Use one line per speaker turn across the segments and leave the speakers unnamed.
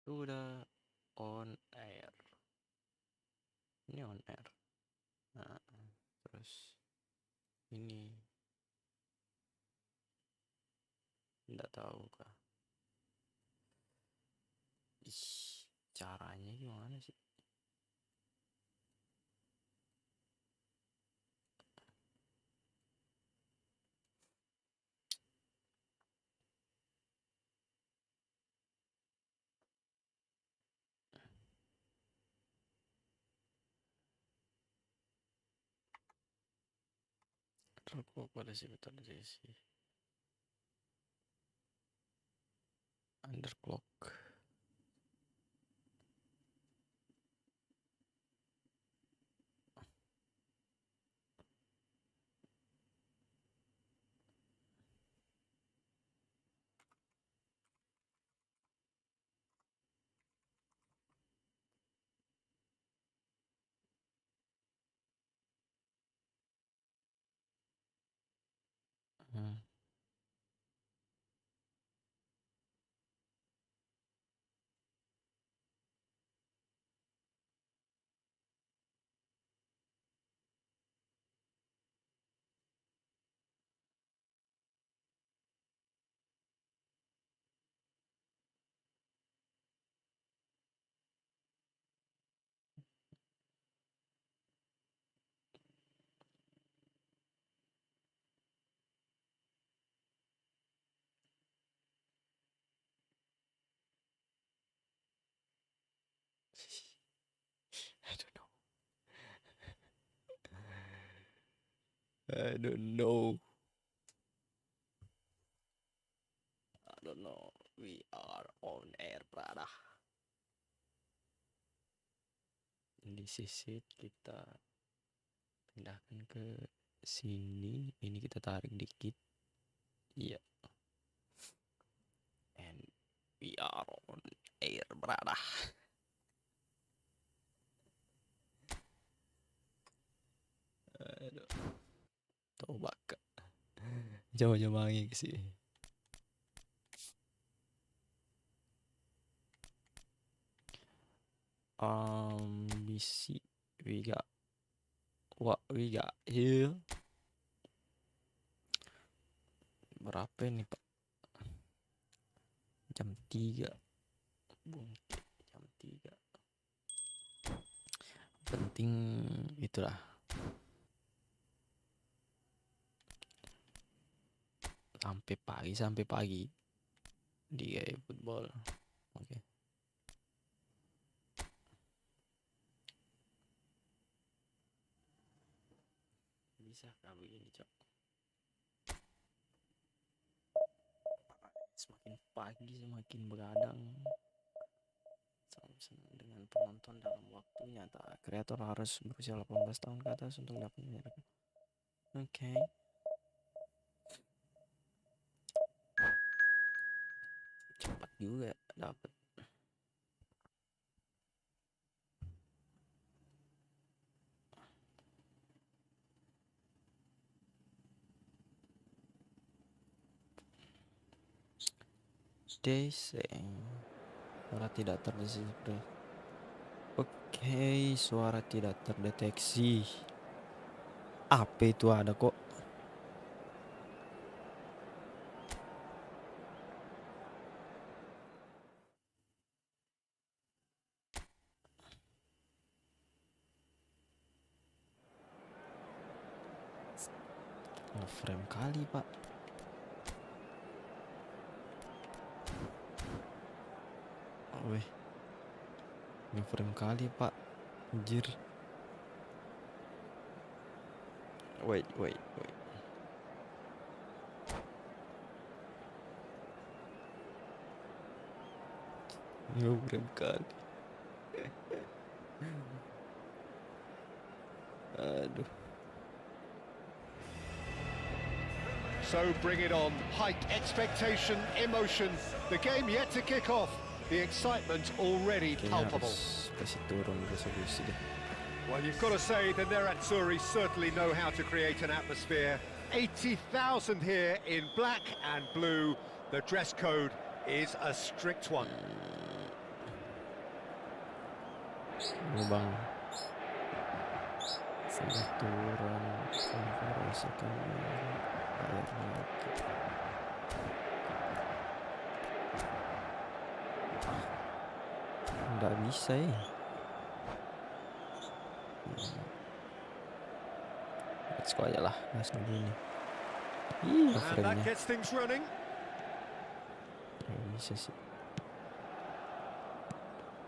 Sudah on air. Ini on air. Nah, terus ini enggak tahu kah? Caranya gimana sih? Terus pada sih betul sih. Underclock. Hmm. I don't know. I don't know. I don't know. We are on air, brother. Di sisi kita pindahkan ke sini. Ini kita tarik dikit. Iya. And we are on air, brother. Aduh. Coba kak. Coba lagi sih. Misi we got what we got here. Berapa nih pak? Jam 3. Bungki jam 3. Penting itulah. Sampai pagi di football. Oke. Bisa kah begini, Cok? Semakin pagi semakin begadang. Senang dengan penonton dalam waktu nyata. Kreator harus berusia 18 tahun ke atas untuk dapat menyiarkan. Oke. Cepat juga dapat. Suara tidak terdeteksi. Oke, suara tidak terdeteksi. Apa itu ada kok? Nge-frame kali pak. Weh, nge-frame kali pak. Anjir. Wait. Nge-frame kali. Aduh.
So bring it on. Hike expectation, emotion. The game yet to kick off. The excitement already palpable. Well, you've got to say the Nerazzurri certainly know how to create an atmosphere. 80,000 here in black and blue. The dress code is a strict one.
Bang. Sudah turun. Konfigurasikan air lagi. Nggak bisa ya. Let's go aja lah, langsung gini. Iya, frame-nya. Nggak bisa sih.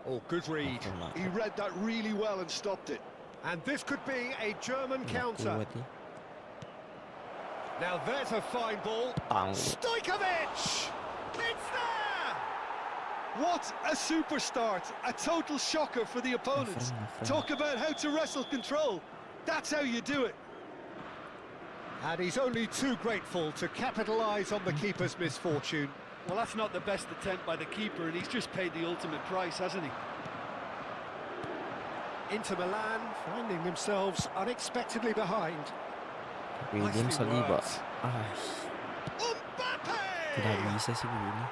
Oh, good read. He read that really well and stopped it. And this could be a German counter. Now there's a fine ball. Stojkovic! It's there! What a super start. A total shocker for the opponents. Talk about how to wrestle control. That's how you do it. And he's only too grateful to capitalise on the keeper's misfortune.
Well, that's not the best attempt by the keeper, and he's just paid the ultimate price, hasn't he?
Inter Milan finding themselves unexpectedly behind.
William Saliba. Tidak bisa sih begini.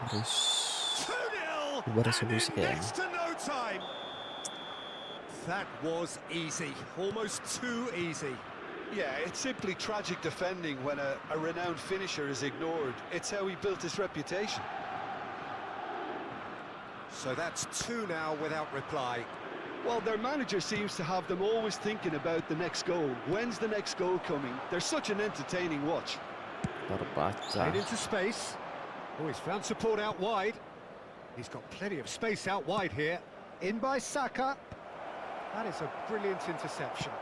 Harus beresolusi kayaknya.
That was easy, almost too easy. Yeah, it's simply tragic defending when a renowned finisher is ignored. It's how he built his reputation. So that's 2 now without reply. Well, their manager seems to have them always thinking about the next goal. When's the next goal coming? They're such an entertaining watch. Played into space. Oh, he's found support out wide. He's got plenty of space out wide here. In by Saka. That is a brilliant interception.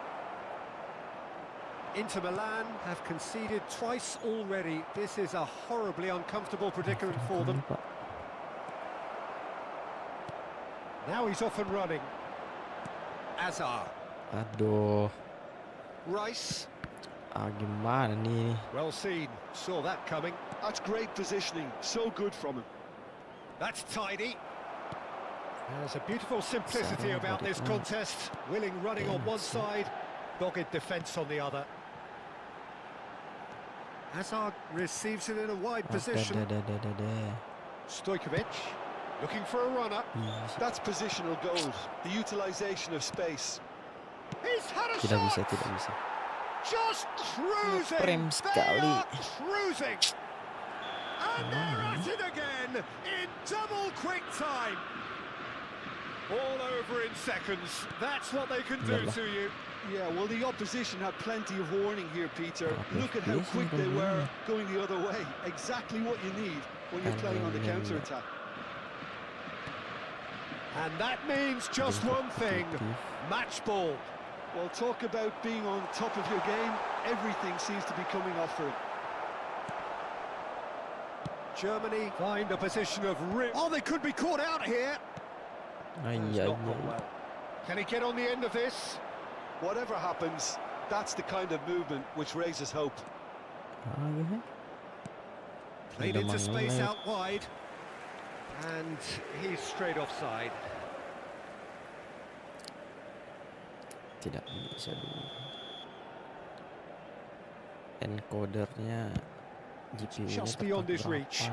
Inter Milan have conceded twice already. This is a horribly uncomfortable predicament for them. Now he's off and running. Azar.
Aduh.
Rice.
Gimana nih?
Well seen. Saw that coming. That's great positioning. So good from him. That's tidy. There's a beautiful simplicity about this contest. Willing running on one side, dogged defence on the other. Hazard receives it in a wide position. Stojkovic looking for a runner. That's positional gold. The utilisation of space. He's had a shot.
Tidak bisa.
Just cruising. They are cruising. And they're at it again in double quick time. All over in seconds. That's what they can do to you. Yeah, well, the opposition had plenty of warning here, Peter. Look at how quick they were going the other way. Exactly what you need when you're playing on the counter-attack. And that means just one thing, match ball. Well, talk about being on top of your game. Everything seems to be coming off for it. Germany find a position of oh, they could be caught out here. Can he get on the end of this? Whatever happens, that's the kind of movement which raises hope. Played into space out wide. And he's straight offside.
Tidak bisa dulu. Encodernya GPU-nya
just beyond his reach.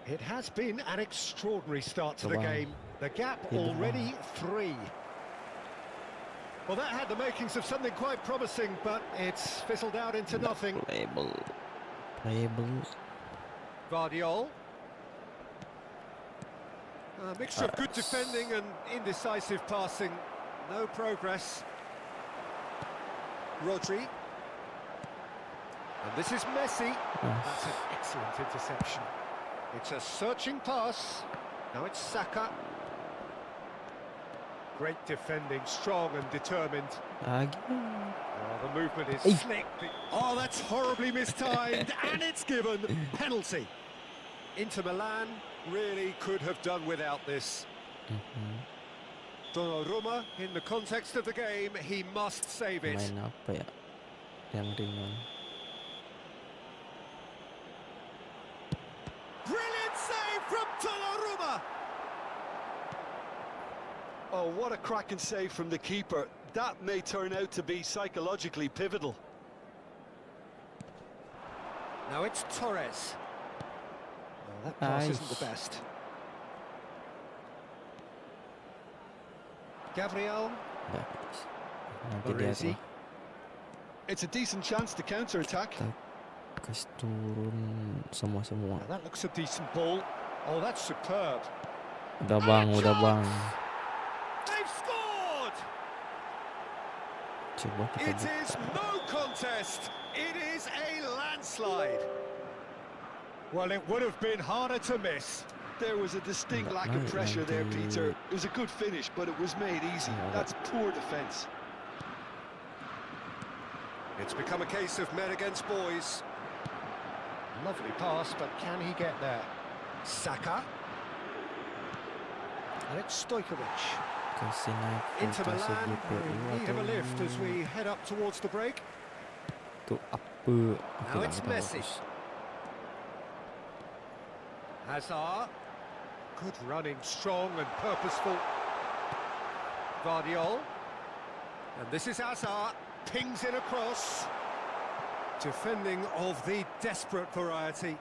It has been an extraordinary start to the game. The gap already 3. Well, that had the makings of something quite promising, but it's fizzled out into nothing.
Playable.
Guardiol. A mixture of good defending and indecisive passing. No progress. Rodri. And this is Messi. That's an excellent interception. It's a searching pass. Now it's Saka. Great defending, strong and determined. Oh, the movement is slick. Oh, that's horribly mistimed, and it's given penalty. Inter Milan really could have done without this. Donnarumma, in the context of the game, he must save it.
Main apa ya? Yang ringan.
Brilliant save from Donnarumma. Oh, what a cracking save from the keeper. That may turn out to be psychologically pivotal. Now it's Torres. Oh, that pass isn't the best.
Gabriel.
Nggak bisa. Nanti dia
Baresi.
tuh
It's a decent chance to counter-attack.
kita kasih turun semua.
Now that looks a decent ball. Oh, that's superb.
Udah bang.
They've scored!
Coba kita
It is no contest. It is a landslide.
Well, it would have been harder to miss. There was a distinct
Nggak
lack of
naik
pressure there,
nanti.
Peter. It was a good finish, but it was made easy.
Nggak.
That's poor defence.
It's become a case of men against boys.
Lovely pass, but can he get there? Saka. And it's Stojkovic.
Kasih naik
Into
voltase
Milan.
GPU
In need of a lift as we head up towards the break.
Tuh apa?
Now it's Messi. Hazard. Good running, strong and purposeful. Guardiol. And this is Hazard. Pings in across. Defending of the desperate variety.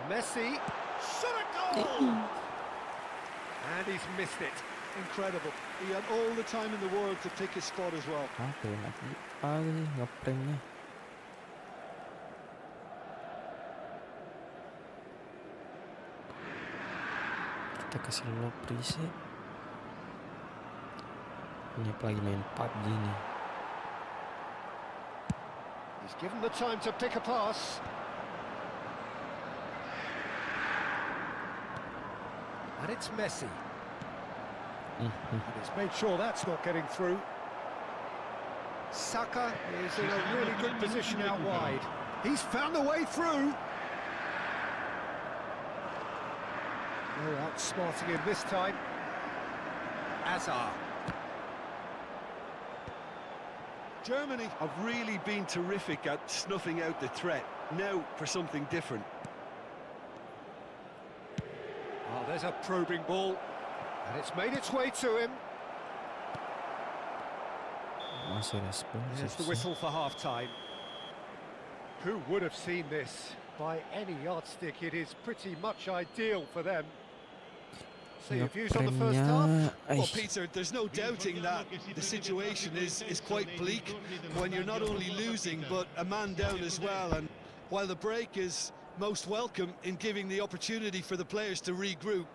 Messi.
Shot a goal!
And he's missed it. Incredible. He had all the time in the world to pick his spot as well.
Apa ya nanti? Ngepremnya. Kita kasih low preset. Ini lagi main PUBG nih.
He's given the time to pick a pass. And it's Messi. And he's made sure that's not getting through. Saka is in a really good position out wide. He's found a way through. Oh, outsmarting him this time. Hazard. Germany have really been terrific at snuffing out the threat. Now for something different. Oh, there's a probing ball. And it's made its way to him.
Masih responsif
There's the
sih.
whistle for half-time. Who would have seen this? By any yardstick, it is pretty much ideal for them. So your views on the first half?
Ngepremnya,
Well, Peter, there's no doubting that the situation is quite bleak when you're not only losing but a man down as well. And while the break is most welcome in giving the opportunity for the players to regroup,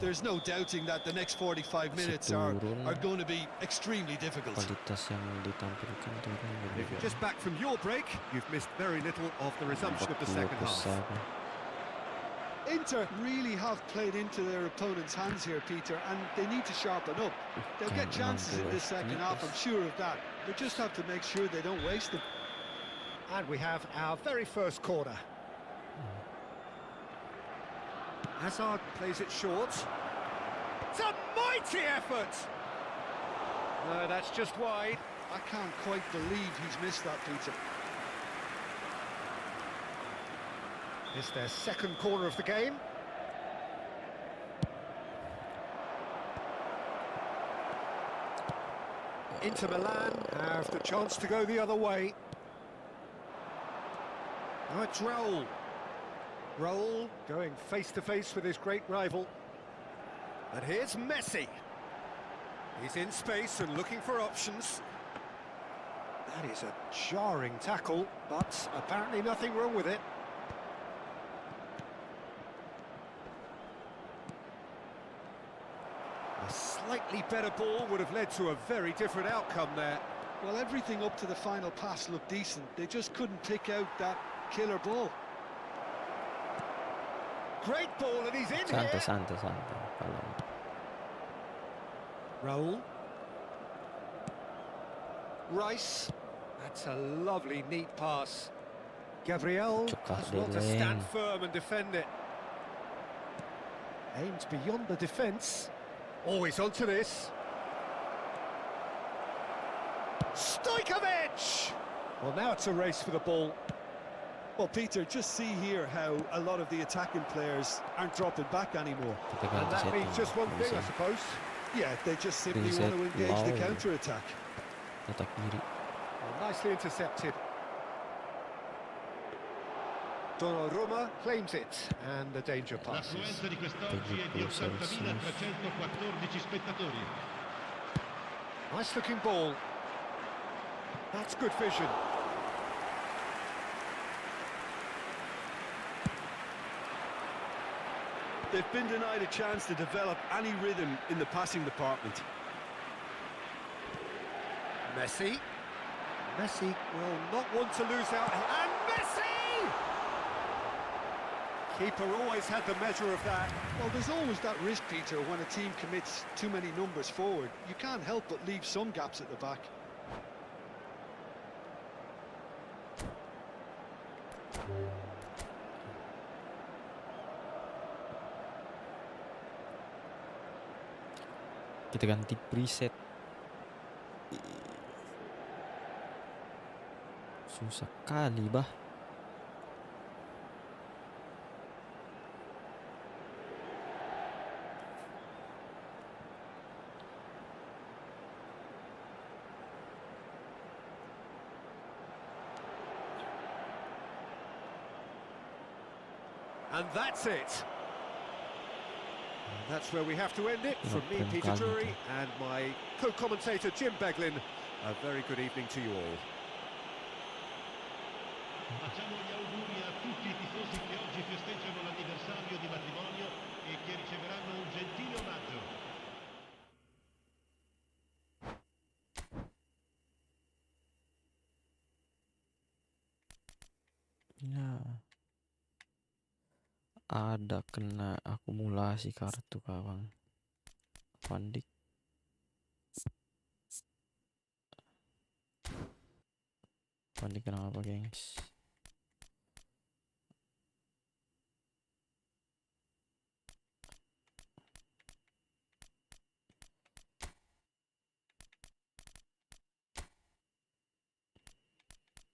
there's no doubting that the next 45 minutes are going to be extremely difficult.
kualitas yang ditampilkan turun
If you're just back from your break, you've missed very little of the resumption of the second half.
Inter really have played into their opponent's hands here, Peter, and they need to sharpen up. They'll get chances in this second half, I'm sure of that. They just have to make sure they don't waste them.
And we have our very first corner. Hazard plays it short. It's a mighty effort! No, that's just wide.
I can't quite believe he's missed that, Peter.
It's their second corner of the game. Inter Milan have the chance to go the other way. Now it's Raul. Raul going face-to-face with his great rival. And here's Messi. He's in space and looking for options. That is a jarring tackle, but apparently nothing wrong with it. A slightly better ball would have led to a very different outcome there.
Well, everything up to the final pass looked decent. They just couldn't pick out that killer ball.
Great ball, and he's in
santai
here.
kalau
Raul. Rice. That's a lovely, neat pass. Gabriel
Cekak
has got to
Deleng.
stand firm and defend it. Aims beyond the defence. Always onto this. Stojkovic! Well, now it's a race for the ball.
Well, Peter, just see here how a lot of the attacking players aren't dropping back anymore.
kita
And
ganti
that
setting
means just one thing, I
bisa
suppose.
Yeah, they just simply
Reset
want to engage the
low.
counter-attack.
letak kiri.
Well, nicely intercepted. Donnarumma claims it, and the danger passes.
L'affluenza di quest'oggi è di 80.314 spettatori.
Nice looking ball. That's good vision.
They've been denied a chance to develop any rhythm in the passing department.
Messi. Messi will not want to lose out. And Messi! Keeper always had the measure of that.
Well, there's always that risk, Peter, when a team commits too many numbers forward. You can't help but leave some gaps at the back.
Kita ganti preset. Susah kali bah.
And that's it. And that's where we have to end it. From me,
Makin
Peter
kali
Drury,
tuh.
and my co-commentator, Jim Beglin. A very good evening to you all.
Facciamo gli auguri a tutti i tifosi che oggi festeggiano l'anniversario di matrimonio e che riceveranno un gentile omaggio.
Ya. Ada kena akumulasi kartu kawan. Pandik. Pandik kenapa, gengs?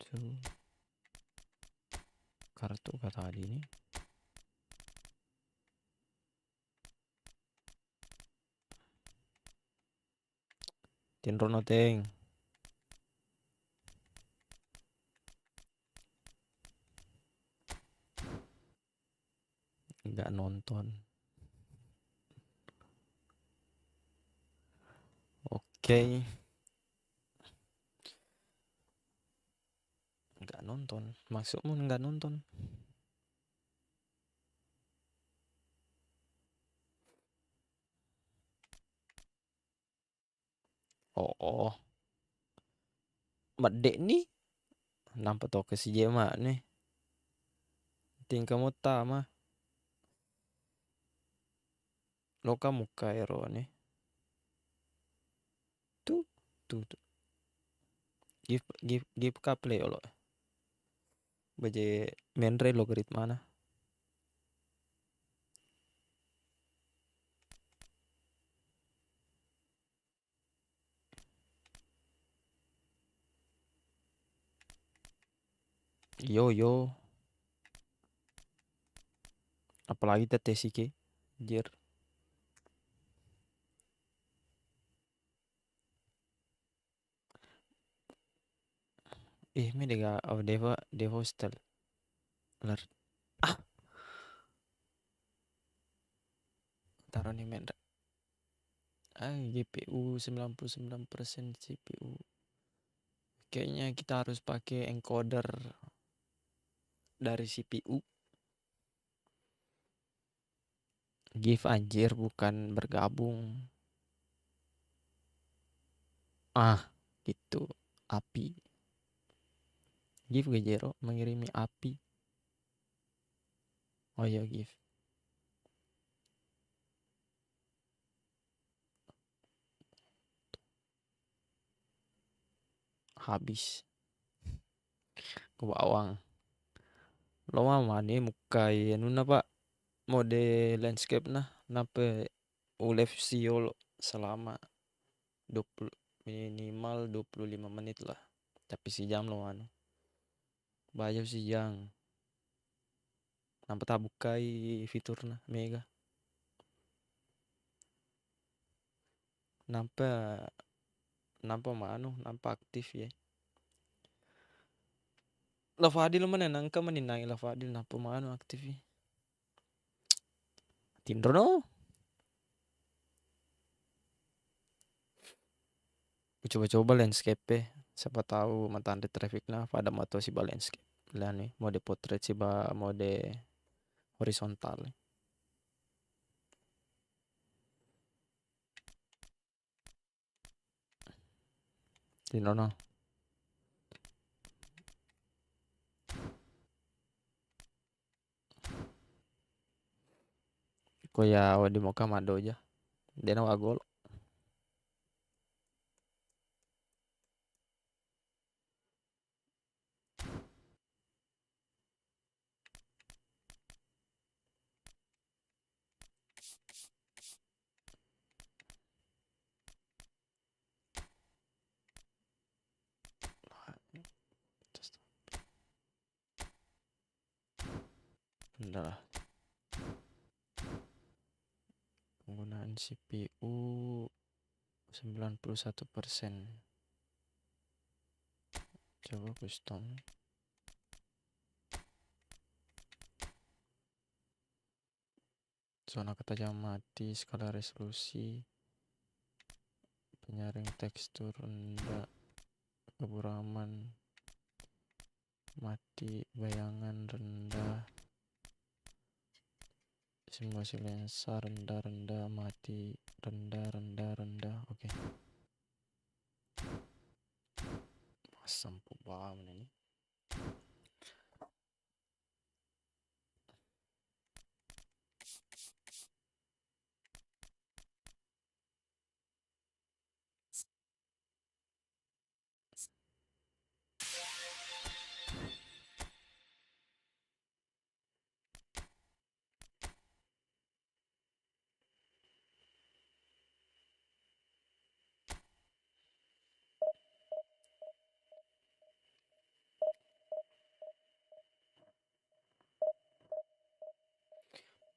Tuh. Kartu kata tadi ini. Tinro noteng. Nggak nonton. Oke. Nggak nonton. Maksudmu nggak nonton? Oh. Madek nih. Nampak tau ke si Jema nih. Tingkah muta mah. Lo kamu kairo nih. Tuh. Give ka play lo. Baje menre logarit mana? Yo. Apalagi tetesi ke. Jer. Me dega av deva hostel. Lar. Taruh nih men. GPU 99% CPU. Kayaknya kita harus pakai encoder dari CPU. Give anjir, bukan bergabung. Gitu. API. Give Gejero mengirimi API. Oh ya, give. Habis. Ke bawang. Lo mama nih mukai anu na pak. Mode landscape nah. Napa UFC lo selama 20 minimal 25 menit lah. Tapi si jam lo anu. Bayo si jang. Nampak tak bukai fiturnya mega. Nampak aktif ya. Lavadil mana nangka maninang Lavadil na pemano aktif. Tindro no. Coba-coba landscape. Siapa tahu matande traffic na pada mato si ba landscape. Lah nih mode portrait si ba mode horizontal. Tindro no. Ko ya wadi moka mado aja. Dena wagol. Udah. Penggunaan CPU 91%. Coba custom. Zona ketajaman mati, skala resolusi, penyaring tekstur rendah, keburaman mati, bayangan rendah, simulasi lensa rendah mati, rendah. Oke. Masam pubam ini.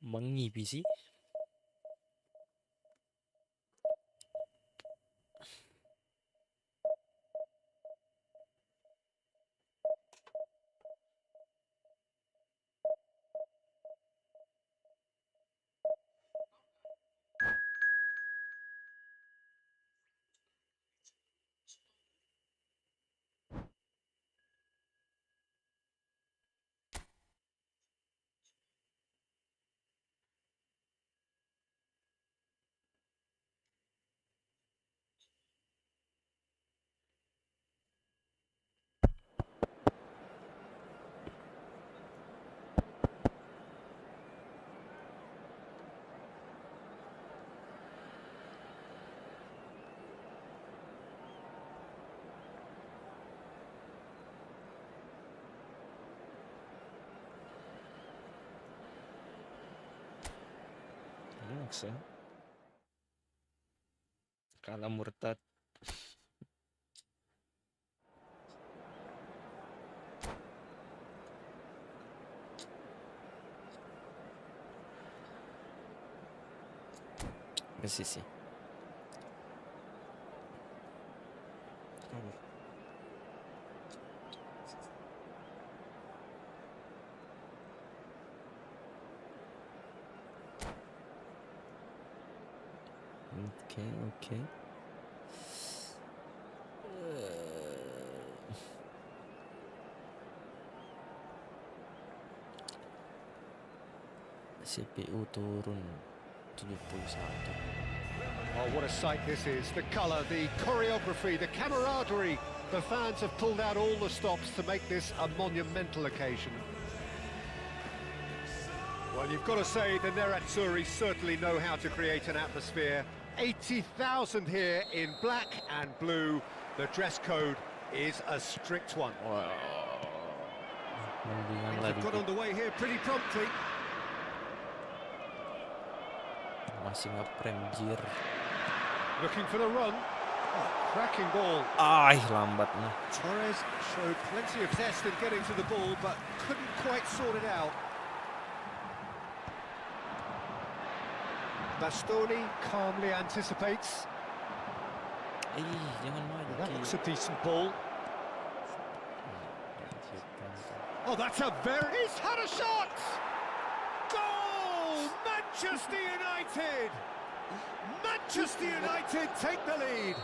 Mengipi sih. Maksa. Kalah murtad. Sih. Oke. CPU turun 71.
Oh, what a sight this is. The colour, the choreography, the camaraderie. The fans have pulled out all the stops to make this a monumental occasion. Well, you've got to say the Nerazzurri certainly know how to create an atmosphere. 80,000 here in black and blue. The dress code is a strict one.
They've got underway here pretty promptly.
Masih ngeprem jir.
Looking for the run. Oh, cracking ball.
Lambat nih.
Torres showed plenty of zest in getting to the ball, but couldn't quite sort it out. Bastoni calmly anticipates.
Jangan maju.
That looks a decent ball. Oh, that's a very... He's had a shot! Goal! Manchester United! Manchester United take the lead.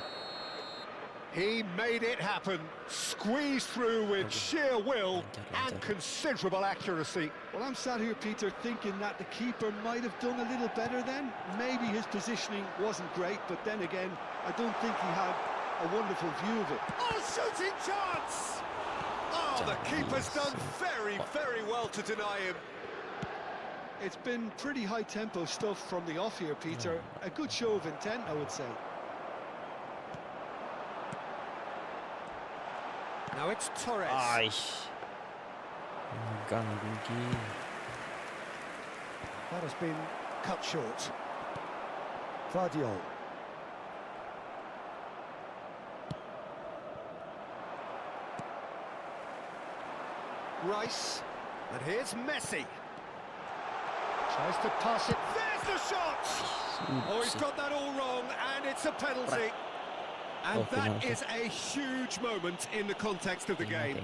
He made it happen, squeezed through with sheer will and considerable accuracy.
Well, I'm sat here, Peter, thinking that the keeper might have done a little better then. Maybe his positioning wasn't great, but then again, I don't think he had a wonderful view of it.
Oh, shooting chance! Oh, the keeper's done very, very well to deny him.
It's been pretty high-tempo stuff from the off here, Peter. A good show of intent, I would say.
Now it's Torres.
Ganggu.
That has been cut short. Vardiol. Rice. And here's Messi. Tries to pass it. There's the shot! Oh, he's got that all wrong, and it's a penalty. And that is a huge moment in the context of the game.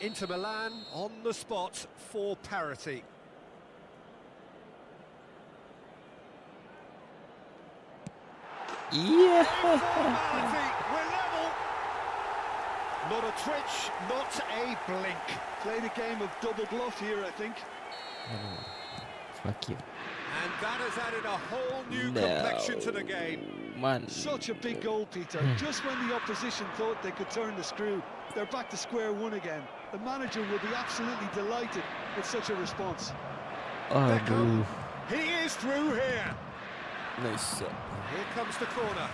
Inter Milan on the spot for parity.
Yeah.
We're level. Not a twitch, not a blink.
Played a game of double bluff here, I think.
Fuck you.
And that has added a whole new complexion to the game.
Man.
Such a big goal, Peter. Just when the opposition thought they could turn the screw, they're back to square one again. The manager will be absolutely delighted with such a response.
Beckham, he is through here.
Nice.
Here comes the corner.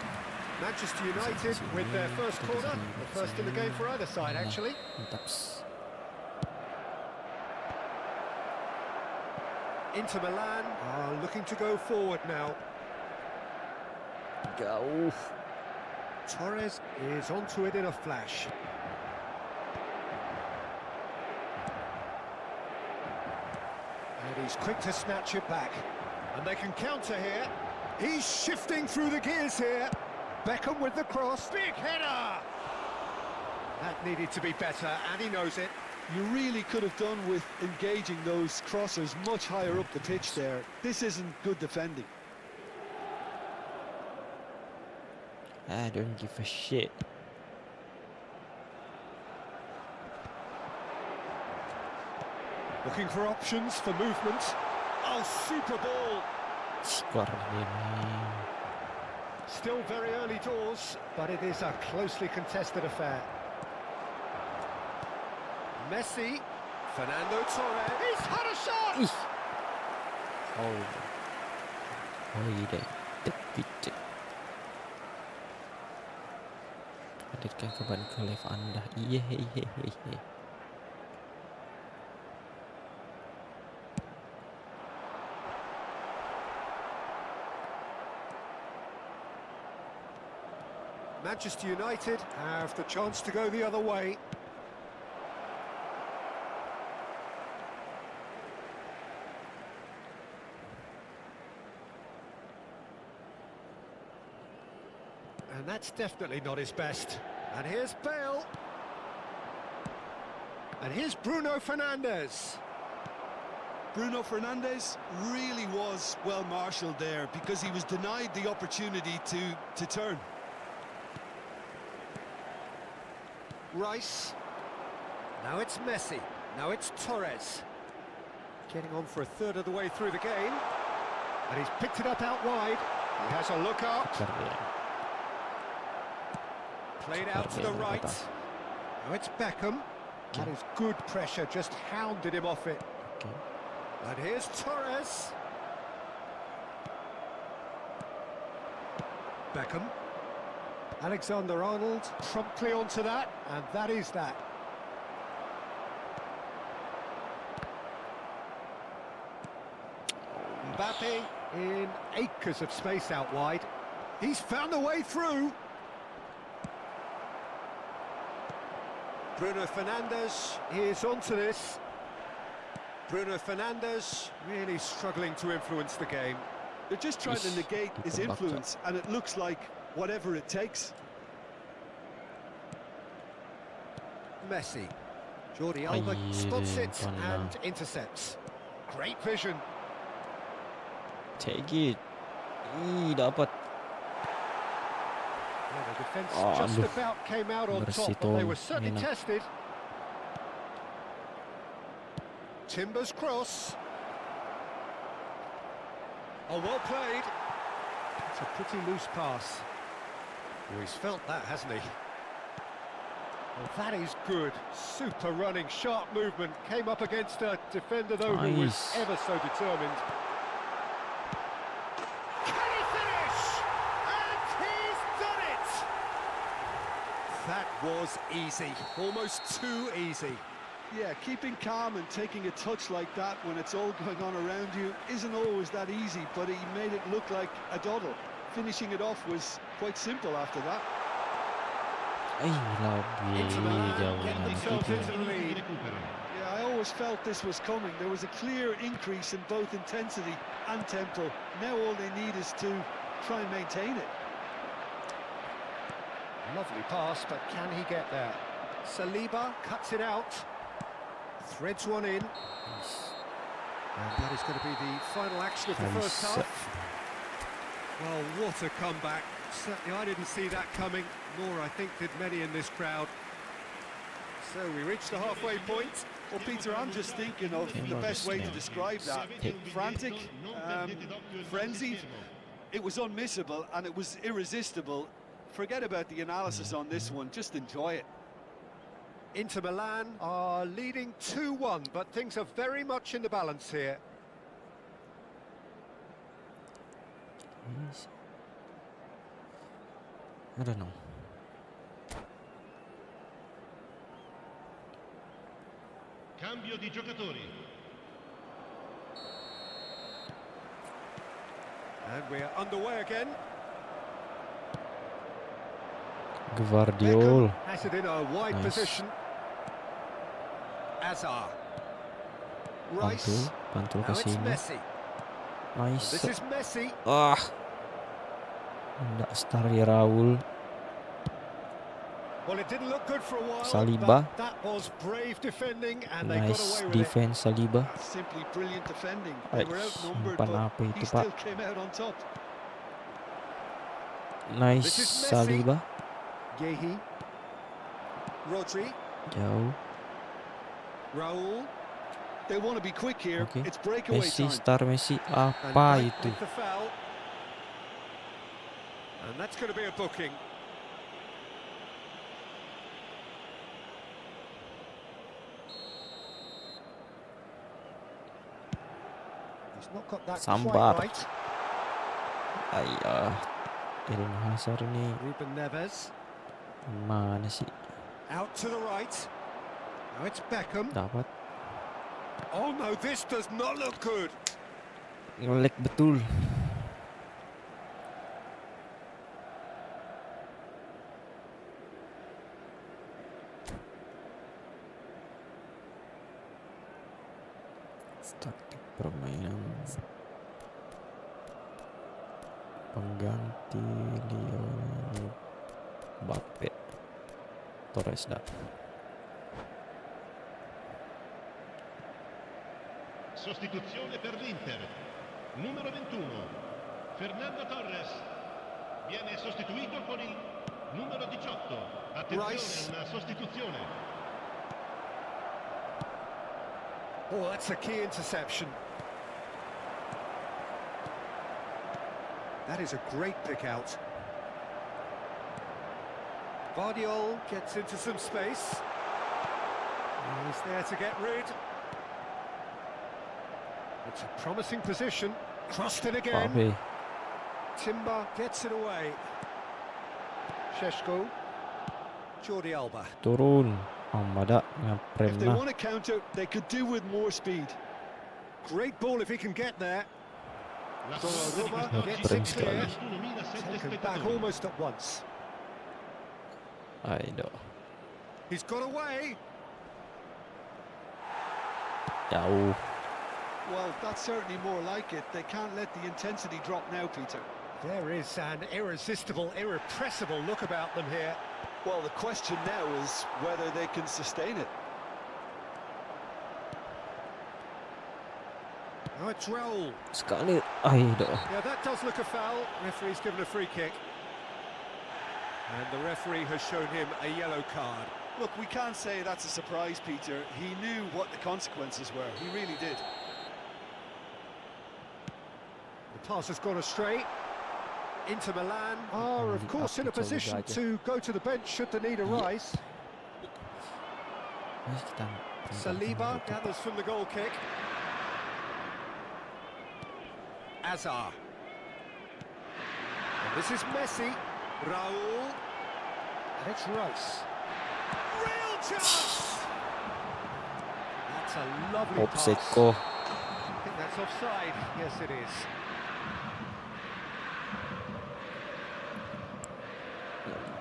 Manchester United with their first corner. The first in the game for either side, actually. Inter Milan are looking to go forward now.
Go.
Torres is onto it in a flash. And he's quick to snatch it back. And they can counter here. He's shifting through the gears here. Beckham with the cross. Big header! That needed to be better, and he knows it.
You really could have done with engaging those crossers much higher up the pitch there. This isn't good defending.
I don't give a shit.
Looking for options for movement. Oh, super ball. Still very early doors, but it is a closely contested affair. Messi, Fernando Torres, he's had a shot!
Oh, tidak. Hadirkan kembali ke live Anda. Iya.
Manchester United have the chance to go the other way. And that's definitely not his best. And here's Bale. And here's Bruno Fernandes.
Bruno Fernandes really was well marshalled there because he was denied the opportunity to turn.
Rice. Now it's Messi. Now it's Torres. Getting on for a third of the way through the game. And he's picked it up out wide. He has a look up. Played out to the right. Now it's Beckham. That is good pressure, just hounded him off it. And here's Torres. Beckham. Alexander-Arnold promptly onto that, and that is that. Mbappe in acres of space out wide. He's found a way through. Bruno Fernandes is onto this. Bruno Fernandes really struggling to influence the game.
They're just trying to negate his influence, and it looks like whatever it takes.
Messi. Jordi
Ay,
Alba spots it
panna.
and intercepts. Great vision.
Take it. Ih, dapat.
Yeah, the defence
Oh,
just
aduh.
about came out on
Bersih
top, but they
tol.
were certainly
Enak.
tested. Timber's cross. Oh, well played. It's a pretty loose pass. Oh, he's felt that, hasn't he? Well, that is good. Super running, sharp movement. Came up against a defender, though, who was
Nice.
ever so determined. Can he finish? And he's done it! That was easy. Almost too easy.
Yeah, keeping calm and taking a touch like that when it's all going on around you isn't always that easy, but he made it look like a doddle. Finishing it off was quite simple after that.
Ay, labi.
Into Milan,
Jauh
get
nanti
themselves
tu.
into the lead.
Yeah, I always felt this was coming. There was a clear increase in both intensity and tempo. Now all they need is to try and maintain it.
Lovely pass, but can he get there? Saliba cuts it out. Threads one in. And that is going to be the final action of the first
Nice.
half. Well, what a comeback. Certainly I didn't see that coming, nor I think did many in this crowd. So we reached the halfway point.
Well, Peter, I'm just thinking of the best way to describe that. Frantic, frenzied. It was unmissable and it was irresistible. Forget about the analysis on this one, just enjoy it.
Inter Milan are leading 2-1, but things are very much in the balance here.
I don't know.
Cambio di giocatori.
And we're underway again.
Gvardiol.
Beckham has it in a wide
Nice.
position. Azar.
Pantul,
Rice.
pantul ke
Now it's
sini.
Messi.
Nice.
This is Messi.
Ah. Nggak start ya Raul.
Well, it didn't look good for a while,
Saliba.
but that was brave defending, and they got
Nice
away with
defense Saliba.
Simply brilliant defending. They were
Ay,
outnumbered,
umpan
but
apa
he
itu,
still
Pak?
came out on top.
Nice
This is Messi.
Saliba.
it. Yehi. Rodri.
Jauh.
Raul.
They want to be quick here.
Oke.
It's breakaway
Messi,
time.
star Messi.
And
Apa
right
itu?
with the foul. And that's going to be a booking. He's not got that
Sambar.
quite right.
Ayah. Eden Hazard ini
Ruben Neves.
mana sih?
Out to the right. Now it's Beckham.
Dapat.
Oh no, this does not look good.
Ngelek betul. Taktik permainan pengganti Lionel Mbappe. Torres dah.
Sostituzione per l'Inter. Numero 21. Fernando Torres viene sostituito con il numero 18. Attenzione,
Rice.
una sostituzione.
Oh, that's a key interception. That is a great pick out. Guardiol gets into some space. He's there to get rid. It's a promising position. Crossed it again.
Mbappe.
Timber gets it away. Šeško. Jordi Alba.
Turun. Amada
If they
ngeprem
want to counter, they could do with more speed.
Great ball if he can get there.
La
Donnarumma
squadra di
gets
quest'oggi
it clear.
21.700
Taken back
spettatori.
almost at once.
Ayo.
He's got away.
Jauh.
Well, that's certainly more like it. They can't let the intensity drop now, Peter.
There is an irresistible, irrepressible look about them here.
Well, the question now is whether they can sustain it.
Now it's Raul.
Sekali. Aduh.
Yeah, that does look a foul. Referee's given a free kick. And the referee has shown him a yellow card.
Look, we can't say that's a surprise, Peter. He knew what the consequences were. He really did.
The pass has gone astray. Inter Milan are, of course, in a position to go to the bench should the need arise. Saliba gathers from the goal kick. Azar. And this is Messi. Raul. And it's Rice. Real chance! That's a lovely pass.
Offside.
I think that's offside. Yes, it is.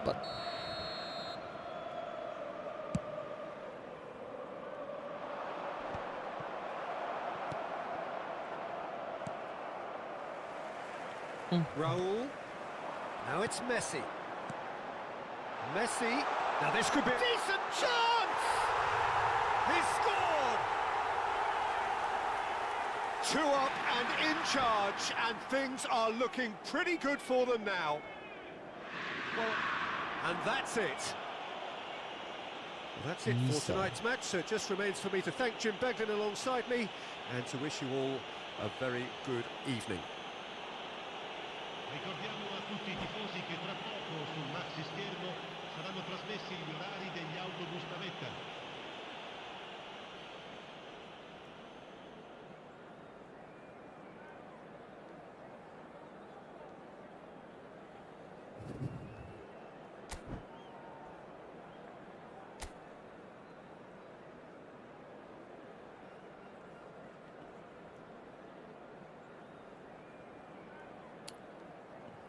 But
Raul. Now it's Messi. Messi. Now this could be a decent chance! He scored! 2 up and in charge, and things are looking pretty good for them now. Well, and that's it. Well, that's it for tonight's match, so it just remains for me to thank Jim Begadang alongside me and to wish you all a very good evening.
Ricordiamo a tutti i tifosi che tra poco sul maxi schermo saranno trasmessi gli orari degli autobus navetta.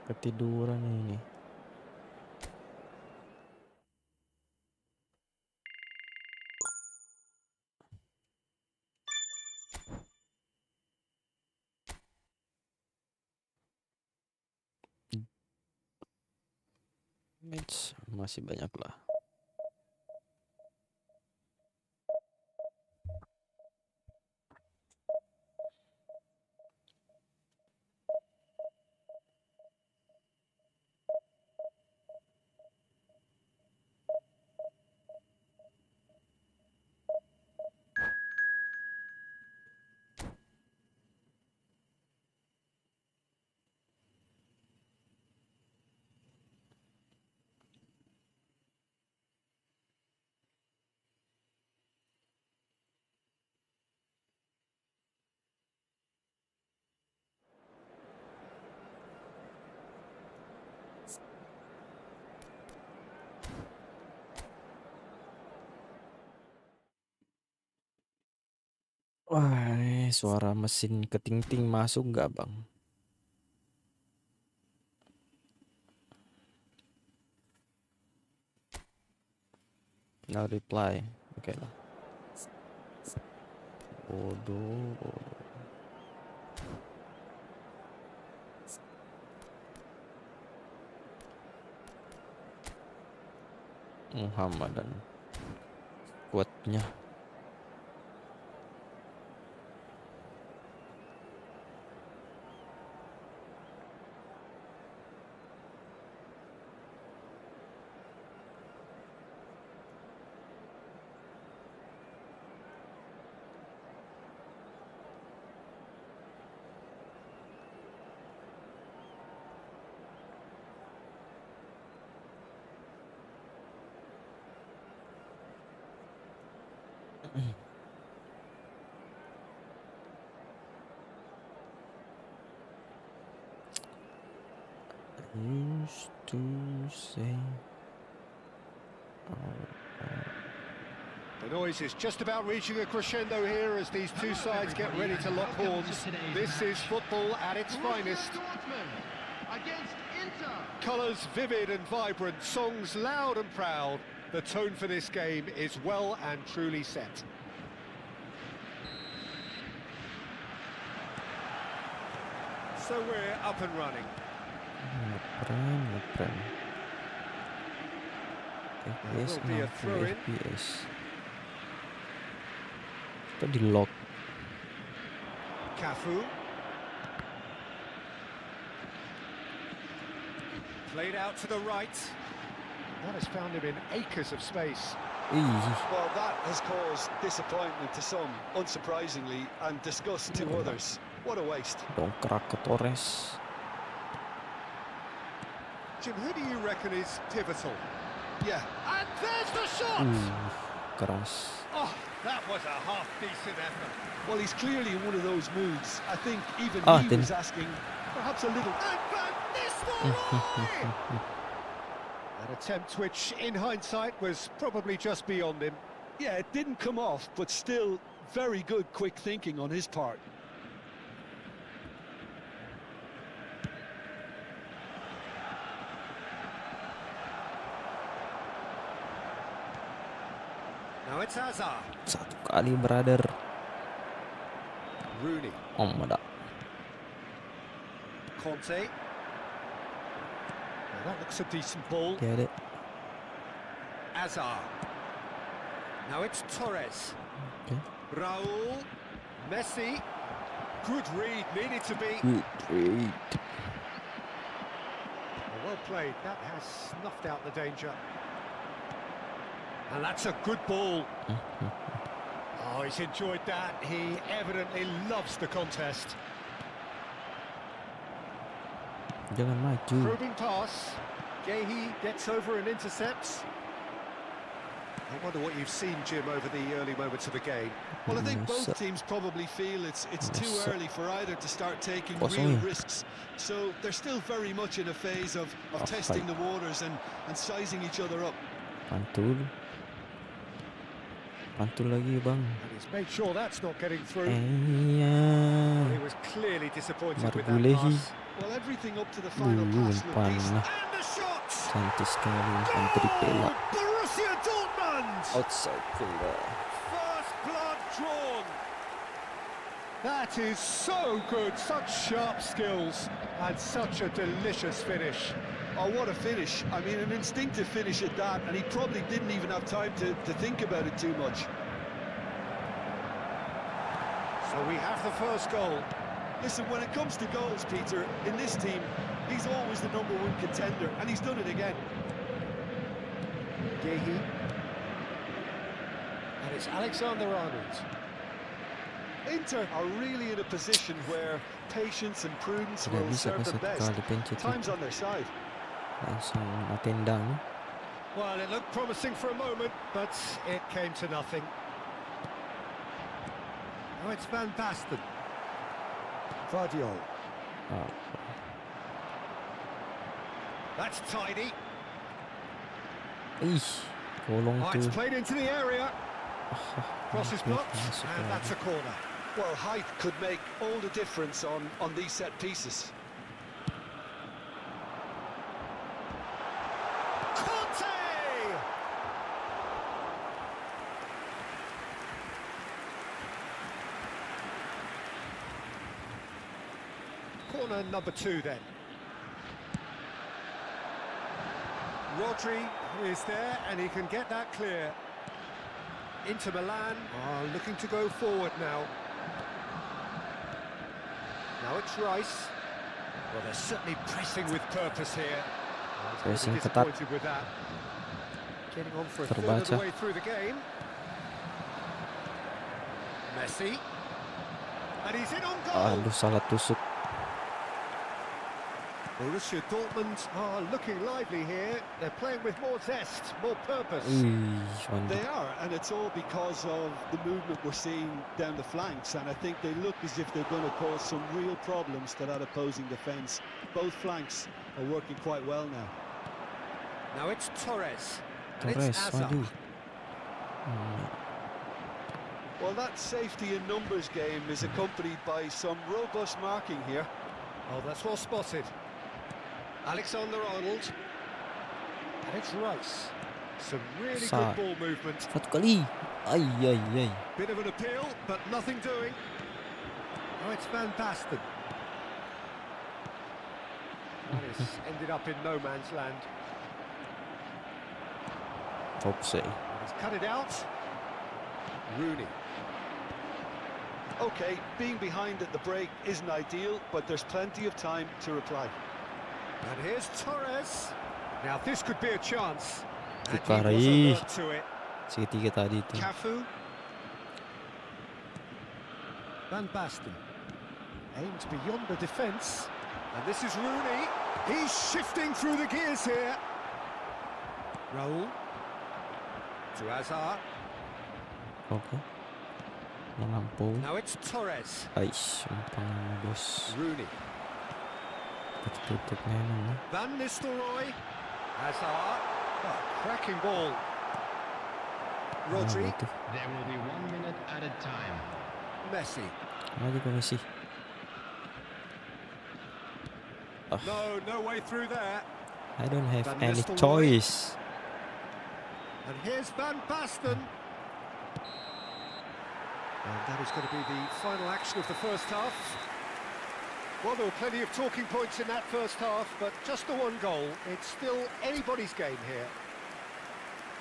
ketiduran ini. Match masih banyak lah. Wah, ini suara mesin keting-ting masuk nggak, Bang? No reply. Oke lah. Bodoh. Muhammadan kuatnya. Used to say
The noise is just about reaching a crescendo here as these two sides get ready to lock horns. This is football at its finest. Colours vivid and vibrant, songs loud and proud. The tone for this game is well and truly set. So we're up and running.
Ngeprem. FPS
Will be a
60
throw-in.
FPS. Itu di lock.
Cafu. Played out to the right. That has found him in acres of space.
Well, that has caused disappointment to some, unsurprisingly, and disgust to others. What a waste.
Dongkrak ke Torres.
Jim, who do you reckon is pivotal?
Yeah.
And there's the shot!
Keras.
Oh, that was a half-decent effort.
Well, he's clearly in one of those moods. I think even he was asking perhaps a little...
And Van Nistelrooy! An attempt which, in hindsight, was probably just beyond him.
Yeah, it didn't come off, but still very good quick thinking on his part.
Now it's Hazard.
Satu kali, brother.
Rooney.
Omada.
Conte. Well, that looks a decent ball.
Get it.
Hazard. Now it's Torres.
Okay.
Raul. Messi. Good read, needed to be.
Good read.
Well played, that has snuffed out the danger. And that's a good ball. Oh, he's enjoyed that. He evidently loves the contest.
Jangan maju.
Probing pass. Gehi gets over and intercepts. I wonder what you've seen, Jim, over the early moments of the game.
Well, I think both teams probably feel it's too early for either to start taking real risks. So they're still very much in a phase of testing the waters and sizing each other up.
Pantul. Pantul lagi, bang.
And he's made sure that's not getting through.
Iya.
He was clearly disappointed with that
Margulehi.
pass.
Well, everything up to the final pass looked decent.
And the shot!
Cantik sekali umpan tripela.
Borussia Dortmund!
Outside fielder.
First blood drawn. That is so good, such sharp skills and such a delicious finish.
Oh, what a finish. I mean, an instinctive finish at that, and he probably didn't even have time to think about it too much.
So we have the first goal.
Listen, when it comes to goals, Peter, in this team, he's always the #1 contender, and he's done it again.
Gehi. And it's Alexander-Arnold.
Inter are really in a position where patience and prudence will serve them best. Time's on their side.
Langsung tendang.
Well, it looked promising for a moment, but it came to nothing. Now it's Van Basten. Vardiol. That's tidy.
Kolong
Oh,
tu.
it's played into the area. Cross is blocked,
masuk
and
lagi.
that's a corner.
Well, height could make all the difference on these set pieces.
Conte! Corner number 2 then. Rodri is there and he can get that clear. Inter Milan are looking to go forward now. Now it's Rice. Well, they're certainly pressing with purpose here.
Pressing
disappointed with that. Getting on for a third of the
Terbaca.
way through the game. Messi. And he's in on goal.
Aduh, salah tusuk.
Borussia Dortmund are looking lively here. They're playing with more zest, more purpose.
Mantap.
They are, and it's all because of the movement we're seeing down the flanks, and I think they look as if they're going to cause some real problems to that opposing defence. Both flanks are working quite well now.
Now it's Torres. And
Torres,
it's Hazard.
waduh.
Well, that safety in numbers game is accompanied by some robust marking here.
Oh, that's well spotted. Alexander-Arnold. And it's Rice. Some really
Side.
good ball movement.
Satu kali. Ay.
Bit of an appeal, but nothing doing. Now it's Van Basten. That has ended up in no man's land.
Top say.
He's cut it out. Rooney.
Okay, being behind at the break isn't ideal, but there's plenty of time to reply.
And here's Torres. Now this could be a chance. And he
Tukar
was
ih.
alert to it.
Segitiga tadi itu.
Cafu. Van Basten. Aimed beyond the defence. And this is Rooney. He's shifting through the gears here. Raul. To Hazard.
Oke. Menampung.
Now it's Torres.
Aish, umpang bos.
Rooney.
Tertutup memang.
Van Nistelrooy. Hazard. Oh, cracking ball. Rodri.
There will be 1 minute added time.
Messi.
Maju ke Messi.
No way through there.
I don't have
Van
any
Nistelrooy.
choice.
And here's Van Basten. And that is going to be the final action of the first half. Well, there were plenty of talking points in that first half, but just the one goal. It's still anybody's game here.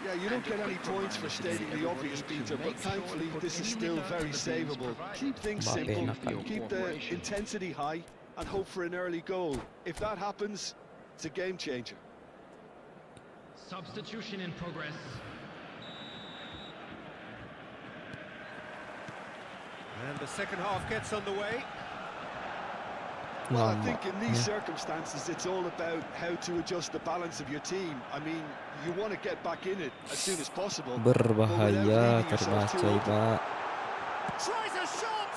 Yeah, you don't get any points for stating the obvious, Peter, but thankfully this is still very savable. Keep things simple, keep the intensity high, and hope for an early goal. If that happens, it's a game changer.
Substitution in progress.
And the second half gets underway.
Well, I think in these circumstances, it's all about how to adjust the balance of your team. I mean, you want to get back in it as soon as possible.
Berbahaya, terbaca, Pak.
Tries a shot!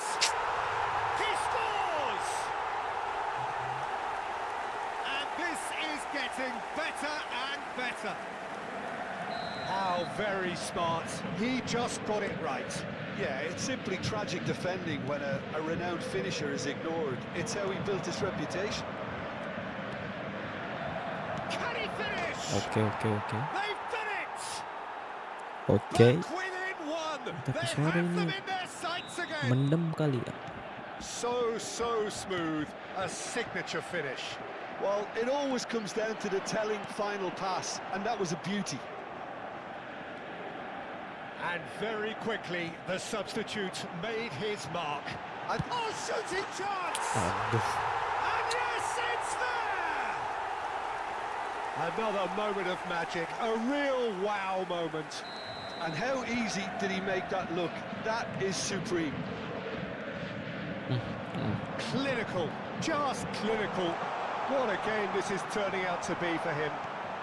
He scores! And this is getting better and better. How very smart. He just got it right.
Yeah, it's simply tragic defending when a renowned finisher is ignored. It's how he built his reputation.
Can he finish?
Okay.
They've done it!
Okay.
Back within one.
Tapi
They
suara
have them
ini
in their sights again.
mendem kali ya.
So smooth. A signature finish.
Well, it always comes down to the telling final pass, and that was a beauty.
And very quickly, the substitute made his mark. Shooting chance!
Aduh.
And yes, it's there! Another moment of magic, a real wow moment.
And how easy did he make that look? That is supreme.
Clinical, just clinical. What a game this is turning out to be for him.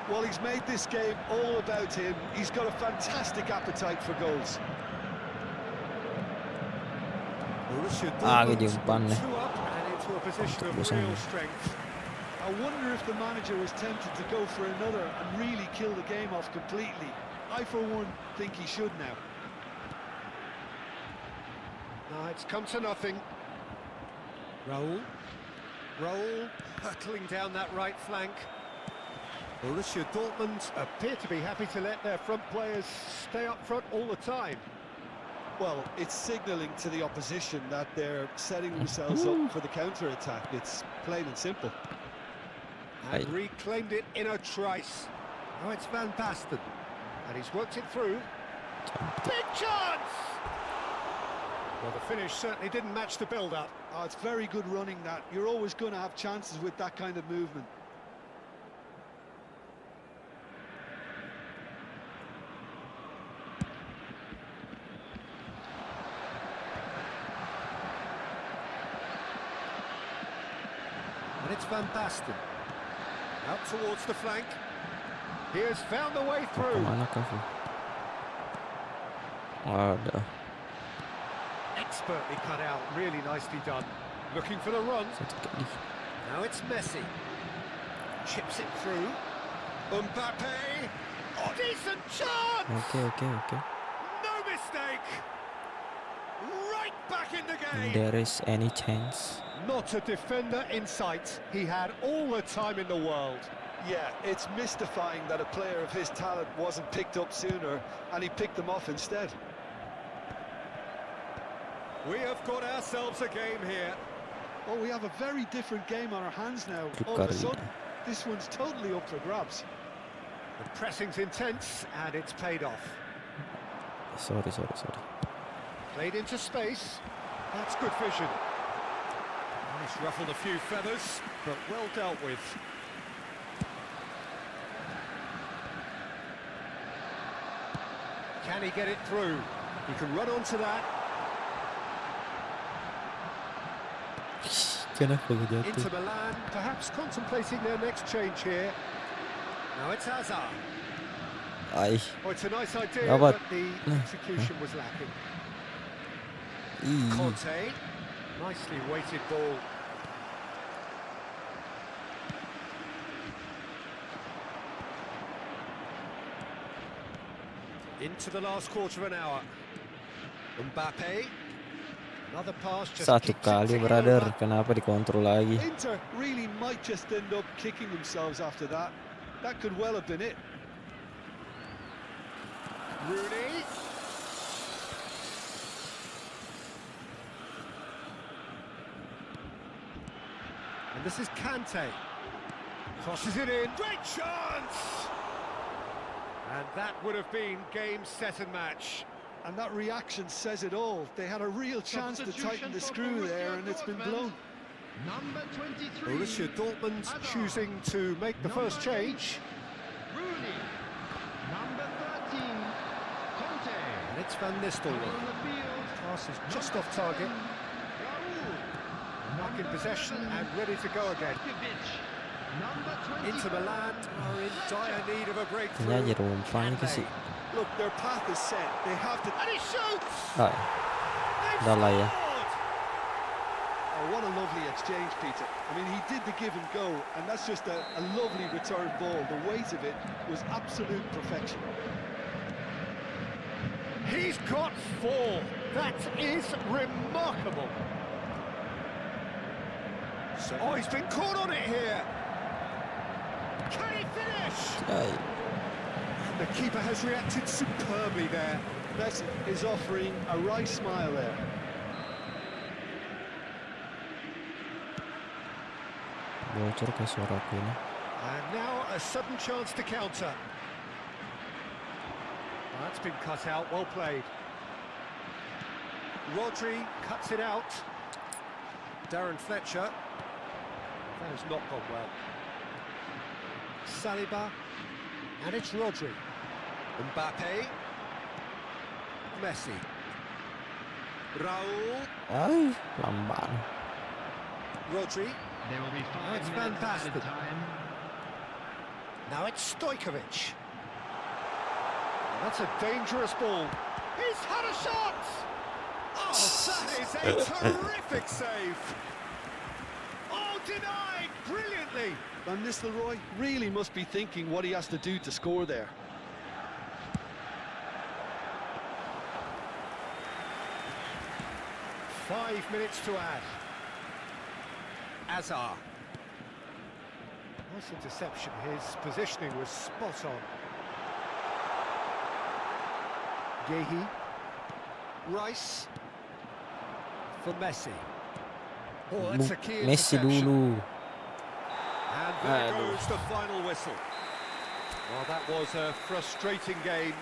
Well, he's made this game all about him. He's got a fantastic appetite for goals.
Gitu umpan nih.
Into a position of real strength.
I wonder if the manager was tempted to go for another and really kill the game off completely. I, for one, think he should now.
No, it's come to nothing. Raul hurtling down that right flank. Borussia Dortmund appear to be happy to let their front players stay up front all the time.
Well, it's signalling to the opposition that they're setting themselves up for the counter-attack. It's plain and simple.
And reclaimed it in a trice. Now it's Van Basten. And he's worked it through. Big chance! Well, the finish certainly didn't match the build-up.
Oh, it's very good running, that. You're always going to have chances with that kind of movement.
And it's Van Basten. Out towards the flank. He has found the way through.
Kemana kah? Ada.
Expertly cut out, really nicely done. Looking for the run. Now it's Messi. Chips it through. Mbappe. Oh, decent chance!
Okay.
No mistake. Right back in the game.
There is any chance?
Not a defender in sight. He had all the time in the world.
Yeah, it's mystifying that a player of his talent wasn't picked up sooner, and he picked them off instead.
We have got ourselves a game here.
Oh, we have a very different game on our hands now. All of a sudden, this one's totally up for grabs.
The pressing's intense, and it's paid off.
Sorry.
Played into space. That's good vision. He's ruffled a few feathers, but well dealt with. Can he get it through? He can run onto that.
Kenapa gue jatuh?
Inter Milan, perhaps contemplating their next change here. Now it's Hazard.
Ay,
Oh, it's a nice idea,
Dapat.
but the execution was lacking.
ih.
Conte, nicely weighted ball. Into the last quarter of an hour. Mbappe. Another pass just
Satu
keeps it
kali,
ticking
brother.
over.
Kenapa dikontrol lagi?
Inter really might just end up kicking themselves after that. That could well have been it.
Rooney. And this is Kante. Crosses it in. Great chance! And that would have been game, set and match.
And that reaction says it all. They had a real chance to tighten the screw there, and it's been blown.
Number 23.
Borussia Dortmund
Hazard.
choosing to make the first change.
Rooney. Number 13. Conte.
And it's Van
On
Nistelrooy.
the field.
Pass is just
Number
off target.
7, Raul.
Back in
Number
possession
11,
and ready to go again.
Rakitic. Number 20.
Inter Milan are in dire need of a
Ini
breakthrough.
aja rumpang itu sih.
Look, their path is set. They have to...
And he shoots!
Ah,
They've
udah lah ya.
scored!
Oh, what a lovely exchange, Peter. I mean, he did the give and go, and that's just a lovely return ball. The weight of it was absolute perfection.
He's got 4. That is remarkable. Oh, he's been caught on it here. Can he finish?
Ay,
The keeper has reacted superbly there.
Messi is offering a right smile there.
bocor ke suaraku ini.
And now a sudden chance to counter. That's been cut out, well played. Rodri cuts it out. Darren Fletcher. That has not gone well. Saliba. And it's Rodri. Mbappe. Messi. Raul.
Ay, lamban.
Rodri.
There will be 5
it's Van
minutes added
Basten.
time.
Now it's Stojkovic. That's a dangerous ball. He's had a shot! Oh, that is a terrific save! Oh, denied brilliantly!
Van Nistelrooy really must be thinking what he has to do to score there.
Five minutes to add. Hazard. Nice interception. His positioning was spot on. Yehi. Rice. For Messi. Oh, that's a key
Messi
interception.
dulu.
And there
Aduh.
goes the final whistle. Well, that was a frustrating game.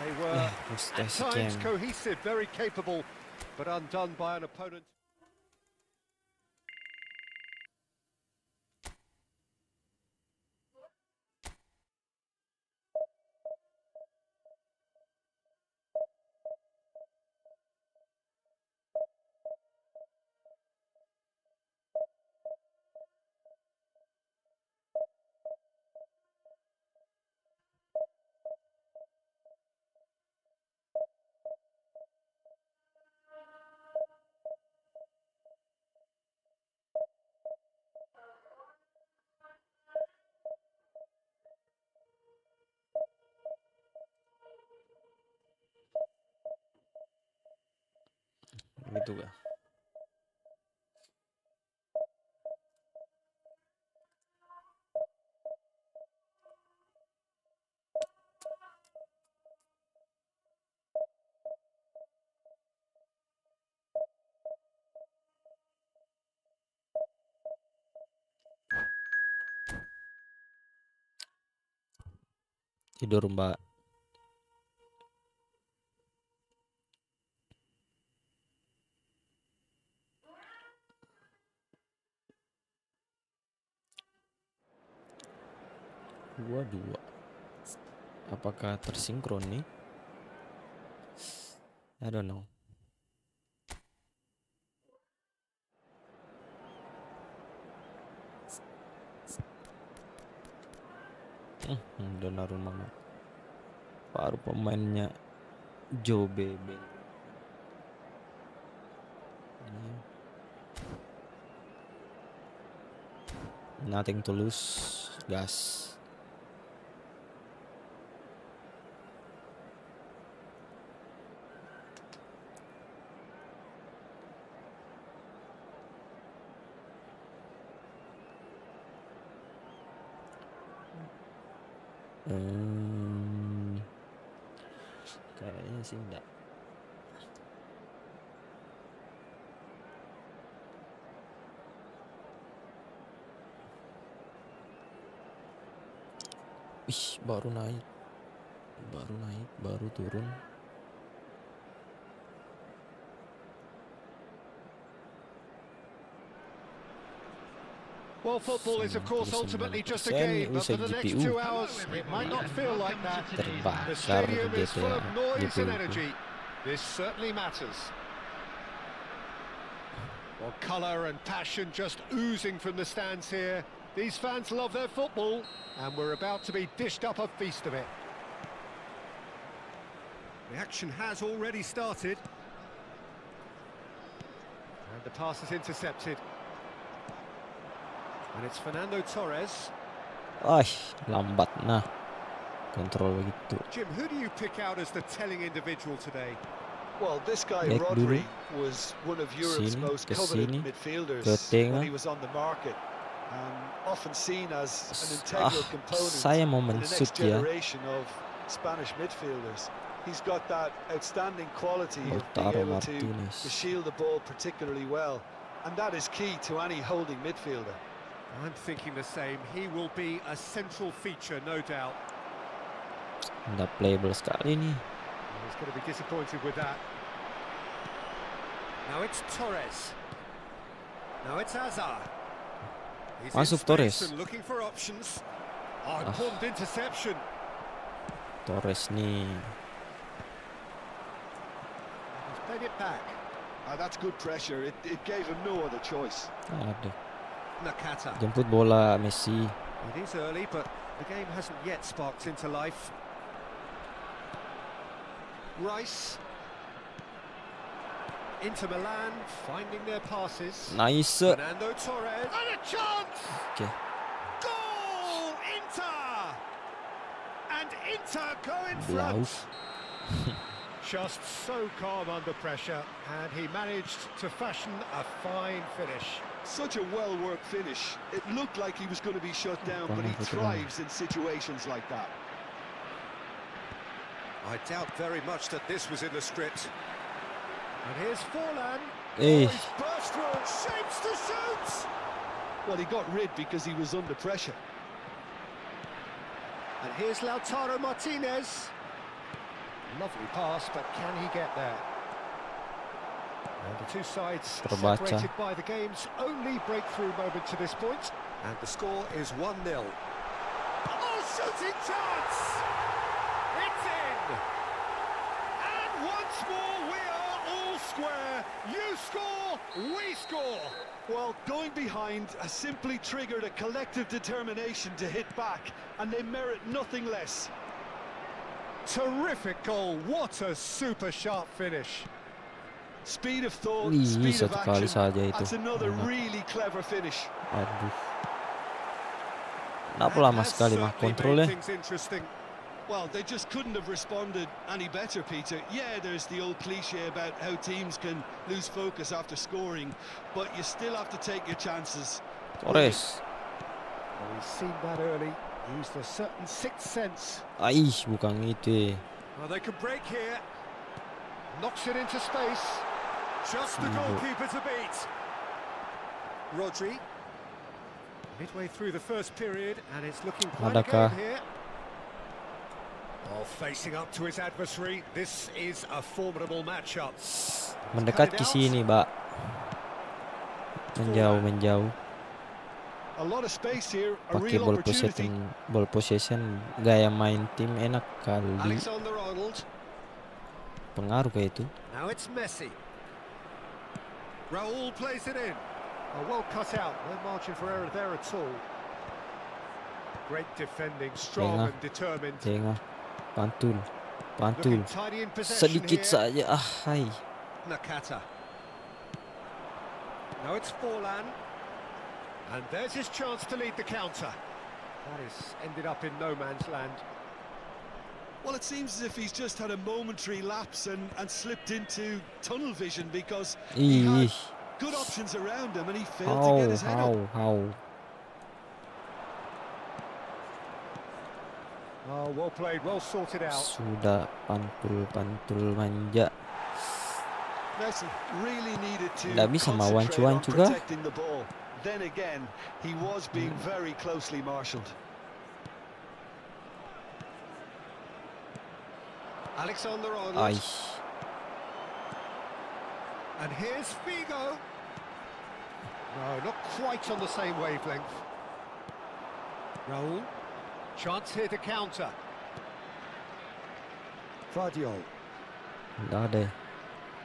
They were at
Frustasi
times
game.
cohesive, very capable, but undone by an opponent.
Gitu kah? Tidur, Mbak. 2-2. Apakah tersinkron nih? I don't know. Donnarumma baru pemainnya Joe Bebe. Nothing to lose, gas. Kayaknya sih enggak. Ih, baru naik, baru turun.
Well, football is of course ultimately just a game, but for the next 2 hours it might not feel like that. The stadium is full of noise and energy. This certainly matters. Well, colour and passion just oozing from the stands here. These fans love their football, and we're about to be dished up a feast of it. The action has already started. And the pass is intercepted. And it's Fernando Torres.
Lambat nah. Kontrol begitu.
Jim, who do you pick out as the telling individual today?
Well, this guy Rodri was one of Europe's most coveted midfielders when he was on the market. Often seen as an integral component in the next generation of Spanish midfielders. He's got that outstanding quality of being able to shield the ball particularly well, and that is key to any holding midfielder.
I'm thinking the same. He will be a central feature, no doubt.
Udah playable sekali nih.
He's going to be disappointed with that. Now it's Torres. Now it's Hazard. He's
Masuk Torres.
Looking for options. Important interception.
Torres nih.
He's played it back.
That's good pressure. It gave him no other choice.
Aduh.
Nakata.
Jemput bola Messi.
It is early, but the game hasn't yet sparked into life. Rice. Inter Milan finding their passes.
Nice.
Fernando Torres. And a chance!
Okay.
Goal! Inter! And Inter go in front. Just so calm under pressure, and he managed to fashion a fine finish.
Such a well-worked finish. It looked like he was going to be shut down, but he thrives in situations like that.
I doubt very much that this was in the script. And here's Forlan.
He's
burst through, shapes to shoot!
Well, he got rid because he was under pressure.
And here's Lautaro Martinez. Lovely pass, but can he get there? And the two sides separated by the game's only breakthrough moment to this point. And the score is 1-0. Oh, shooting chance! It's in! And once more we are all square. You score, we score.
Well, going behind has simply triggered a collective determination to hit back, and they merit nothing less.
Terrific goal, what a super sharp finish.
Speed of thought, speed of action, that's another really clever finish.
Aduh. Kenapa lama sekali mah kontrolnya?
Well, they just couldn't have responded any better, Peter. Yeah, there's the old cliche about how teams can lose focus after scoring, but you still have to take your chances.
Torres.
Well, we've seen that early. Used a certain sixth sense.
Bukan itu.
Well, they could break here. Knocks it into space. Just the goalkeeper to beat. Rodri. Midway through the first period, and it's looking quite a game here. Oh, facing up to his adversary. This is a formidable matchup.
Mendekat ke sini, Mbak. Menjauh.
A lot of space here, a
Pakai
real
ball
opportunity.
possession, gaya main tim enak kali.
Alexander-Arnold.
Pengaruh kayak itu.
Now it's Messi. Raul plays it in. Oh, well cut out. No margin for error there at all. Great defending, strong and determined.
Tengah. Pantul.
Looking tidy in possession
Sedikit
here.
saja. Hai.
Nakata. Now it's Forlan. And there's his chance to lead the counter. That has ended up in no man's land.
Well, it seems as if he's just had a momentary lapse and slipped into tunnel vision because he had good options around him and he failed to get his head up.
Oh, well played, well sorted out.
Sudah pantul manja.
Messi really needed to
Nggak bisa
concentrate
mawan-cuan
on
juga.
protecting the ball. Then again, he was being very closely marshalled.
Alexander-Arnold. And here's Figo. No, not quite on the same wavelength. Raul. Chance here to counter. Vardiol.
Nggak ada.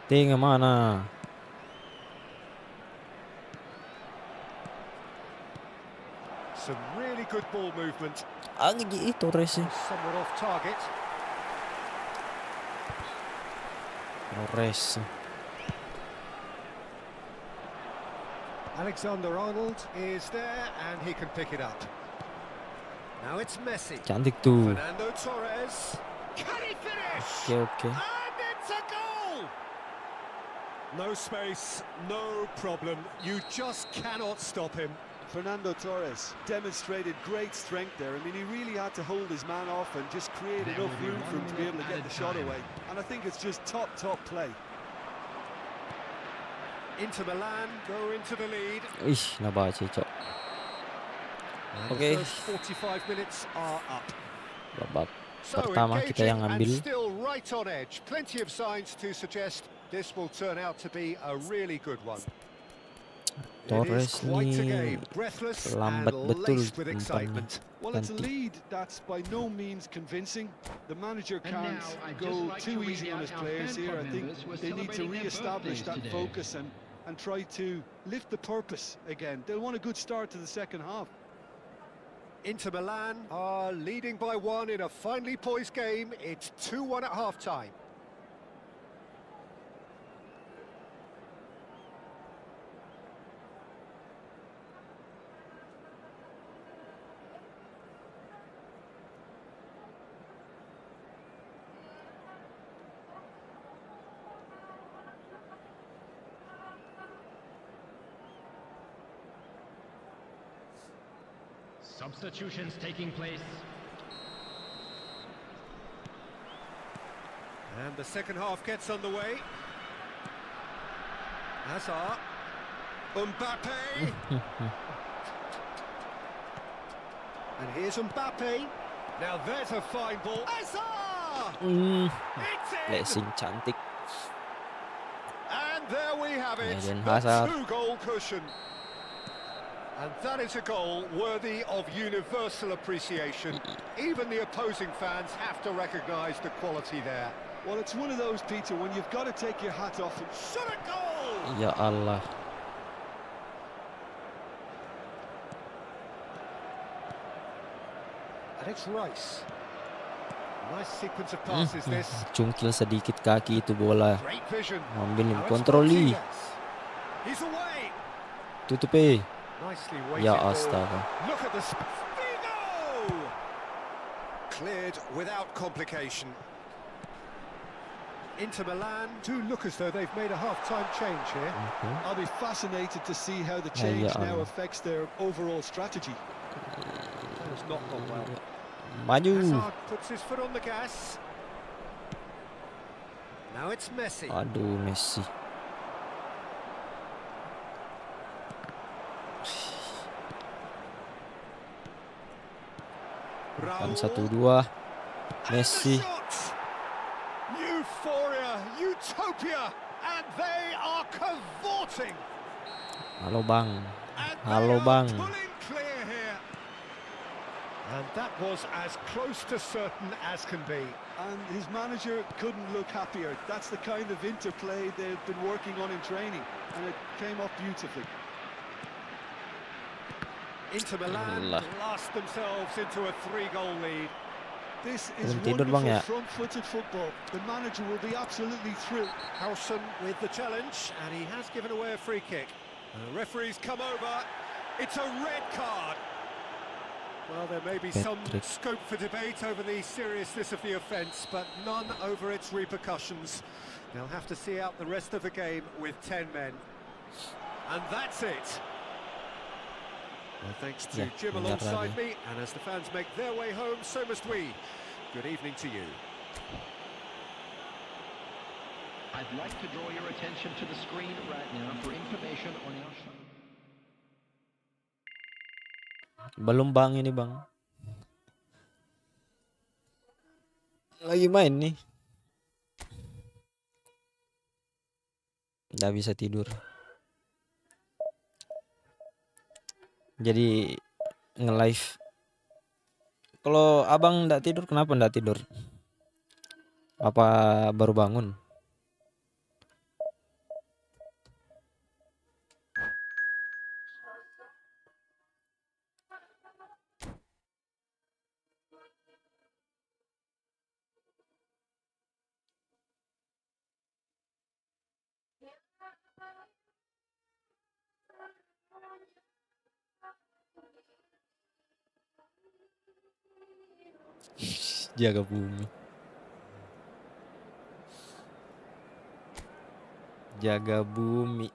Tengah mana?
Some really good ball movement.
Torres.
Somewhat off target.
Torres.
Alexander-Arnold is there and he can pick it up. Now it's Messi.
Cantik tuh.
Fernando Torres. Can he finish?
Oke.
And it's a goal! No space, no problem. You just cannot stop him.
Fernando Torres demonstrated great strength there. I mean, he really had to hold his man off and just create enough room for him to be able to get the shot away. And I think it's just top play.
Inter Milan go into the lead.
Ih, nabaca cok.
The first 45 minutes are up.
Babak pertama kita yang ngambil.
Still right on edge. Plenty of signs to suggest this will turn out to be a really good one.
Torres nih lambat betul umpannya.
Well, it's a lead that's by no means convincing. The manager can't go too easy on his players here. I think they need to re-establish that focus and try to lift the purpose again. They'll want a good start to the second half.
Inter Milan are leading by 1 in a finely poised game. It's 2-1 at half-time.
Substitutions taking place.
And the second half gets underway. Hazard. Mbappe. And here's Mbappe. Now there's a fine ball. Hazard! It's in!
Blessing cantik.
And there we have it.
Hazard.
The 2-goal cushion. And that is a goal worthy of universal appreciation. Even the opposing fans have to recognise the quality there.
Well, it's one of those, Peter, when you've got to take your hat off and
shot a goal!
Ya Allah.
And it's Rice. Nice sequence of passes this.
Cungkil sedikit kaki itu bola.
Great vision.
Ambil kontroli.
He's away.
Tutupi.
Nicely weighted
Ya
ball.
astaga.
Look at the Figo! Cleared without complication. Inter Milan do look as though they've made a half-time change here.
I'll be fascinated to see how the change now affects their overall strategy.
That has not gone well.
Maju.
Hazard puts his foot on the gas. Now it's Messi.
Aduh, Messi. Kan 1-2. Messi.
Euphoria, utopia, and they are cavorting.
Halo bang. Halo bang.
clear here. And that was as close to certain as can be.
And his manager couldn't look happier. That's the kind of interplay they've been working on in training, and it came off beautifully.
Inter Milan blast themselves into a 3-goal lead.
This is
Tidur, Bang,
wonderful
ya?
front-footed football. The manager will be absolutely thrilled.
Howson with the challenge, and he has given away a free kick. And the referee's come over. It's a red card. Well, there may be some scope for debate over the seriousness of the offence, but none over its repercussions. They'll have to see out the rest of the game with 10 men. And that's it. Well, thanks to Jim alongside me, and as the fans make their way home, so must we. Good evening to you.
I'd like to draw your attention to the screen right now for information on our show.
Belum bang ini bang. Lagi main nih. Nggak bisa tidur. Jadi nge-live. Kalau abang nggak tidur, kenapa nggak tidur? Apa baru bangun? Jaga bumi. Jaga bumi.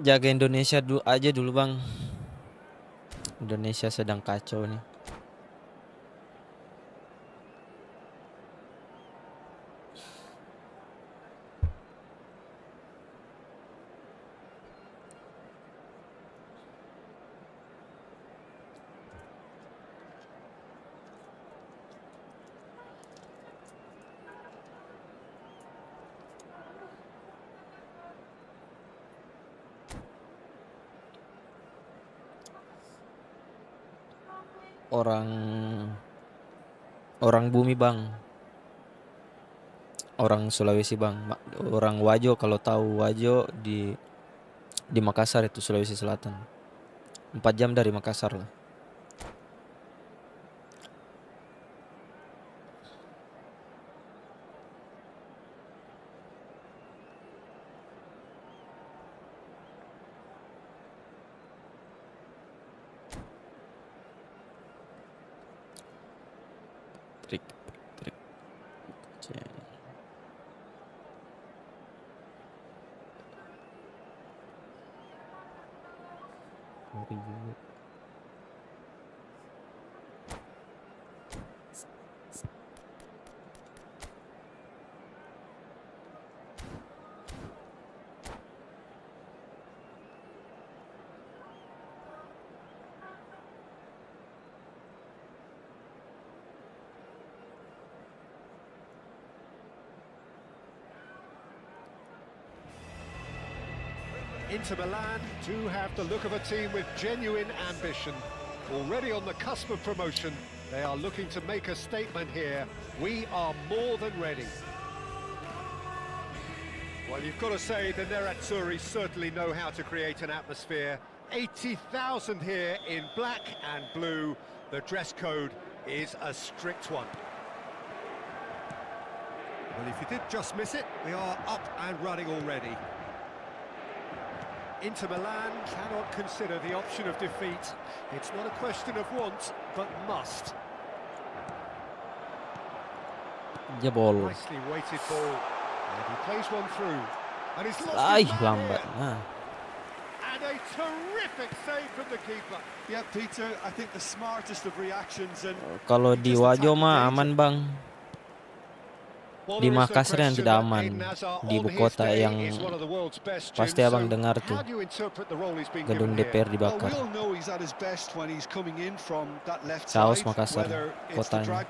Jaga Indonesia aja dulu bang. Indonesia sedang kacau nih. Orang bumi bang, orang Sulawesi bang, orang Wajo. Kalau tahu Wajo di Makassar, itu Sulawesi Selatan, 4 jam dari Makassar lah. Trik.
Inter Milan do have the look of a team with genuine ambition. Already on the cusp of promotion, they are looking to make a statement here. We are more than ready. Well, you've got to say the Nerazzurri certainly know how to create an atmosphere. 80,000 here in black and blue. The dress code is a strict one. Well, if you did just miss it, we are up and running already. Inter Milan cannot consider the option of defeat. It's not a question of want, but must.
Jebol.
Nicely weighted ball. And he plays one through. And he's lost
Ay,
his man
lambat.
here.
Nah.
And a terrific save from the keeper.
Yeah, Peter, I think the smartest of reactions. And
Kalau di Wajo mah aman bang. Di Makassar yang tidak aman, di ibu kota yang pasti abang dengar tuh gedung DPR dibakar. Chaos Makassar kotanya.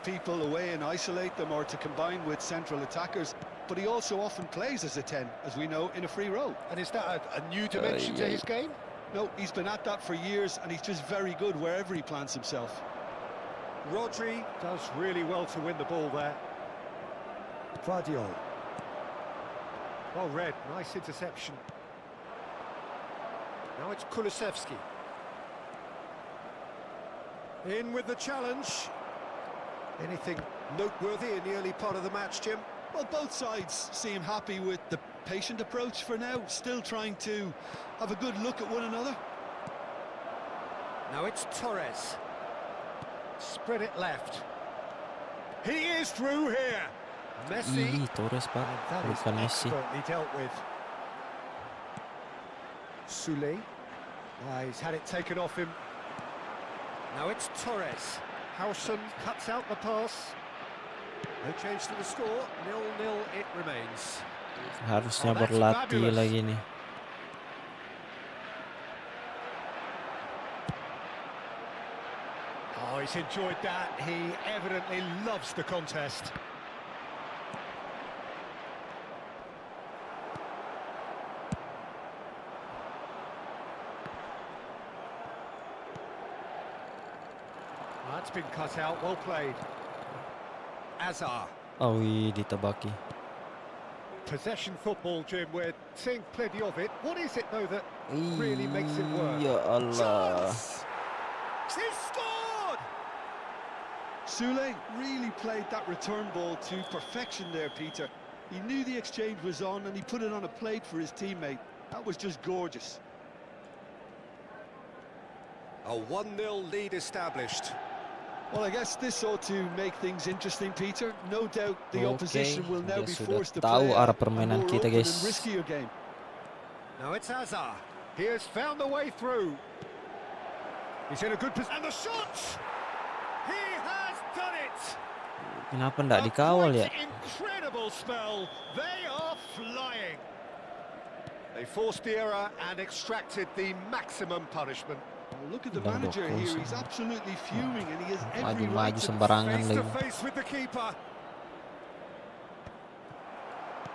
But he also often plays as a 10, as we know, in a free role.
And is that a new dimension to his game?
No, he's been at that for years, and he's just very good wherever he plants himself.
Rodri does really well to win the ball there. Vardiol. Well read, nice interception. Now it's Kulusevski. In with the challenge. Anything noteworthy in the early part of the match, Jim?
Well, both sides seem happy with the patient approach for now, still trying to have a good look at one another.
Now it's Torres. Spread it left. He is through here. Messi.
Torres pak, bukan Messi.
Expertly dealt with. Sule. He's had it taken off him. Now it's Torres. Howson cuts out the pass. No change to the score, 0-0 it remains.
Harusnya berlatih lagi nih.
Oh, he's enjoyed that. He evidently loves the contest. That's been cut out, well played. Azar.
Oh, ditebaki.
Possession football, Jim, we're seeing plenty of it. What is it, though, that really makes it work?
Ya Allah.
He scored!
Sule really played that return ball to perfection there, Peter. He knew the exchange was on and he put it on a plate for his teammate. That was just gorgeous.
A 1-0 lead established.
Well, I guess this ought to make things interesting, Peter. No doubt the opposition will now be forced to play
arah
a
permainan
more
kita,
open
guys.
and riskier game.
Now it's Azar. He has found the way through. He's in a good position. And the shot! He has done it!
Kenapa nggak dikawal ya?
Incredible spell. They are flying. They forced the error and extracted the maximum punishment.
Look at the manager here, he's absolutely fuming and he has every
Maju
right to
sembarangan
face
lagi.
to face with the keeper.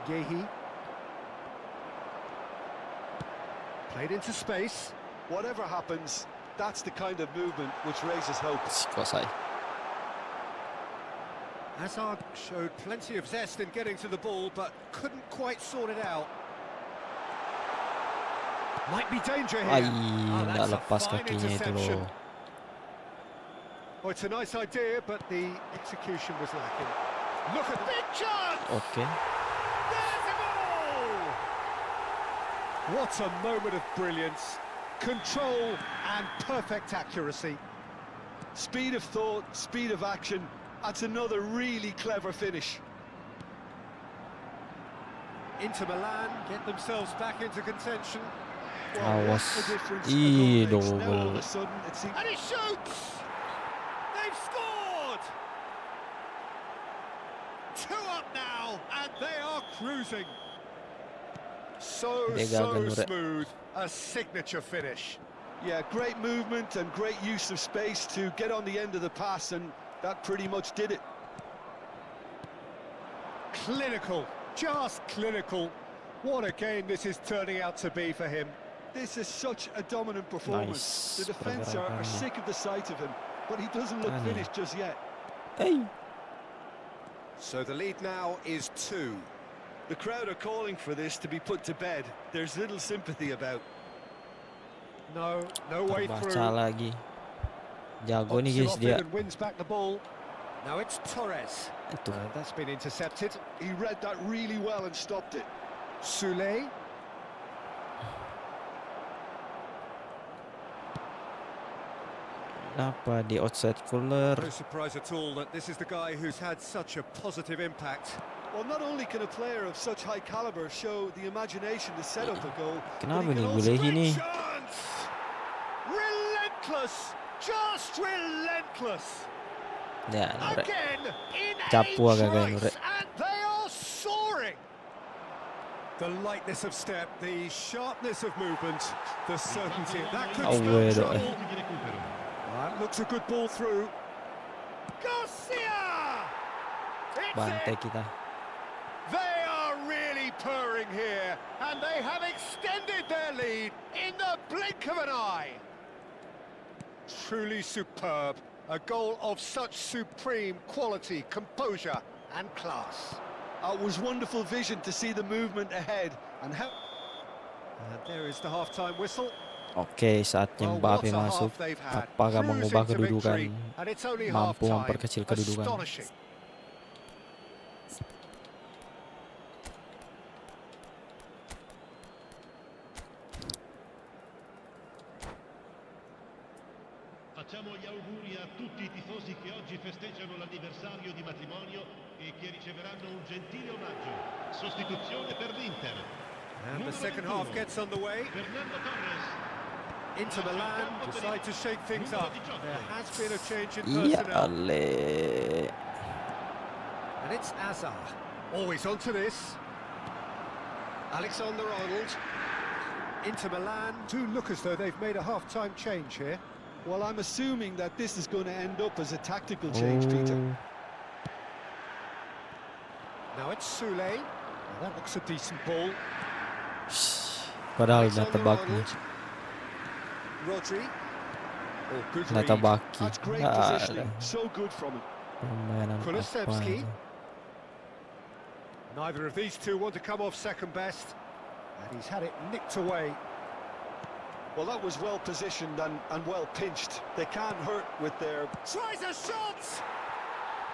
Gehi. Played into space.
Whatever happens, that's the kind of movement which raises hope.
Sikosai.
Hazard showed plenty of zest in getting to the ball, but couldn't quite sort it out. Might be danger here.
Nggak lepas kakinya itu loh.
Oh, it's a nice idea, but the execution was lacking. Look at big chance!
Oke.
There's a goal! What a moment of brilliance. Control and perfect accuracy.
Speed of thought, speed of action. That's another really clever finish.
Inter Milan get themselves back into contention.
Awas.
And
Double.
he shoots! They've scored! 2 up now, and they are cruising. So smooth, a signature finish.
Yeah, great movement and great use of space to get on the end of the pass, and that pretty much did it.
Clinical, just clinical. What a game this is turning out to be for him.
This is such a dominant performance.
Nice.
The defence are sick of the sight of him, but he doesn't look finished just yet.
Hey.
So the lead now is 2.
The crowd are calling for this to be put to bed. There's little sympathy about.
No way through.
Terbaca lagi. Jago nih guys dia.
Wins back the ball. Now it's Torres.
Itu.
That's been intercepted.
He read that really well and stopped it.
Sule.
Apa di outside cooler?
No surprise at all that this is the guy who's had such a positive impact.
Well, not only can a player of such high caliber show the imagination to set up a goal,
Kenapa nih bolehin nih?
Relentless, just relentless.
Ya, Nure.
Again in
Capu
a
agak Nure.
choice, and they are The lightness of step, the sharpness of movement, the certainty. That could
Aware
spell
doi.
trouble. That looks a good ball through. Garcia! It's
Bantai
in.
kita.
They are really purring here, and they have extended their lead in the blink of an eye. Truly superb. A goal of such supreme quality, composure, and class.
It was wonderful vision to see the movement ahead and how.
And there is the half-time whistle.
Oke, saatnya
Well, what
Mbappe
a
masuk.
half they've had.
Apakah mengubah
Cruising to
kedudukan?
victory, and it's only
Mampu
half-time.
memperkecil kedudukan.
Astonishing.
Facciamo gli auguri a tutti i tifosi che oggi festeggiano l'anniversario di matrimonio e che riceveranno un gentile omaggio. Sostituzione per l'Inter.
And the
Numero
second
21,
half gets underway.
Fernando Torres.
Inter Milan decide to shake things up. There has been a change in
Iya,
personnel.
ale.
And it's Azar. Always onto this. Alexander-Arnold. Inter Milan do look as though they've made a half-time change here.
Well, I'm assuming that this is going to end up as a tactical change, Peter.
Now it's Soulé. Well, that looks a decent ball.
Padahal udah tebak nih.
Rodri. Oh, good
Udah
read.
tebaki.
That's great
Nggak
positioning.
ada
So good from him.
permainan apa
Kulusevski.
aja.
Neither of these two want to come off second best. And he's had it nicked away.
Well, that was well positioned and well pinched. They can't hurt with their.
Tries a shot!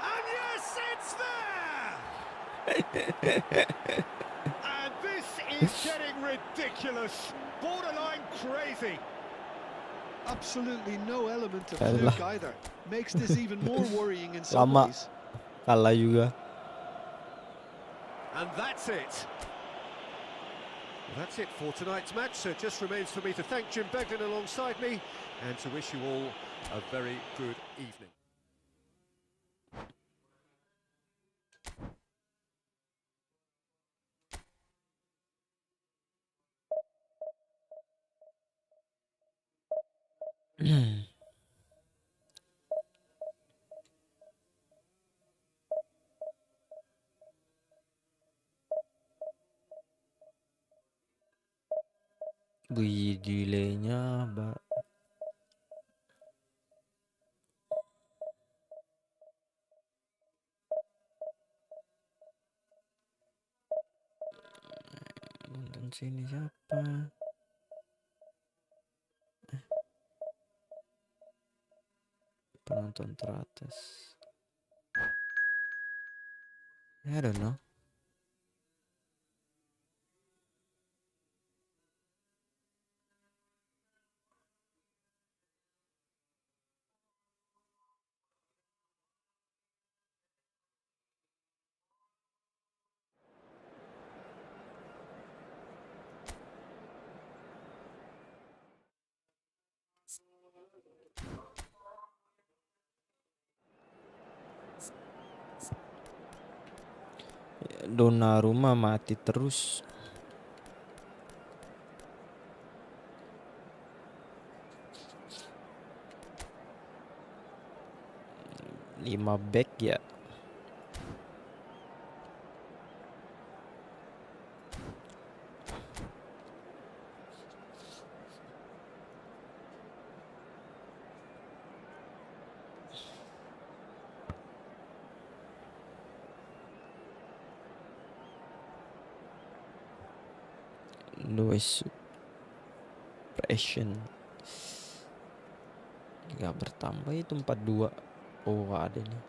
And yes, it's there! And this is getting ridiculous. Borderline crazy.
Absolutely no element of
Kalah.
fluke either. Makes this even more worrying in some
Lama.
ways.
Kalah juga.
And that's it. Well, that's it for tonight's match. So it just remains for me to thank Jim Begden alongside me and to wish you all a very good evening.
Wih, delaynya, nonton sini siapa? Penonton teratas. I don't know. Donnarumma mati terus. Lima back ya. Noise suppression nggak bertambah itu 42. Oh, ada nih.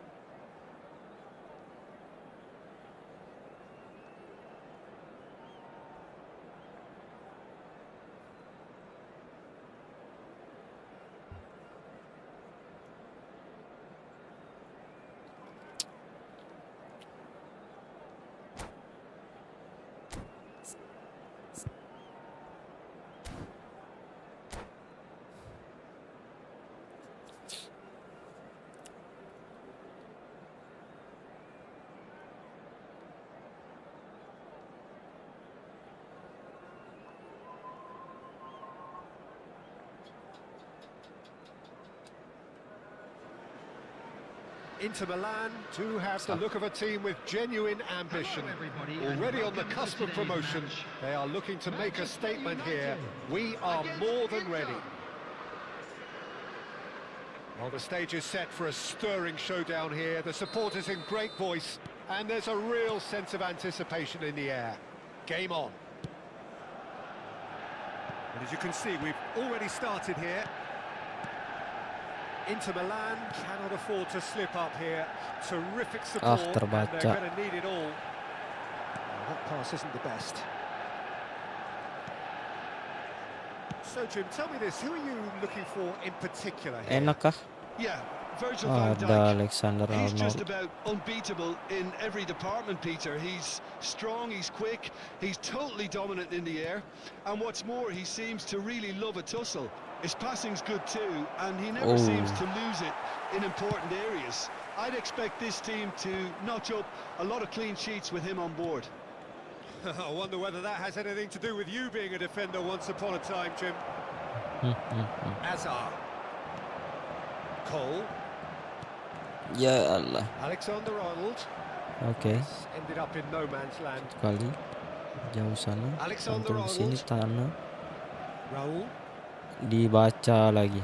Inter Milan do have the look of a team with genuine ambition. Already on the cusp of promotion, they are looking to make a statement here. We are more than ready. Well, the stage is set for a stirring showdown here. The supporters in great voice, and there's a real sense of anticipation in the air. Game on. And as you can see, we've already started here. Inter Milan cannot afford to slip up here. Terrific support, and they're going to need it all. Well, that pass isn't the best. So, Jim, tell me this, who are you looking for in particular here?
Enak kah?
Yeah, Virgil van
Ada
Dijk.
Alexander
He's just
Arnold.
about unbeatable in every department, Peter. He's strong, he's quick, he's totally dominant in the air. And what's more, he seems to really love a tussle. His passing's good too, and he never seems to lose it in important areas. I'd expect this team to notch up a lot of clean sheets with him on board.
I wonder whether that has anything to do with you being a defender once upon a time, Jim. Azar. Cole.
Ya Allah.
Alexander-Arnold.
Oke.
Ended up in no man's land.
Kali jauh sana. Untuk sini tanah.
Raul.
Dibaca lagi.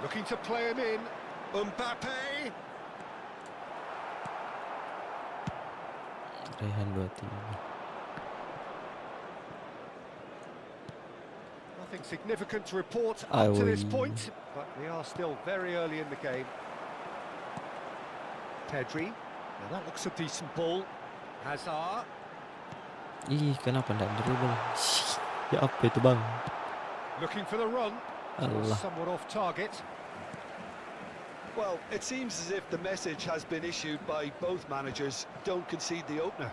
Looking to play him in. Mbappe.
Rehan 2-3.
Nothing significant to report up to this point, but we are still very early in the game. Pedri. Now that looks a decent ball. Hazard.
Ih, kenapa nggak dribble? Ya apa itu, Bang?
Looking for the run.
Allah.
Somewhat off target.
Well, it seems as if the message has been issued by both managers. Don't concede the opener.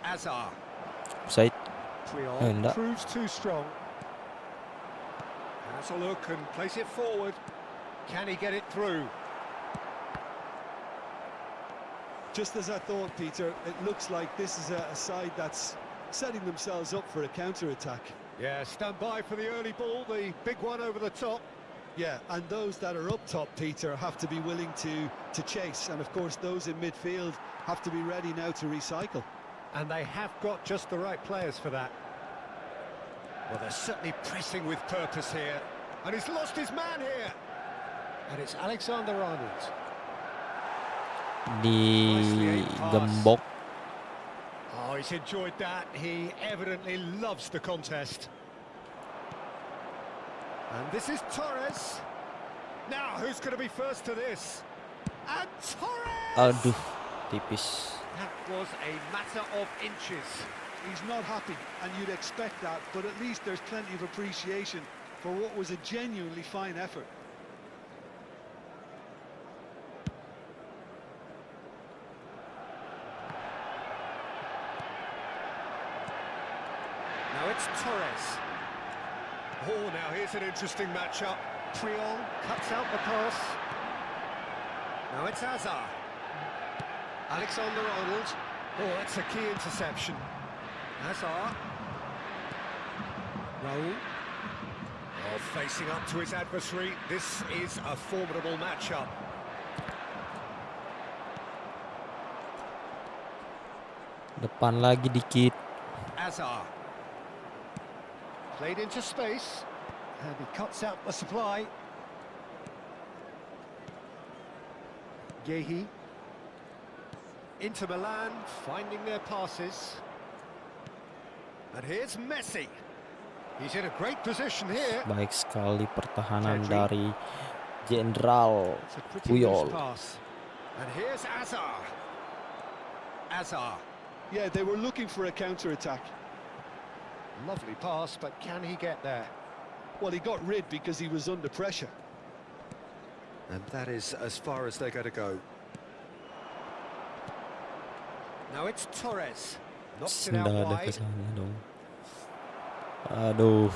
Azar.
Offside.
Triol proves too strong. Has a look and place it forward. Can he get it through?
Just as I thought, Peter, it looks like this is a side that's setting themselves up for a counter-attack.
Yeah, stand by for the early ball, the big one over the top.
Yeah, and those that are up top, Peter, have to be willing to chase. And, of course, those in midfield have to be ready now to recycle.
And they have got just the right players for that. Well, they're certainly pressing with purpose here. And he's lost his man here. And it's Alexander-Arnold.
Digembok.
Oh, he's enjoyed that. He evidently loves the contest. And this is Torres. Now, who's going to be first to this? And Torres!
Aduh, tipis.
That was a matter of inches.
He's not happy, and you'd expect that, but at least there's plenty of appreciation for what was a genuinely fine effort.
Now it's Torres. Oh, now here's an interesting matchup. Triol cuts out the pass. Now it's Hazard. Alexander-Arnold. Oh, that's a key interception. Hazard. Raul. Oh, facing up to his adversary. This is a formidable matchup.
Depan lagi dikit.
Hazard. Played into space. And he cuts out the supply. Yehi. Inter Milan finding their passes. And here's Messi. He's in a great position here.
Baik sekali pertahanan dari Jenderal Puyol.
And here's Azar. Azar.
Yeah, they were looking for a counter-attack.
Lovely pass, but can he get there?
Well, he got rid because he was under pressure.
And that is as far as they're going to go. Now it's Torres. Knocks it out wide.
Aduh.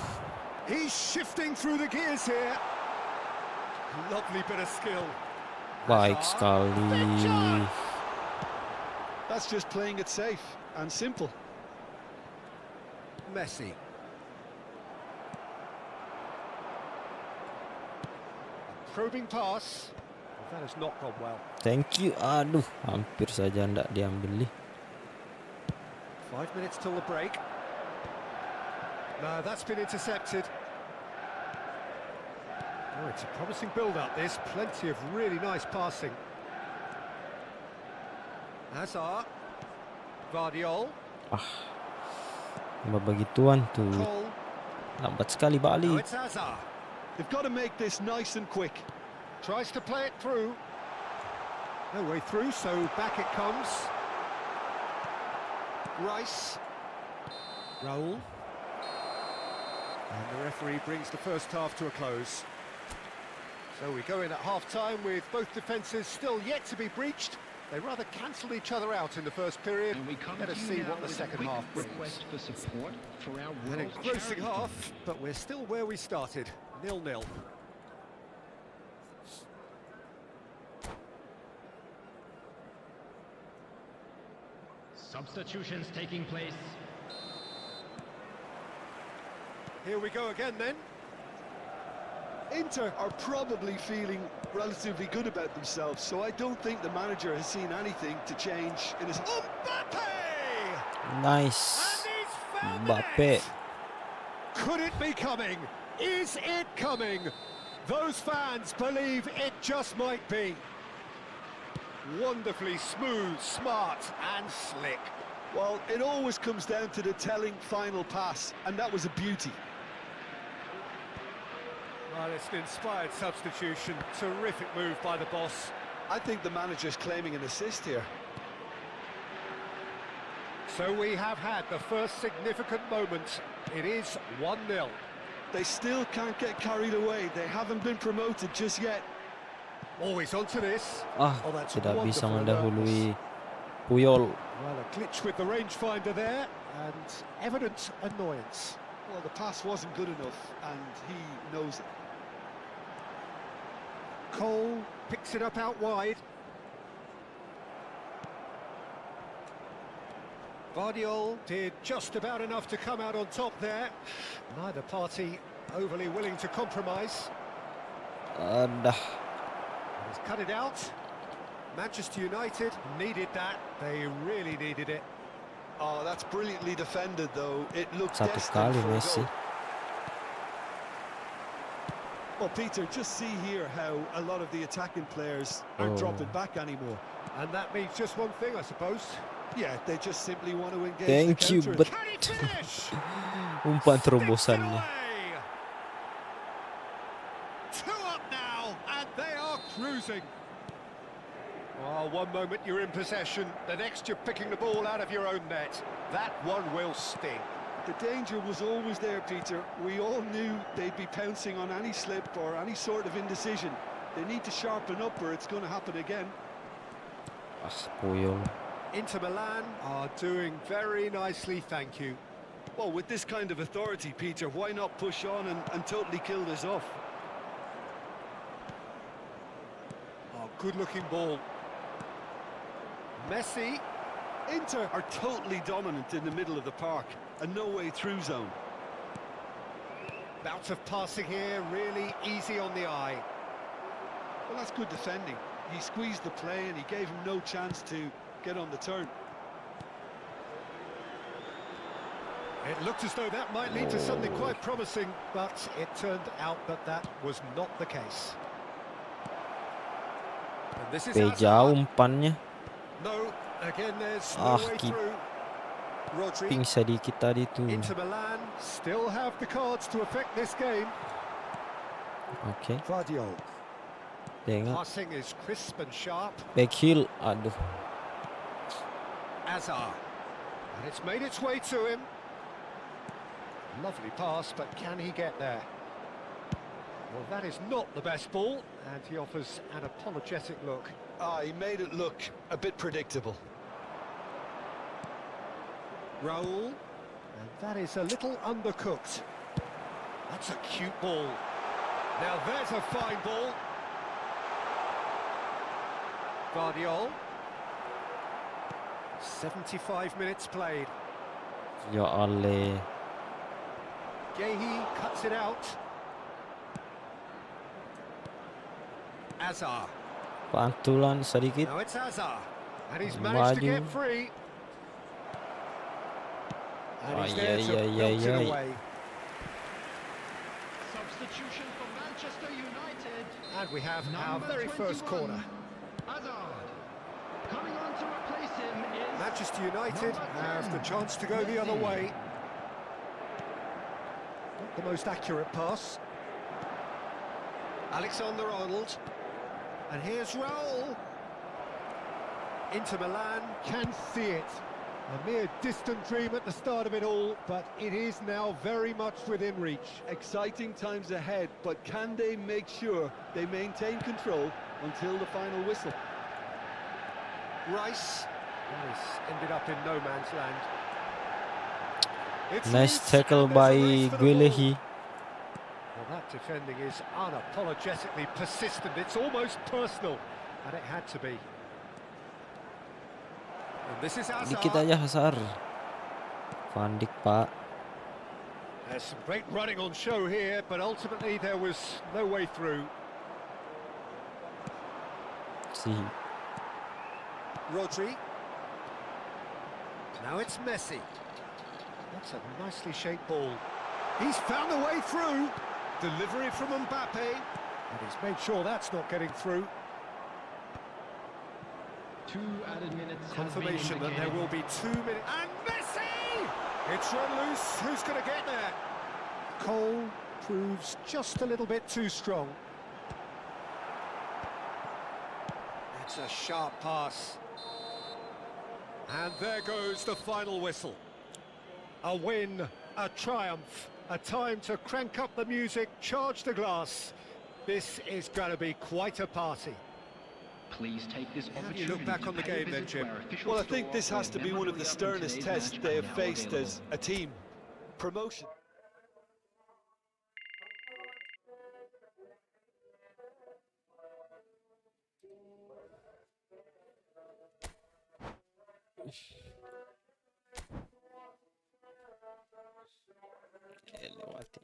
He's shifting through the gears here. Lovely bit of skill.
Baik sekali.
That's just playing it safe and simple.
Messi. probing pass. Well, that has not gone well.
Thank you. Aduh, hampir saja ndak diambil nih.
5 minutes till the break. No, that's been intercepted. Oh, it's a promising build-up, this. Plenty of really nice passing. Hazard. Guardiol.
Begituan tuh.
Cole.
Lambat sekali
Now
balik.
it's Hazard.
They've got to make this nice and quick.
Tries to play it through. No way through, so back it comes. Rice. Raul. And the referee brings the first half to a close. So we go in at half-time with both defences still yet to be breached. They rather cancelled each other out in the first period.
And we come
Let us
to you
see
now
what the
with a
second
quick
half brings.
request for support for our
An
World
engrossing
Charity
half,
Fund.
but we're still where we started, 0-0.
Substitutions taking place.
Here we go again then.
Inter are probably feeling relatively good about themselves, so I don't think the manager has seen anything to change in his...
Mbappe!
Nice.
And he's found
Mbappe.
the net. Could it be coming? Is it coming? Those fans believe it just might be. Wonderfully smooth, smart and slick.
Well, it always comes down to the telling final pass, and that was a beauty.
Well, it's an inspired substitution. Terrific move by the boss.
I think the manager's claiming an assist here.
So we have had the first significant moment. It is 1-0.
They still can't get carried away. They haven't been promoted just yet.
Always onto this. Oh, that's
Tidak bisa
wonderful
mendahului
alertness.
Puyol.
Well, a glitch with the rangefinder there, and evident annoyance.
Well, the pass wasn't good enough, and he knows it.
Cole picks it up out wide. Guardiol did just about enough to come out on top there. Neither party overly willing to compromise.
Dah.
He's cut it out. Manchester United needed that. They really needed it.
Oh, that's brilliantly defended, though. It looked
Satu
destined
kali
for a
Messi.
goal. Well, Peter, just see here how a lot of the attacking players aren't dropping back anymore.
And that means just one thing, I suppose.
Yeah, they just simply want to engage
Thank
the
you,
counter.
but
Can he finish?
umpan
Sticks it
terobosannya.
away. 2 up now, and they are cruising. Oh, one moment you're in possession, the next you're picking the ball out of your own net. That one will sting.
The danger was always there, Peter. We all knew they'd be pouncing on any slip or any sort of indecision. They need to sharpen up or it's going to happen again.
Puyol.
Inter Milan are doing very nicely, thank you.
Well, with this kind of authority, Peter, why not push on and totally kill this off?
Oh, good-looking ball. Messi.
Inter are totally dominant in the middle of the park, a no-way through zone.
Bout of passing here, really easy on the eye.
Well, that's good defending. He squeezed the play and he gave him no chance to get on the turn.
It looked as though that might lead to something quite promising, but it turned out that that was not the case. And this is
Jauh umpannya.
No, again there's no way through. Rodri.
Ping sedikit tadi tuh.
Inter Milan still have the cards to affect this game.
Oke.
Guardiol.
Tengok.
Passing is crisp and sharp.
Back heel. Aduh.
Hazard. And it's made its way to him. Lovely pass, but can he get there? Well, that is not the best ball, and he offers an apologetic look.
He made it look a bit predictable.
Raul, and that is a little undercooked. That's a cute ball. Now there's a fine ball. Guardiol. 75 minutes played.
Ya Allah.
Gehi cuts it out. Azar.
Pantulan sedikit.
Now it's Azar. And he's managed to get
Maju.
free. And
Ay,
he's there
ay,
to
ay,
belt
ay,
it
ay.
away.
Substitution for Manchester United.
And we have our
Number
very first
21,
corner.
Hazard. Coming on to replace him is
Manchester United
number
have
10,
the chance to go the other
Messi.
way. Not the most accurate pass. Alexander-Arnold. And here's Raul. Inter Milan can see it. A mere distant dream at the start of it all, but it is now very much within reach.
Exciting times ahead, but can they make sure they maintain control until the final whistle?
Rice. Rice ended up in no man's land. It's
Nice
loose,
tackle
and there's
by
a race for the ball.
Guelehi.
Well, that defending is unapologetically persistent. It's almost personal, and it had to be. And this is
Dikit
Hazard.
aja Hazard. Van Dijk, Pak.
There's some great running on show here, but ultimately there was no way through.
See.
Rodri. Now it's Messi. That's a nicely shaped ball. He's found a way through. Delivery from Mbappe. And he's made sure that's not getting through.
2 added minutes.
Confirmation that there will be 2 minutes. And Messi! It's run loose. Who's going to get there? Cole proves just a little bit too strong. It's a sharp pass. And there goes the final whistle. A win, a triumph, a time to crank up the music, charge the glass. This is going to be quite a party.
Please take this
How do
opportunity
you look back on the
to pay a
game then,
visit to
Jim?
our official
Well, I think
store
this has
or
to be one of the
memorabilia from
sternest
today's
tests
match
they
are
have
now
faced
available.
as a team. Promotion.
Lewati.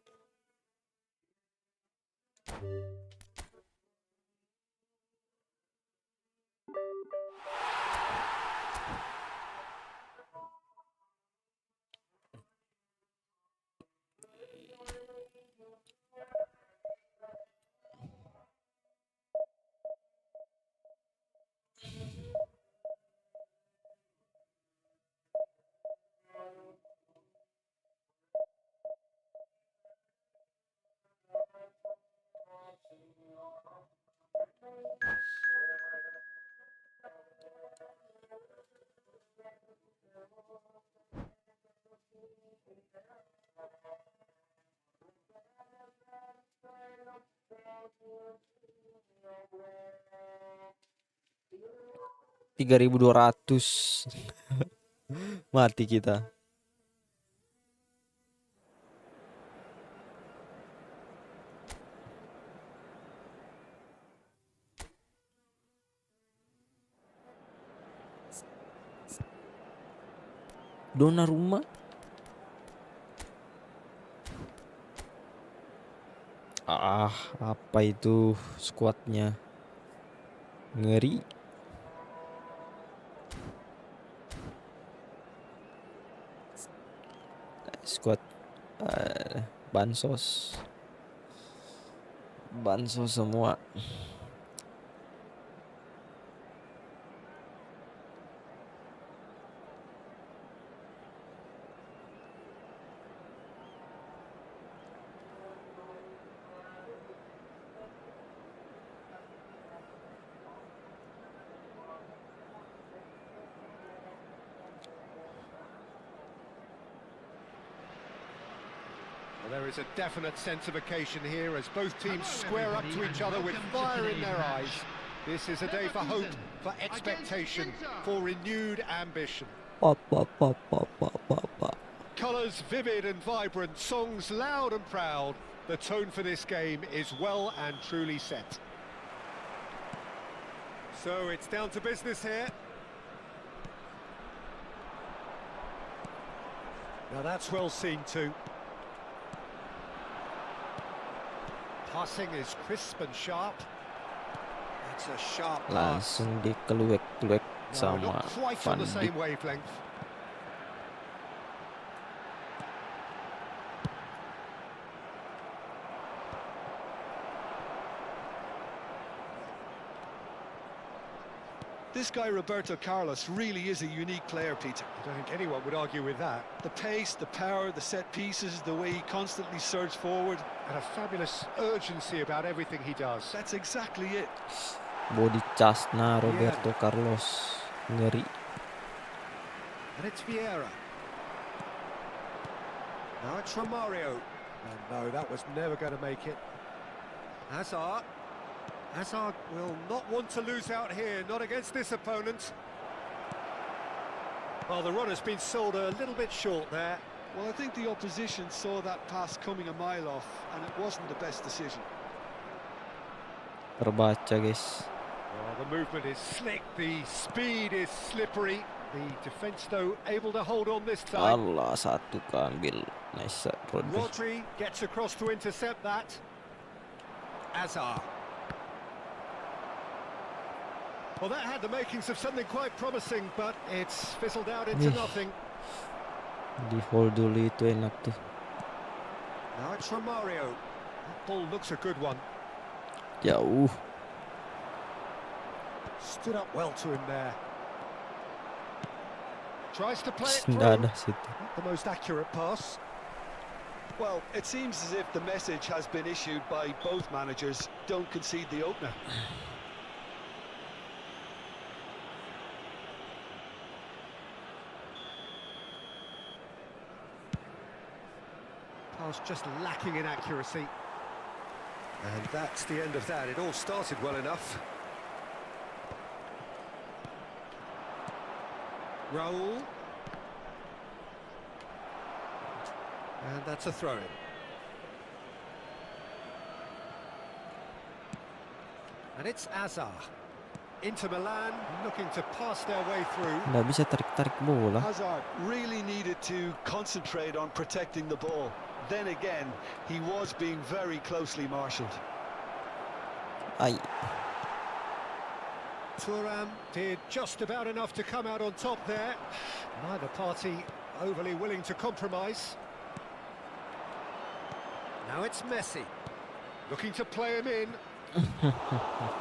$3.200 mati kita. Donnarumma. Apa itu skuadnya? Ngeri. Skuad bansos semua.
Well, there is a definite sense of occasion here as both teams square up to each other with fire in their eyes. This is a day for hope, for expectation, for renewed ambition. Colours vivid and vibrant, songs loud and proud. The tone for this game is well and truly set. So it's down to business here. Now that's well seen too. Passing is crisp and sharp. That's a sharp pass.
Langsung dikeluek-keluek
No,
sama
not quite
Van
on the
Dijk.
same wavelength.
This guy, Roberto Carlos, really is a unique player, Peter.
I don't think anyone would argue with that.
The pace, the power, the set pieces, the way he constantly surged forward.
And a fabulous urgency about everything he does.
That's exactly it.
Body charge-nya Roberto Carlos ngeri.
And it's Vieira. Now it's Romario. And no, that was never going to make it. Hazard. Hazard will not want to lose out here, not against this opponent. Well, the run has been sold a little bit short there.
Well, I think the opposition saw that pass coming a mile off, and it wasn't the best decision.
Terbaca, guys.
Well, the movement is slick, the speed is slippery. The defence, though, able to hold on this time.
Allah, satu keambil. Nice, Rodri.
Rodri gets across to intercept that. Hazard. Well, that had the makings of something quite promising, but it's fizzled out into nothing.
Di hold dulu itu enak tuh.
Now it's Romario. That ball looks a good one.
Jauh.
Stood up well to him there. Tries to play it
Nggak
through.
ada situ.
Not the most accurate pass.
Well, it seems as if the message has been issued by both managers. Don't concede the opener.
Pass just lacking in accuracy. And that's the end of that. It all started well enough. Raul. And that's a throw-in. And it's Hazard. Inter Milan looking to pass their way through.
Nggak bisa tarik-tarik bola.
Hazard really needed to concentrate on protecting the ball. Then again, he was being very closely marshalled.
Ai.
Thuram did just about enough to come out on top there. Neither party overly willing to compromise. Now it's Messi, looking to play him in.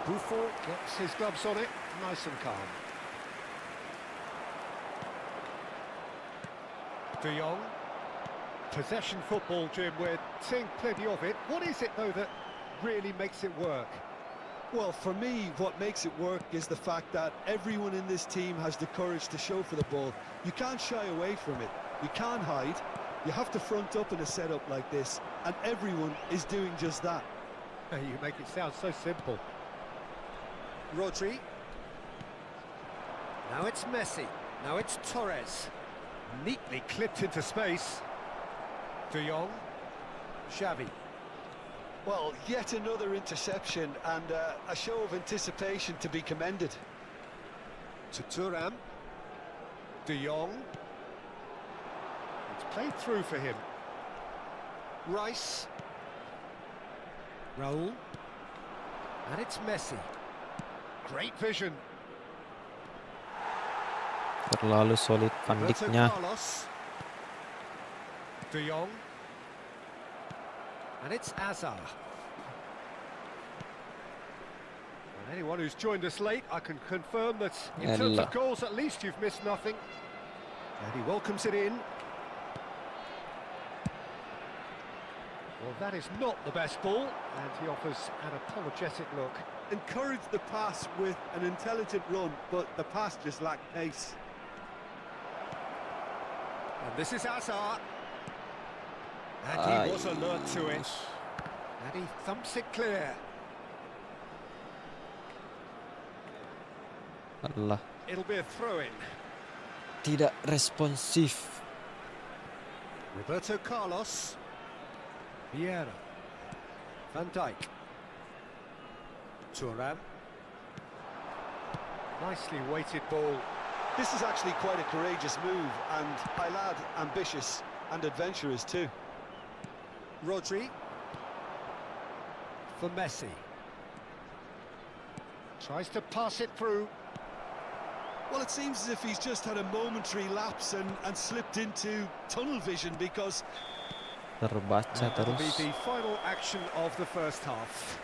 Buffon gets his gloves on it, nice and calm. De Jong. Possession football, Jim, we're seeing plenty of it. What is it, though, that really makes it work?
Well, for me, what makes it work is the fact that everyone in this team has the courage to show for the ball. You can't shy away from it. You can't hide. You have to front up in a setup like this, and everyone is doing just that.
You make it sound so simple. Rodri. Now it's Messi. Now it's Torres. Neatly clipped into space. De Jong. Xavi.
Well, yet another interception and a show of anticipation to be commended.
To Thuram. De Jong. It's played through for him. Rice. Raul. And it's Messi. Great vision.
Terlalu solid Van
Roberto
Dijk-nya.
Carlos. De Jong. And it's Hazard. And anyone who's joined us late, I can confirm that in terms of goals, at least you've missed nothing. And he welcomes it in. Well, that is not the best ball, and he offers an apologetic look.
Encouraged the pass with an intelligent run, but the pass just lacked pace.
And this is Hazard. And he was alert to it. And he thumps it clear.
Allah.
It'll be a throw-in.
Tidak responsif.
Roberto Carlos. Vieira. Van Dijk. Thuram. Nicely weighted ball.
This is actually quite a courageous move, and I'll add ambitious and adventurous too.
Rodri. For Messi. Tries to pass it through.
Well, it seems as if he's just had a momentary lapse and slipped into tunnel vision, because
Terbaca
That'll be
terus.
the final action of the first half.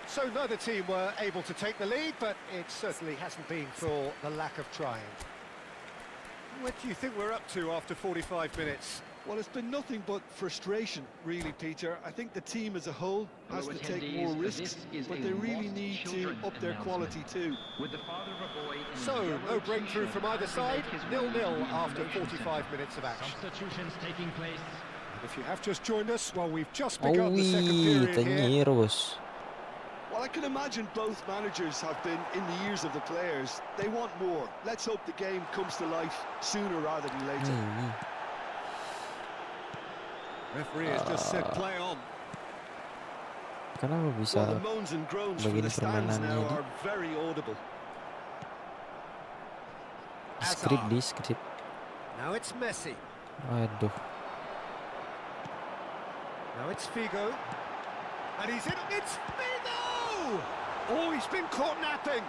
So neither team were able to take the lead, but it certainly hasn't been for the lack of trying. What do you think we're up to after 45 minutes?
well, it's been nothing but frustration, really, Peter. I think the team as a whole has
Hello,
to take more
attendees.
risks,
This is
but
a
they really
lost
need to
children
up their quality
announcement.
too.
With the father of a boy in a
So,
yellow
no breakthrough
t-shirt
from either
as he
side,
makes his way to
0-0
the
after
information
45
centre.
minutes of action.
Substitutions taking place.
And if you have just joined us, well, we've just
Oh
begun the second
wih,
period here.
terus.
Well, I can imagine both managers have been in the ears of the players. They want more. Let's hope the game comes to life sooner rather than later.
Ini.
Referee has just said play on.
Kenapa bisa
Well, the moans and groans from
begini
the stands
permainannya
now
ini?
are very audible.
Skrip di skrip.
Now it's Messi.
Aduh.
Now it's Figo. And he's in. It's Figo! Oh, he's been caught napping.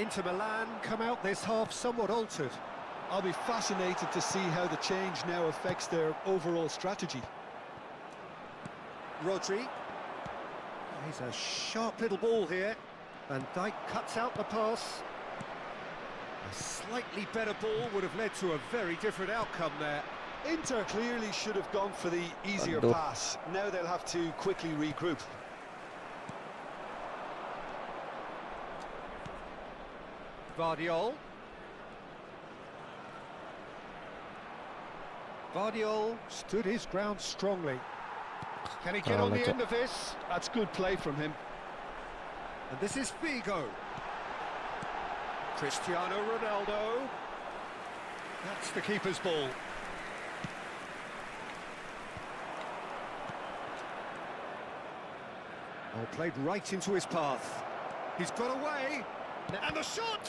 Inter Milan come out this half somewhat altered.
I'll be fascinated to see how the change now affects their overall strategy.
Rodri. He's a sharp little ball here. Van Dijk cuts out the pass. A slightly better ball would have led to a very different outcome there.
Inter clearly should have gone for the easier
Aduh.
pass. Now they'll have to quickly regroup.
Vardiol. Vardiol stood his ground strongly. Can he get on the
Like
end of this?
That's good play from him.
And this is Figo. Cristiano Ronaldo. That's the keeper's ball. Oh, played right into his path. He's got away. And the shot!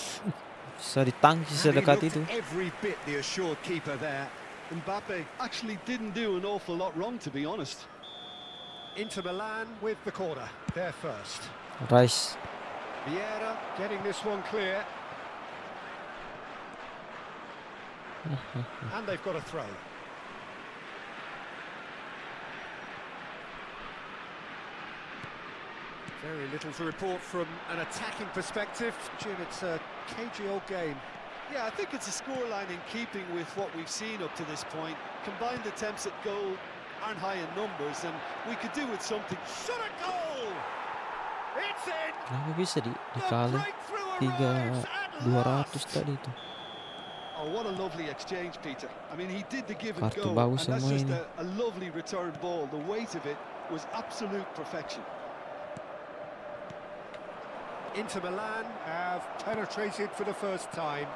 Bisa ditangkis
And he
sedekat
looked
itu.
every bit the assured keeper there.
Mbappe actually didn't do an awful lot wrong, to be honest.
Inter Milan with the corner. They're first.
Rice.
Vieira getting this one clear. And they've got a throw. Very little to report from an attacking perspective. Jim, it's a cagey old game.
Yeah, I think it's a scoreline in keeping with what we've seen up to this point. Combined attempts at goal aren't high in numbers, and we could do with something.
Shot a goal! It's in!
Kenapa bisa
The
dikali
breakthrough arrives at
3.200
last!
tadi itu?
Oh, what a lovely exchange, Peter. I mean, he did the give and
Kartu
go,
bagus
and that's
semua
just
ini.
a lovely return ball. The weight of it was absolute perfection.
Inter Milan have penetrated for the first time.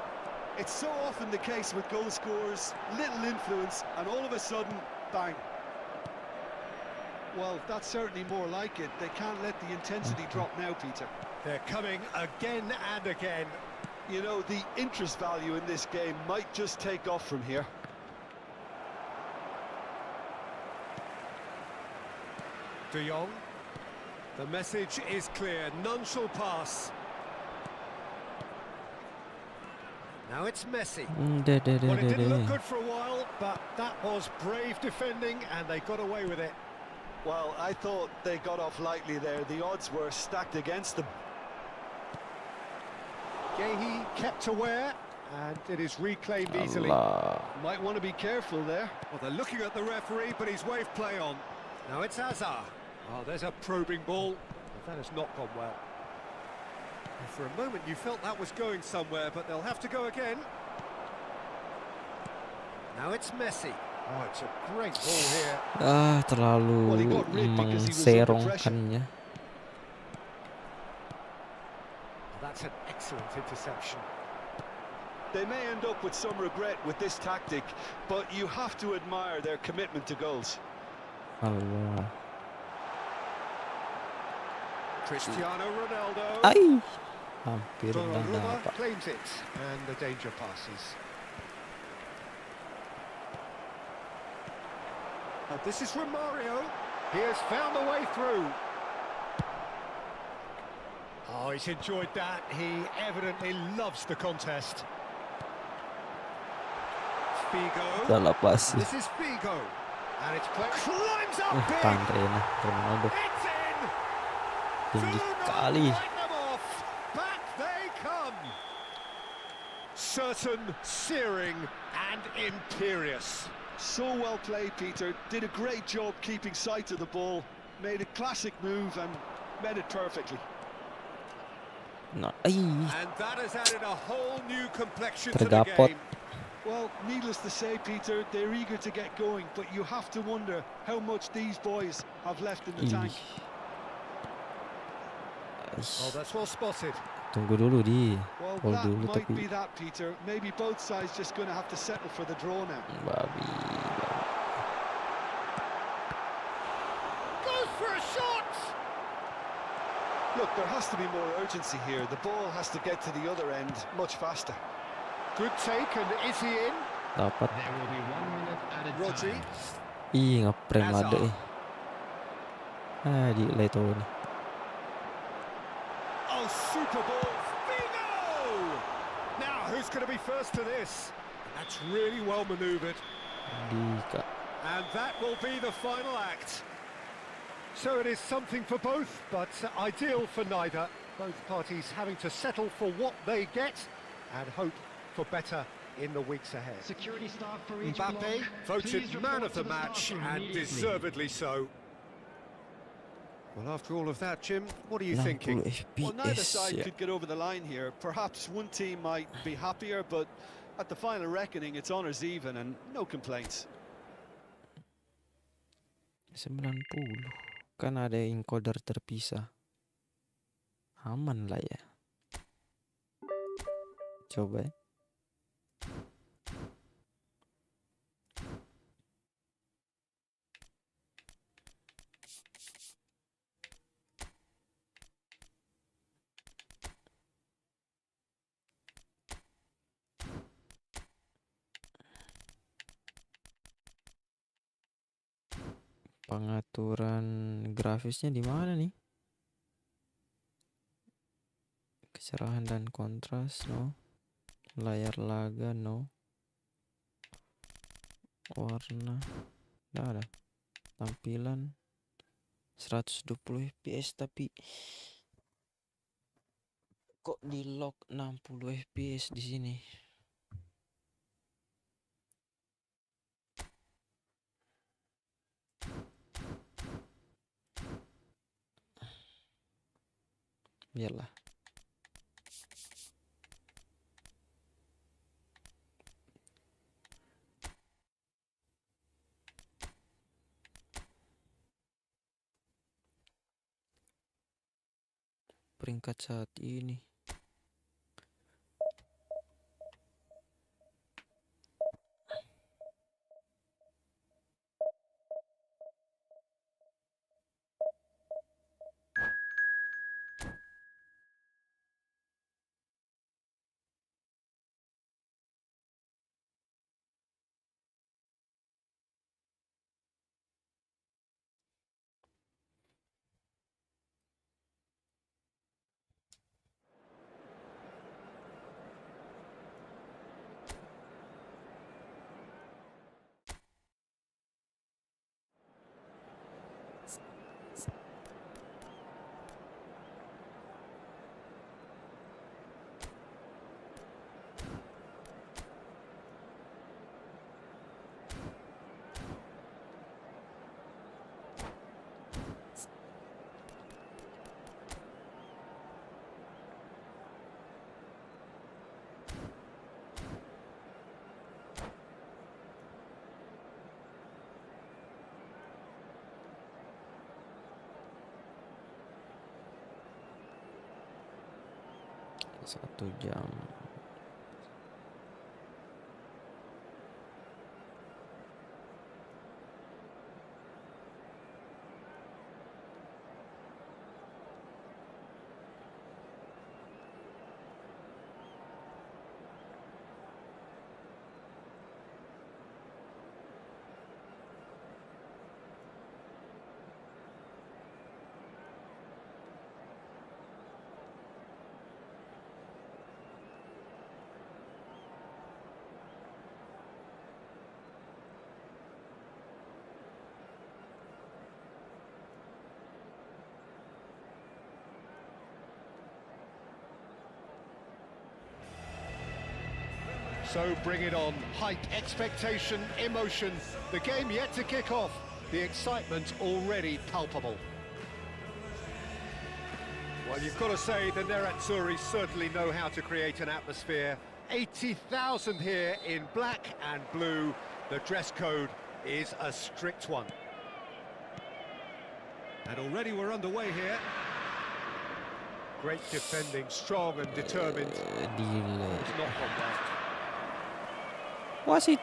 It's so often the case with goal scorers, little influence, and all of a sudden, bang. Well, that's certainly more like it. They can't let the intensity drop now, Peter.
They're coming again and again.
You know, the interest value in this game might just take off from here.
De Jong. The message is clear. None shall pass. Now it's Messi. Well, it didn't look good for a while, but that was brave defending, and they got away with it.
Well, I thought they got off lightly there. The odds were stacked against them.
Gehi kept aware, and it is reclaimed easily.
Allah.
Might want to be careful there.
Well, they're looking at the referee, but he's waved play on. Now it's Hazard. Oh, there's a probing ball. That has not gone well. And for a moment, you felt that was going somewhere, but they'll have to go again. Now it's Messi. Oh, it's a great ball here.
Terlalu
Well, he got rigged because he was under pressure.
mengserongkannya.
That's an excellent interception.
They may end up with some regret with this tactic, but you have to admire their commitment to goals.
Allah.
Cristiano Ronaldo.
Ai. Hampir dah
Donnarumma
dapat.
claims it, and the danger passes. This is Romario. He has found a way through. Oh, he's enjoyed that. He evidently loves the contest. Figo.
Salah pas.
This is Figo. And it's play. Climbs up big.
Pantai nah, Ronaldo.
It's in.
Tinggi
Do not
kali.
write them off. Back they come. Certain, searing, and imperious.
So well played, Peter. Did a great job keeping sight of the ball. Made a classic move and met it perfectly.
Nah,
And that has added a whole new complexion to the
tergapot.
game.
Well, needless to say, Peter, they're eager to get going, but you have to wonder how much these boys have left in the tank.
Oh, that's well spotted.
Tunggu dulu di.
Well,
Gol
that
dulu
might be
tapi
that, Peter. Maybe both sides just going to have to settle for the draw now.
babi.
Goes for a shot.
Look, there has to be more urgency here. The ball has to get to the other end much faster.
Good take, and is he in?
Dapat.
There will be 1 minute added
Rodri.
time.
Ih, ngeprem
Hazard.
ada gila itu nih.
Oh, super ball. Figo! Now, who's going to be first to this? That's really well manoeuvred.
Dika.
And that will be the final act. So it is something for both, but ideal for neither. Both parties having to settle for what they get and hope for better in the weeks ahead.
Security staff for each
Mbappe
block.
voted
Please
man
report
of the
to the
match,
staff room
and
immediately.
deservedly so. Well, after all of that, Jim, what are you
60
thinking?
Well, neither
FPS
side
ya.
could get over the line here. Perhaps one team might be happier, but at the final reckoning, it's honours even and no complaints.
90. Kan ada encoder terpisah. Aman lah ya. Coba ya. Pengaturan grafisnya di mana nih? Kecerahan dan kontras, no. Layar laga, no. Warna, nggak ada. Tampilan 120 fps tapi kok di lock 60 fps di sini? Biarlah. Peringkat saat ini. Satu jam.
So bring it on. Hype, expectation, emotion. The game yet to kick off. The excitement already palpable. Well, you've got to say the Nerazzurri certainly know how to create an atmosphere. 80,000 here in black and blue. The dress code is a strict one. And already we're underway here. Great defending, strong and determined.
Delay.
It's not gone well.
Wasit.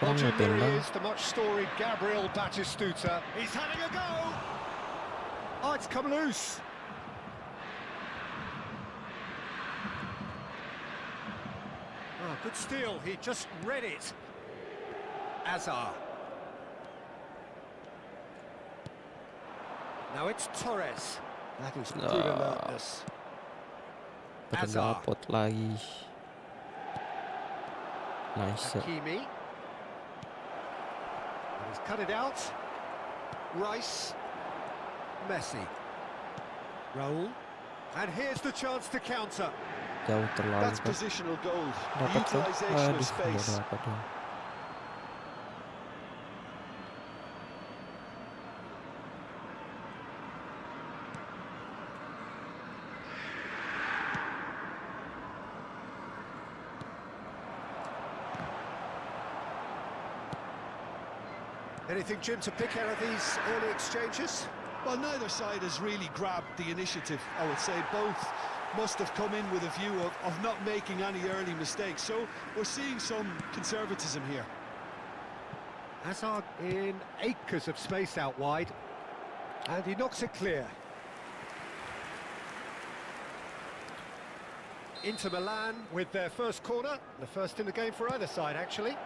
Kurang
Watching there he
ngetembak.
is, the much-storied Gabriel Batistuta. He's having a go! Oh, it's come loose. Oh, good steal, he just read it. Azar. Now it's Torres. That is good alertness. Azar.
Terdapat lagi. Nice.
Hakimi. And he's cut it out. Rice. Messi. Raul. And here's the chance to counter.
Jauh terlalu.
That's positional gold.
Dapat tuh.
Utilisation
Aduh,
of space.
nggak dapat dong.
Anything, Jim, to pick out of these early exchanges?
Well, neither side has really grabbed the initiative, I would say. Both must have come in with a view of not making any early mistakes. So we're seeing some conservatism here.
Hazard in acres of space out wide. And he knocks it clear. Inter Milan with their first corner. The first in the game for either side, actually.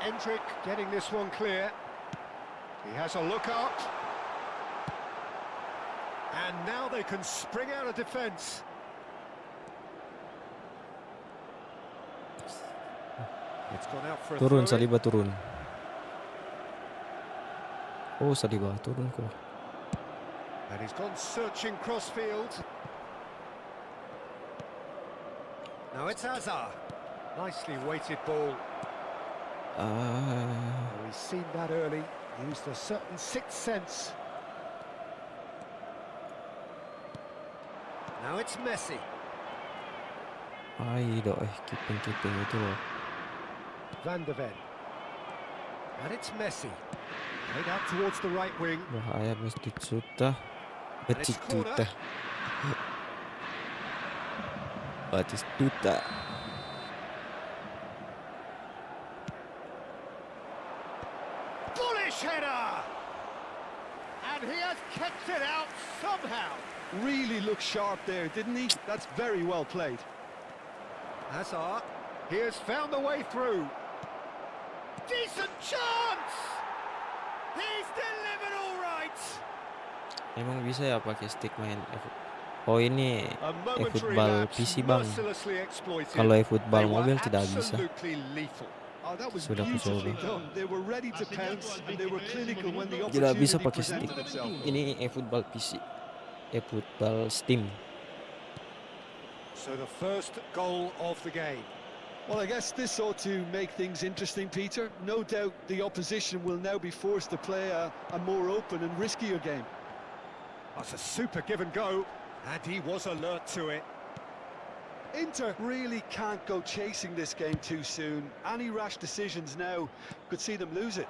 Endrick getting this one clear. He has a look up. And now they can spring out of defence. It's gone out for a
Turun,
throw-in.
Saliba turun. Oh, Saliba turun kok.
And he's gone searching crossfield. Now it's Hazard. Nicely weighted ball. Well, he's seen that early. Used a certain sixth sense. Now it's Messi.
Ayo, keeping itu loh.
Van de Ven. And it's Messi. Played out towards the right wing.
Bahaya Batistuta. Batistuta.
Bullish header! And he has kept it out somehow.
Really looked sharp there, didn't he? That's very well played.
Hazard, he has found the way through. Decent chance! He's delivered all right.
Emang bisa ya pakai stick main Oh ini
A momentary
EFOOTBALL
lapse
PC bang.
mercilessly exploited.
Kalau
They
EFOOTBALL
were
mobil tidak bisa.
absolutely lethal.
Oh, that was
Sudah aku
beautifully
coba.
done. They were ready to pounce and they were clinical when the
Tidak bisa
opportunity
pakai stick.
presented itself.
Ini EFOOTBALL PC. EFOOTBALL Steam.
So the first goal of the game.
Well, I guess this ought to make things interesting, Peter. No doubt the opposition will now be forced to play a more open and riskier game.
That's a super give and go, and he was alert to it.
Inter really can't go chasing this game too soon. Any rash decisions now could see them lose it.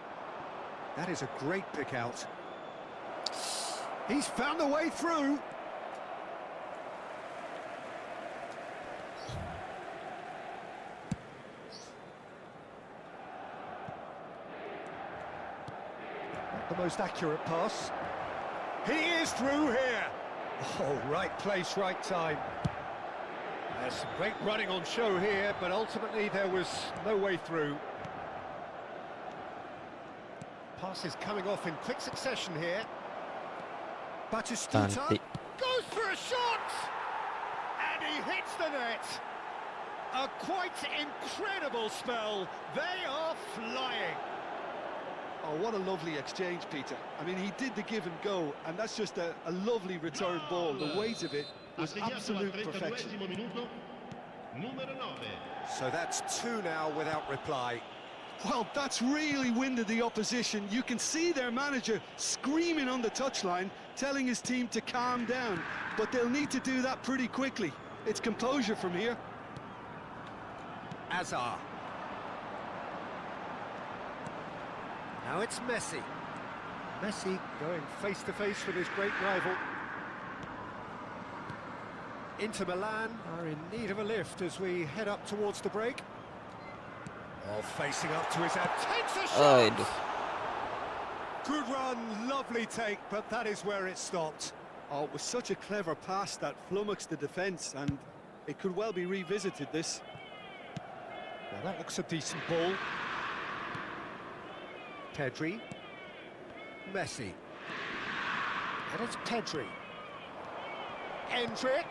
That is a great pick out. He's found the way through. Not the most accurate pass. He is through here. Oh, right place, right time. There's some great running on show here, but ultimately there was no way through. Passes coming off in quick succession here. Batistuta
Cantik.
goes for a shot! And he hits the net. A quite incredible spell. They are flying.
Oh, what a lovely exchange, Peter. I mean, he did the give and go, and that's just a lovely return ball. The weight of it was
Assegnato al
absolute
32esimo
perfection.
minuto. Numero 9.
So that's 2 now without reply.
Well, that's really winded the opposition. You can see their manager screaming on the touchline, telling his team to calm down. But they'll need to do that pretty quickly. It's composure from here.
Azar. Now it's Messi. Messi going face-to-face with his great rival. Inter Milan are in need of a lift as we head up towards the break. Oh, facing up to his head, takes a shot! Good run, lovely take, but that is where it stopped.
Oh, it was such a clever pass that flummoxed the defence, and it could well be revisited, this.
Now that looks a decent ball. Pedri. Messi. And it's Pedri. Endrick.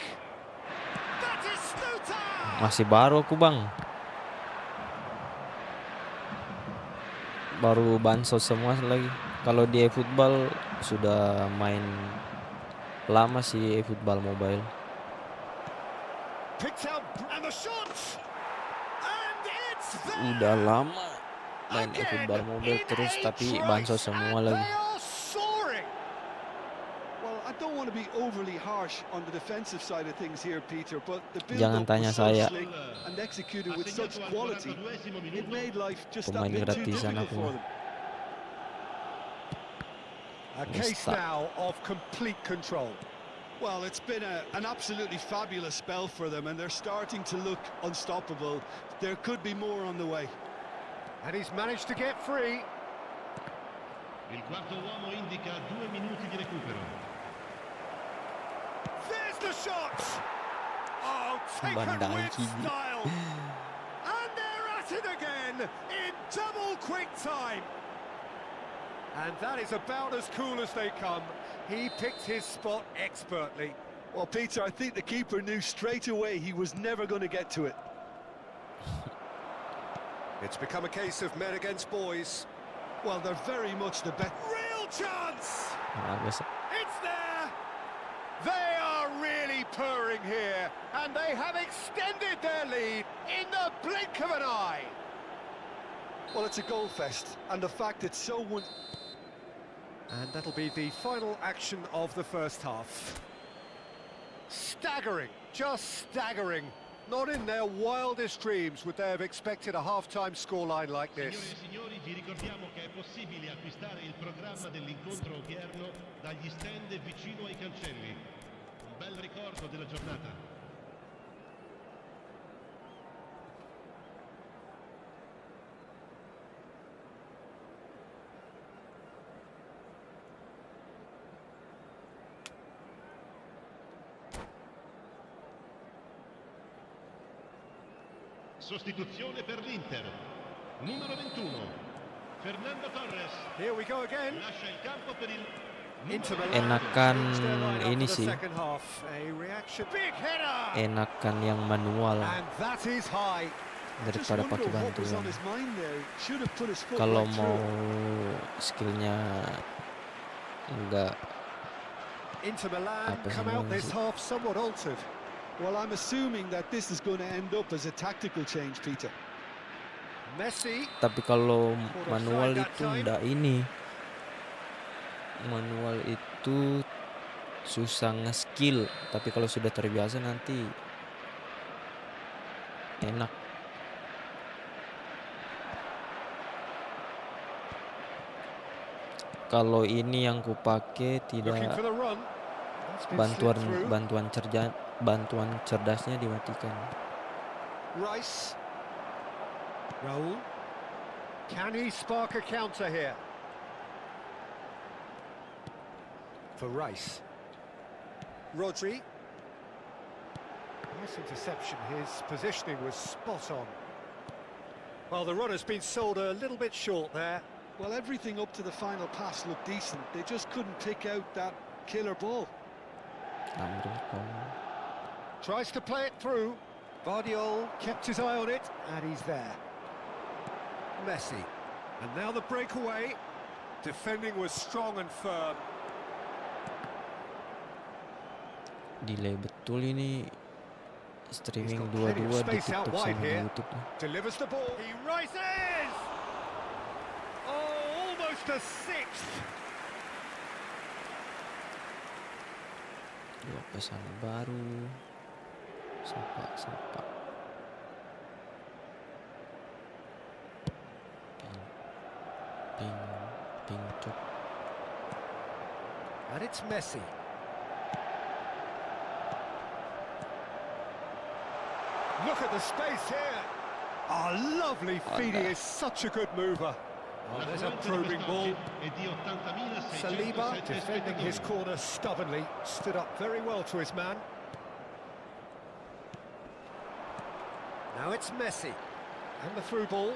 That is Stuta!
Masih baru aku, Bang. Baru bansos semua lagi. Kalau di eFootball sudah main lama sih eFootball mobile.
Picked out and the shot. And it's there.
Udah lama main eFootball mobile terus tapi bansos semua lagi.
Well, I don't want to be overly harsh on the defensive side of things here, Peter, but the
Jangan tanya saya.
and executed with such quality, it made life just that
Pemain
bit too
gratisan
difficult
aku.
for them.
A case now of complete control.
Well, it's been an absolutely fabulous spell for them, and they're starting to look unstoppable. There could be more on the way.
And he's managed to get free.
Il quarto uomo indica 2 minuti di recupero.
There's the shot! Oh, taken with style! And they're at it again in double quick time. And that is about as cool as they come. He picked his spot expertly.
Well, Peter, I think the keeper knew straight away he was never going to get to it.
It's become a case of men against boys.
Well, they're very much the best.
Real chance! It's there! They are really purring here, and they have extended their lead in the blink of an eye.
Well, it's a goal fest, and the fact it's so
And that'll be the final action of the first half. Staggering, just staggering. Not in their wildest dreams would they have expected a half-time scoreline like this.
Signore e signori, vi ricordiamo che è possibile acquistare il programma dell'incontro odierno dagli stand vicino ai cancelli. Un bel ricordo della giornata. Sostituzione per l'Inter. Numero 21. Fernando Torres.
Here we go again.
Lascia il campo per il
Enakan ini sih. Enakan yang manual daripada pakai bantuan. Kalau mau skillnya enggak apa sih.
Well, I'm assuming that this is going to end up as a tactical change, Peter.
Messi.
Tapi kalau manual itu enggak ini. Manual itu susah nge-skill, tapi kalau sudah terbiasa nanti enak. Kalau ini yang kupake tidak bantuan cerdasnya dimatikan.
Rice. Raul. Can he spark a counter here? For Rice. Rodri. Nice interception. His positioning was spot on. Well, the run has been sold a little bit short there.
Well, everything up to the final pass looked decent. They just couldn't pick out that killer ball.
Tries to play it through. Vardiol kept his eye on it, and he's there. Messi. And now the breakaway. Defending was strong and firm.
Delay betul ini streaming
got plenty of
2-2 di
space out
TikTok
wide
sama di
here.
YouTube nih.
Delivers the ball. He rises. Oh, almost a sixth.
Dua pesan baru. Sapa. Ping cok.
And it's Messi. Look at the space here. Oh, lovely feeding is such a good mover. Oh, there's a probing ball. Saliba defending his corner stubbornly, stood up very well to his man. Now it's Messi. And the through ball.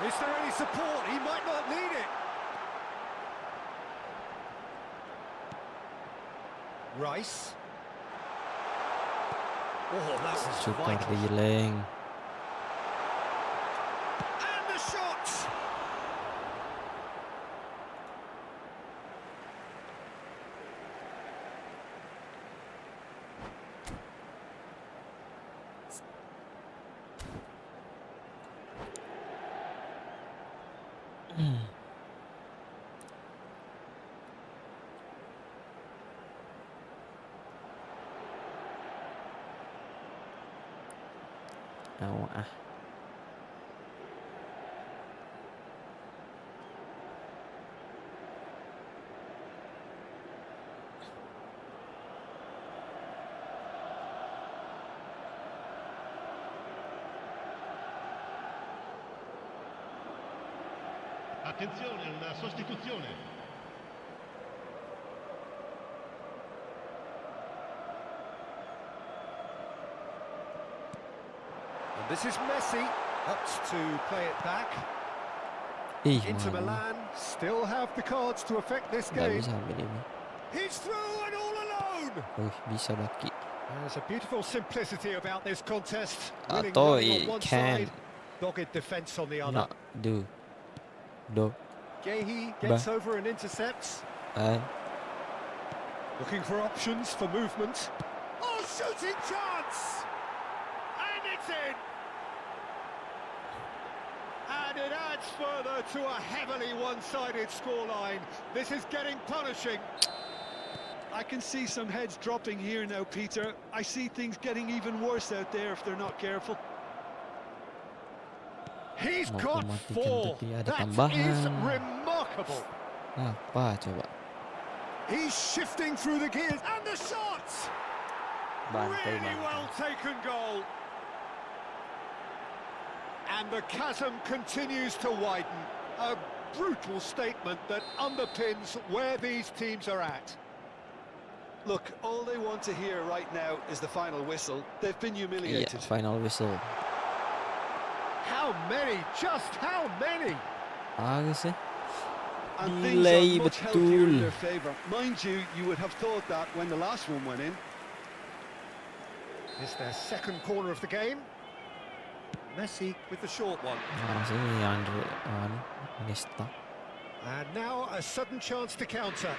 Is there any support? He might not need it. Rice. Oh, that was
Super
vital.
Rileng.
And the shot!
Awak
Attenzione, una sostituzione.
And this is Messi, opts to play it back. Inter Milan still have the cards to affect this
nggak
game.
bisa ambil ini.
He's through and all alone.
Bisa Baki.
There's a beautiful simplicity about this contest.
Atau
Winning on one
can
side, dogged defence on the other.
not do.
Gehi gets over and intercepts. Looking for options for movement. Oh, shooting chance! And it's in! And it adds further to a heavily one-sided scoreline. This is getting punishing.
I can see some heads dropping here now, Peter. I see things getting even worse out there if they're not careful.
He's
Mau
got
mematikan
four.
tapi ada
That
tambahan.
is remarkable.
Apa coba?
He's shifting through the gears and the shots. Really well taken goal. And the chasm continues to widen. A brutal statement that underpins where these teams are at.
Look, all they want to hear right now is the final whistle. They've been
Iya,
humiliated.
final whistle.
How many? Just how many?
Bagus ya.
And things
Delay
are much healthier in
betul.
their favour. Mind you would have thought that when the last one went in.
It's their second corner of the game. Messi with the short one.
Nah, sini Andre Nesta.
And now a sudden chance to counter.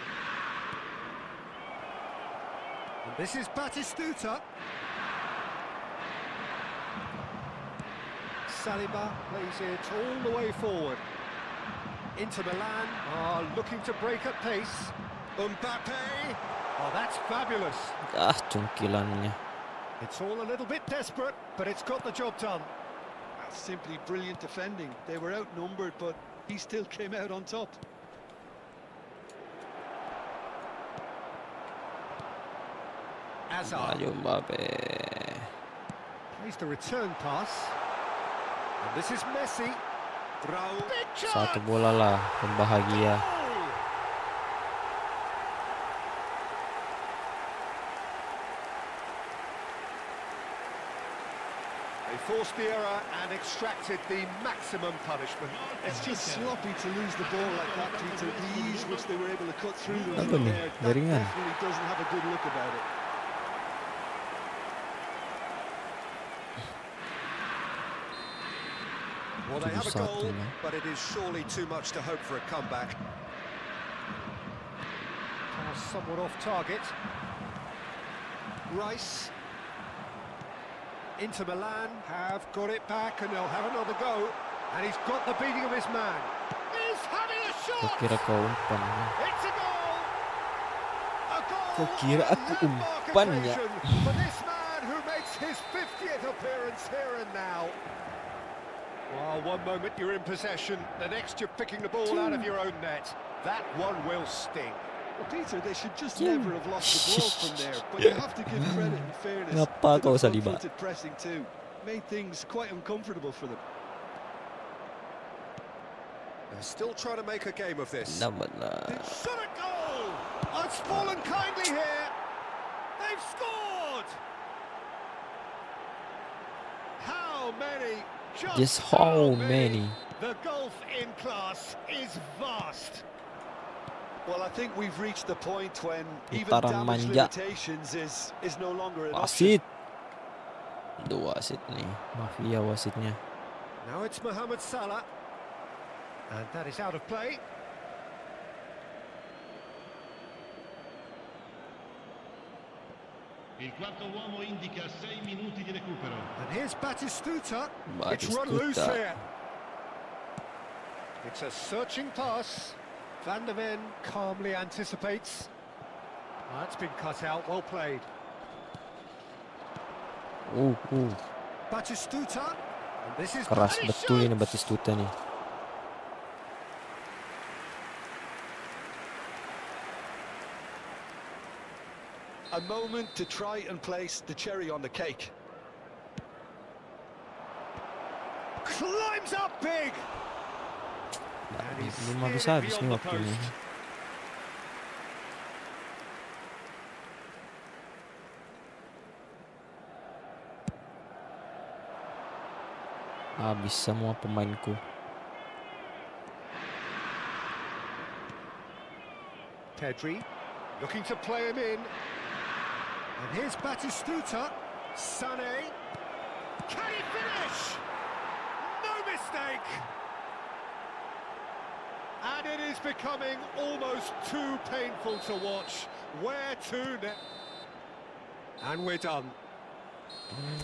And this is Batistuta. Saliba plays it all the way forward. Inter Milan are looking to break at pace. Mbappe. Oh, that's fabulous.
Cungkilannya.
It's all a little bit desperate, but it's got the job done.
That's simply brilliant defending. They were outnumbered, but he still came out on top.
Hazard
Ayo Mbappe.
plays the return pass. And this is Messi. Raul. Big
Satu
chance!
bola lah, pembahagia.
Goal! They forced the error and extracted the maximum punishment.
It's just sloppy to lose the ball like that, Peter. The ease which they were able to cut through them
Apa
from
nih?
there, that
Jaringan.
definitely doesn't have a good look about it.
Well, they have a goal,
7-1 lah.
but it is surely too much to hope for a comeback. Pass somewhat off target. Rice. Inter Milan have got it back and they'll have another go. And he's got the beating of his man. He's having a shot!
Kira kau umpannya.
It's a goal! A goal
Kau kira
on a
aku
landmark
umpannya?
occasion for this man who makes his 50th appearance here and now. Well, one moment you're in possession, the next you're picking the ball out of your own net. That one will sting.
Well, Peter, they should just never have lost the ball from there, but you have to give credit and fairness
Ngapa
to
kau
the
Saliba?
front-footed pressing too. Made things quite uncomfortable for them.
They're still trying to make a game of this.
Dapat lah.
It's shot a goal! Oh, it's fallen kindly here. They've scored! How many?
Just how many?
The gulf in class is vast.
Well, I think we've reached the point when even
Putaran
damage
manja.
limitations is no longer an option.
Wasit. Dua wasit nih. Mafia wasitnya.
Now it's Mohamed Salah. And that is out of play.
Il quarto uomo indica 6 minuti di recupero.
And here's Batistuta. It's run loose
Batistuta.
here. It's a searching pass. Van der Ven calmly anticipates. That's been cut out, well played. Batistuta. And this is
Keras
and he
betul ini
shoots!
Batistuta nih.
A moment to try and place the cherry on the cake.
Climbs up big. And he's
Belum
steered
habis
it
habis nih
beyond the
waktunya.
post.
Habis semua pemainku.
Pedri looking to play him in. And here's Batistuta. Sané. Can he finish? No mistake. And it is becoming almost too painful to watch. Where to now? And we're done.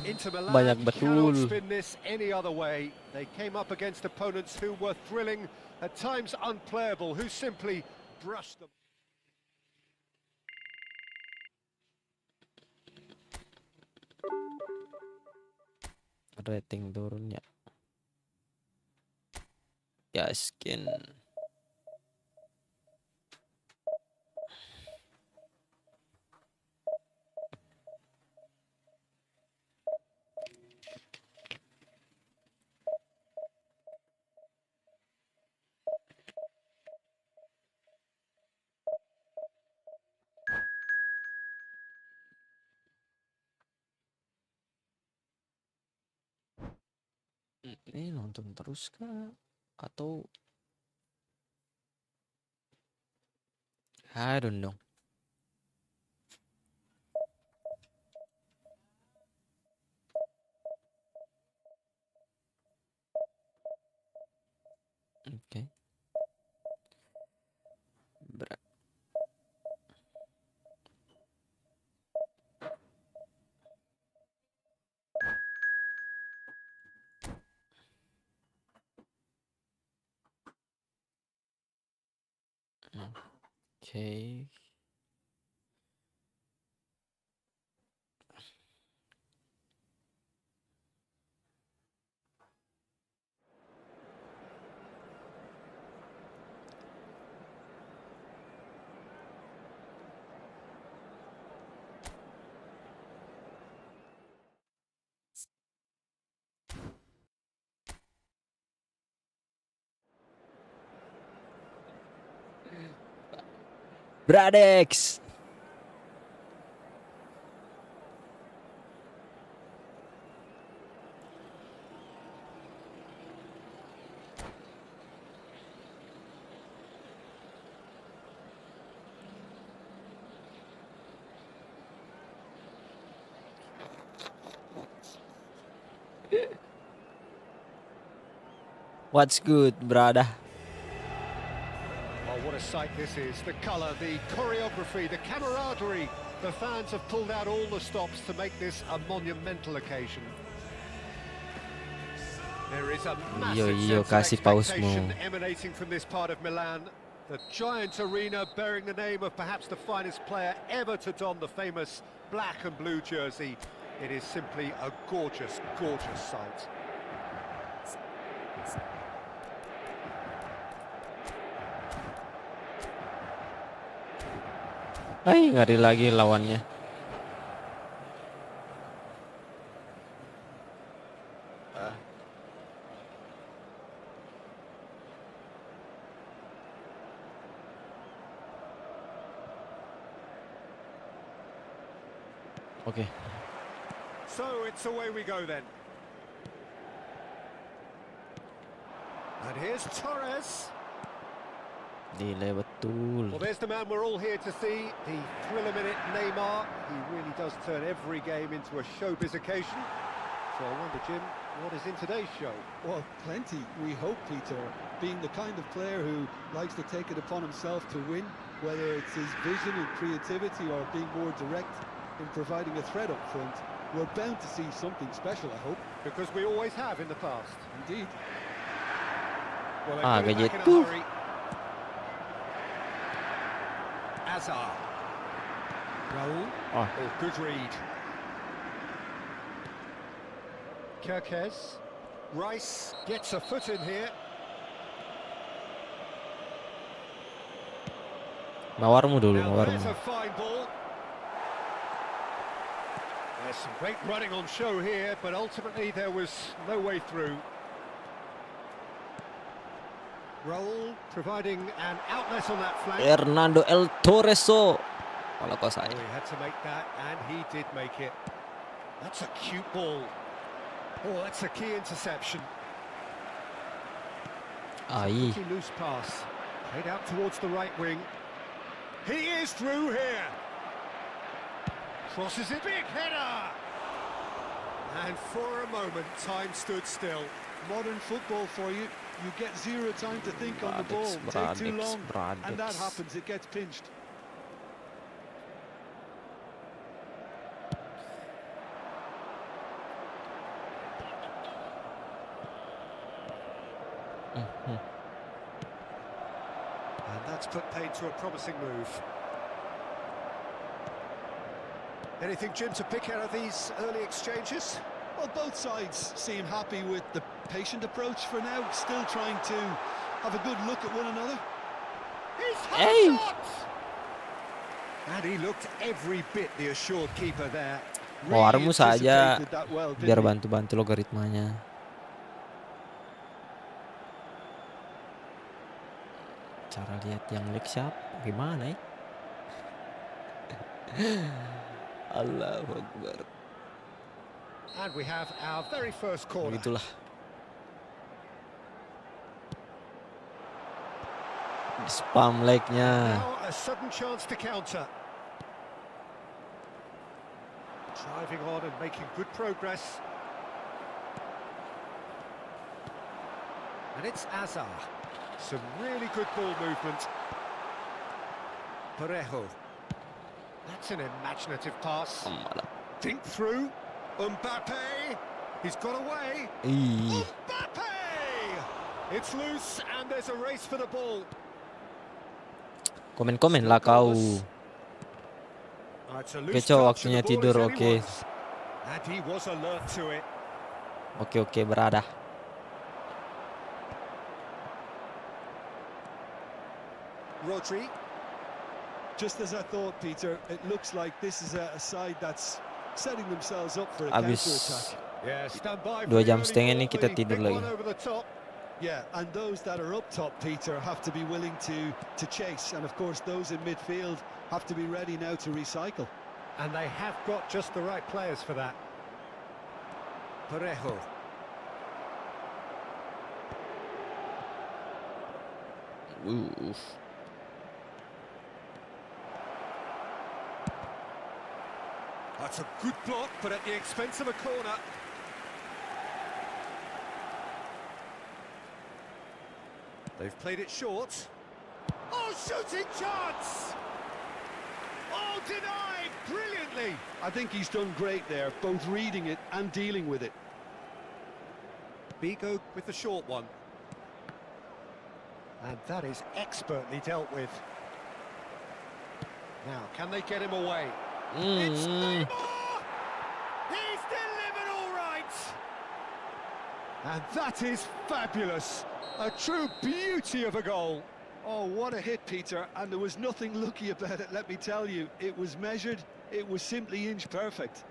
Inter Milan
Banyak
cannot
betul.
spin this any other way. They came up against opponents who were thrilling, at times unplayable, who simply brushed them.
Rating turunnya. Ya skin. Ini nonton terus kah? Atau I don't know. Oke. Oke. Bradex. What's good, brother?
Oh, what a sight this is. The colour, the choreography, the camaraderie. The fans have pulled out all the stops to make this a monumental occasion. There is a
Iyo,
massive
iyo,
sense
kasih
of
paus mo.
expectation emanating from this part of Milan. The giant arena bearing the name of perhaps the finest player ever to don the famous black and blue jersey. It is simply a gorgeous, gorgeous sight.
Ay, ngeri lagi lawannya. Oke.
So it's away we go then. And here's Torres.
Delay betul.
Well, there's the man we're all here to see, the thriller-minute Neymar. He really does turn every game into a showbiz occasion. So I wonder, Jim, what is in today's show?
Well, plenty, we hope, Peter. Being the kind of player who likes to take it upon himself to win, whether it's his vision and creativity or being more direct in providing a threat up front, we're bound to see something special, I hope.
Because we always have in the past.
Indeed.
Well, they put it back in a
gitu.
hurry. Azar. Raul.
Oh.
Oh, good read. Kirkez. Rice gets a foot in here.
Mawarmu dulu,
Now there's
mawarmu.
a fine ball. There's some great running on show here, but ultimately there was no way through. Raul providing an outlet on that flank.
Hernando El Torreso. Kalau kau saya.
Oh, he had to make that, and he did make it. That's a cute ball. Oh, that's a key interception.
Ai.
Pretty loose pass. Played out towards the right wing. He is through here. Crosses it, big header. And for a moment, time stood still.
Modern football for you. You get zero time to think on the ball. Take too long, and that happens. It gets pinched.
And that's put paid to a promising move. Anything, Jim, to pick out of these early exchanges?
Well, both sides seem happy with the patient approach for now, still trying to have a good look at one another.
He's had
Hey!
a shot! And he looked every bit the assured keeper there.
Mawarmu saja
anticipated that well, didn't
biar
he?
bantu-bantu logaritmanya. Cara lihat yang leg siapa? Gimana ya? Allahu Akbar.
And we have our very first corner.
Begitulah. Spam leg-nya.
Now a sudden chance to counter. Driving on and making good progress. And it's Azar. Some really good ball movement. Parejo. That's an imaginative pass.
Malah.
Think through. Mbappe. He's got away.
Ih,
Mbappe! It's loose and there's a race for the ball.
komen-komen lah kau.
It's a loose
Keco,
touch and
waktunya
the ball
tidur,
is
oke.
anyone's. And he was alert to it.
Oke, berada.
Rodri.
Just as I thought, Peter, it looks like this is a side that's setting themselves up for a
Abis
counter-attack.
Yeah, stand by
2
for
jam
the
setengah
early
ini kita
ball, the
tidur
big
lagi.
one over the top.
Yeah, and those that are up top, Peter, have to be willing to chase. And of course, those in midfield have to be ready now to recycle.
And they have got just the right players for that. Parejo.
Oof.
That's a good block, but at the expense of a corner. They've played it short. Oh, shooting chance! Oh, denied brilliantly.
I think he's done great there, both reading it and dealing with it.
Bigo with the short one. And that is expertly dealt with. Now, can they get him away? It's Neymar! He's delivered all right! And that is fabulous. A true beauty of a goal.
Oh, what a hit, Peter, and there was nothing lucky about it, let me tell you. It was measured, it was simply inch perfect.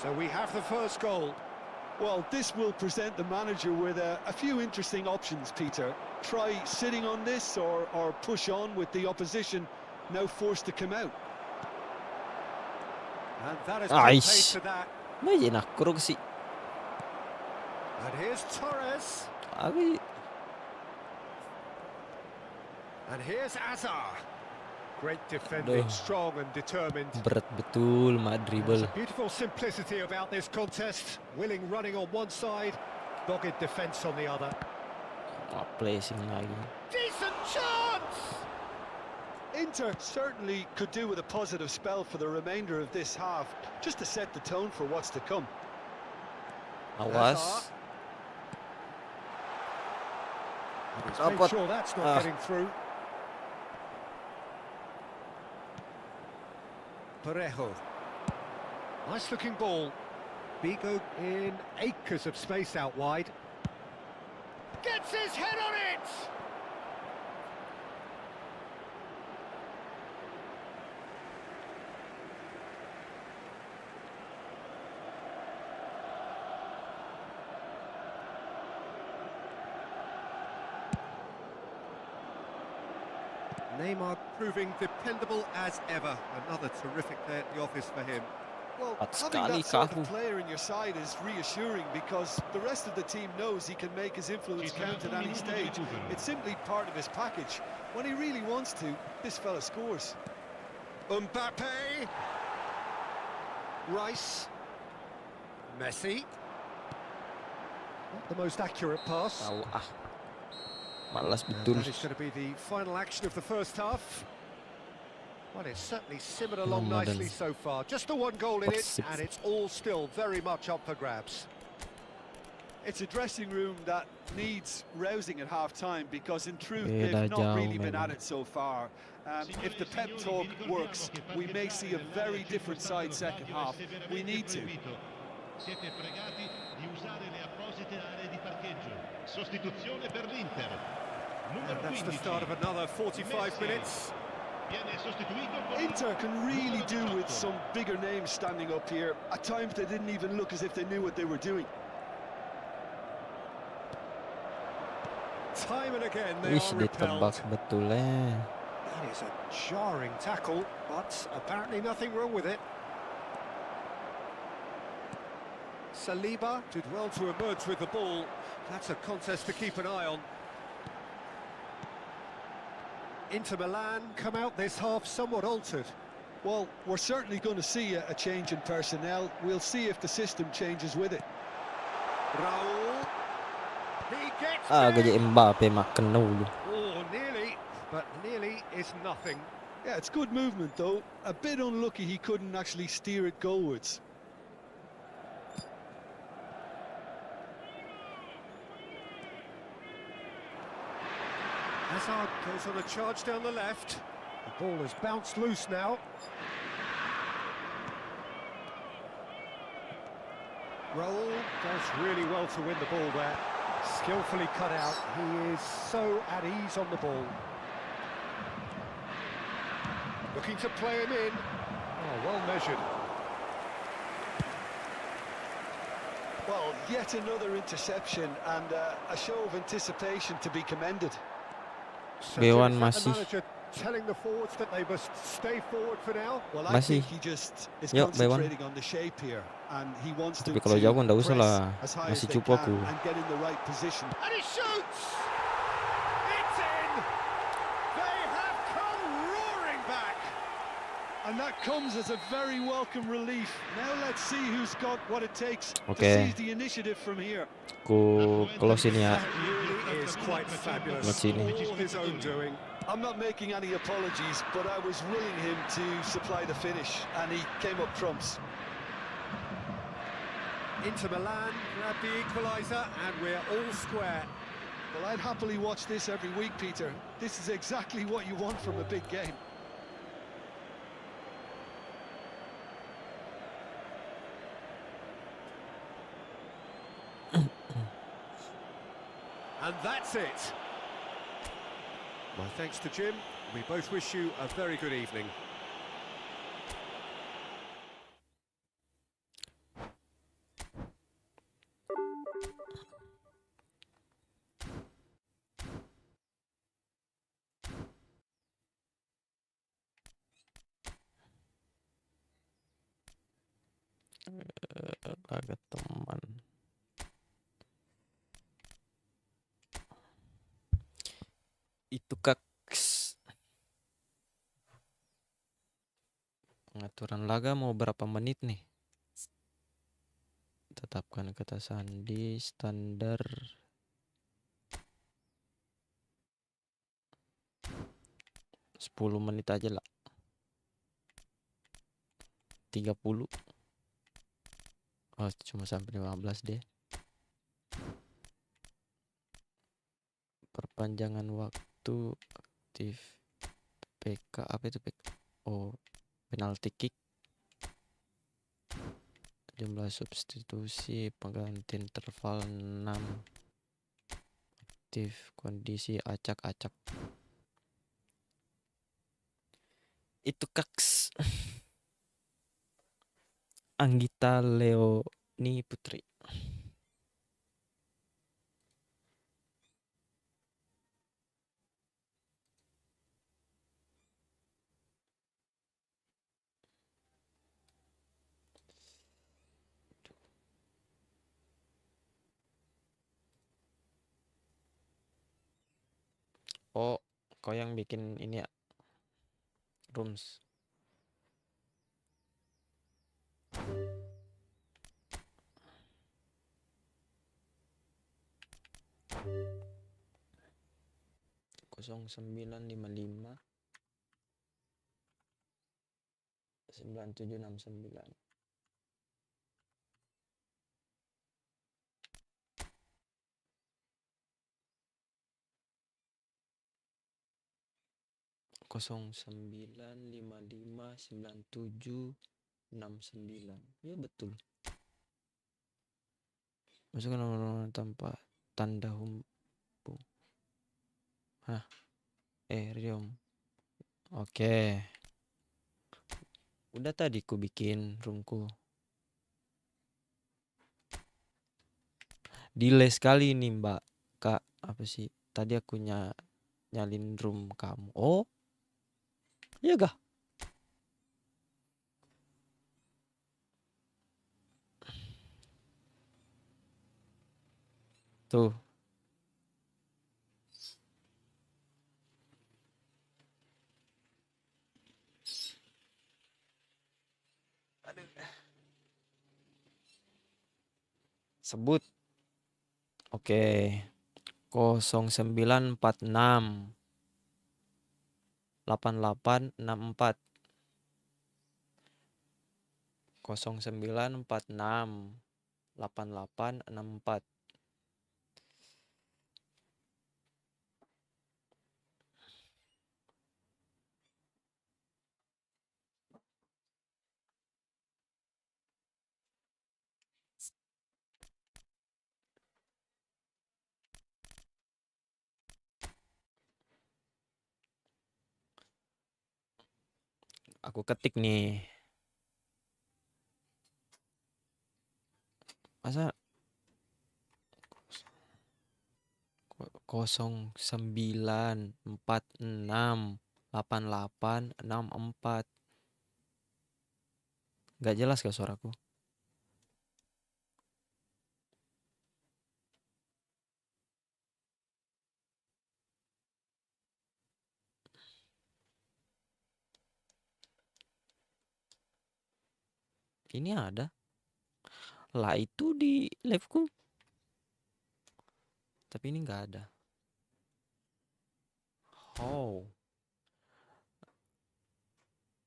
So we have the first goal.
Well, this will present the manager with a few interesting options, Peter. Try sitting on this or push on with the opposition now forced to come out.
And that is good pace to that.
May nakurog si.
And here's Torres.
Abi.
And here's Azar. Great defending, strong and determined.
Berat betul dribble.
There's a beautiful simplicity about this contest. Willing running on one side, dogged defence on the other.
Placing lagi.
Decent chance!
Inter certainly could do with a positive spell for the remainder of this half, just to set the tone for what's to come.
Awas.
Make sure that's not getting through. Parejo. Nice looking ball. Bigo in acres of space out wide. Gets his head on it! Neymar proving dependable as ever. Another terrific day at the office for him.
Well, having that sort of player in your side is reassuring because the rest of the team knows he can make his influence count at any stage. It's simply part of his package. When he really wants to, this fella scores.
Mbappe. Rice. Messi. Not the most accurate pass.
Malas betul.
That is going to be the final action of the first half. Well, it's certainly simmered along nicely so far. Just the one goal in it, and it's all still very much up for grabs.
It's a dressing room that needs rousing at half-time because, in truth, they've not really been at it so far. If the pep talk works, we may see a very different side second half. We need to.
Siete pregati di usare le apposite aree di parcheggio. Sostituzione per l'Inter.
And that's the start of another 45 minutes.
Inter can really do with some bigger names standing up here. At times they didn't even look as if they knew what they were doing.
Time and again they are repelled. That is a jarring tackle, but apparently nothing wrong with it. Saliba did well to emerge with the ball. That's a contest to keep an eye on. Inter Milan come out this half somewhat altered.
Well, we're certainly going to see a change in personnel. We'll see if the system changes with it.
Raul. He gets
Gaya Mbappe makan dulu.
Oh, nearly, but nearly is nothing.
Yeah, it's good movement though. A bit unlucky he couldn't actually steer it goalwards.
Hazard goes on a charge down the left. The ball has bounced loose now. Raul does really well to win the ball there. Skillfully cut out. He is so at ease on the ball. Looking to play him in. Oh, well measured.
Well, yet another interception and a show of anticipation to be commended.
Bewan masih.
Telling the forwards that they must stay forward for now.
Well, I think he just is concentrating on the shape here, and he wants to
kalau jauh kan tak usah lah,
as high as
masih
they
cupu
can
aku.
and get in the right position.
And he shoots! It's in! They have come roaring back!
And that comes as a very welcome relief. Now let's see who's got what it takes to
Okay.
seize the initiative from here.
Aku close ini ya.
That really is quite fabulous.
Let's see.
All his own doing.
I'm not making any apologies, but I was willing him to supply the finish, and he came up trumps.
Inter Milan grab the equaliser, and we're all square.
Well, I'd happily watch this every week, Peter. This is exactly what you want from a big game.
And that's it. My thanks to Jim. We both wish you a very good evening.
Laga teman. Itu kaks. Pengaturan laga mau berapa menit nih? Tetapkan kata sandi standar 10 menit aja lah. 30. Oh, cuma sampai 15 deh. Perpanjangan waktu aktif PK. Apa itu PK? Oh, penalti kick. Jumlah substitusi pengganti interval 6. Aktif kondisi acak-acak. Itu kaks. Anggita Leoni Putri. Oh, kau yang bikin ini ya, rooms. Kosong 955 9769. Kosong 955 9769. Ya betul. Masukkan nomor tanpa tanda hubung. Hah? Riom. Oke. Udah tadi ku bikin roomku. Delay sekali nih Mbak Kak. Apa sih? Tadi aku nyalin room kamu. Oh. Iya kah? Tuh. Sebut. Oke. 0946 8864 0946 8864. Aku ketik nih. Masa 09468864. Gak jelas gak suaraku? Ini ada. Lah itu di liveku. Tapi ini nggak ada. Oh.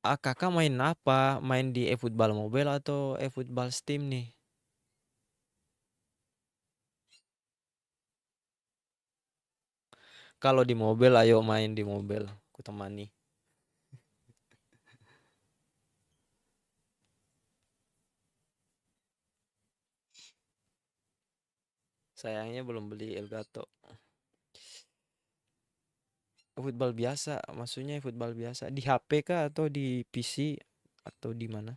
Kakak main apa? Main di eFootball Mobile atau eFootball Steam nih? Kalau di mobil, ayo main di mobil, ku temani. Sayangnya belum beli Elgato. Football biasa, maksudnya football biasa di HP kah atau di PC atau di mana?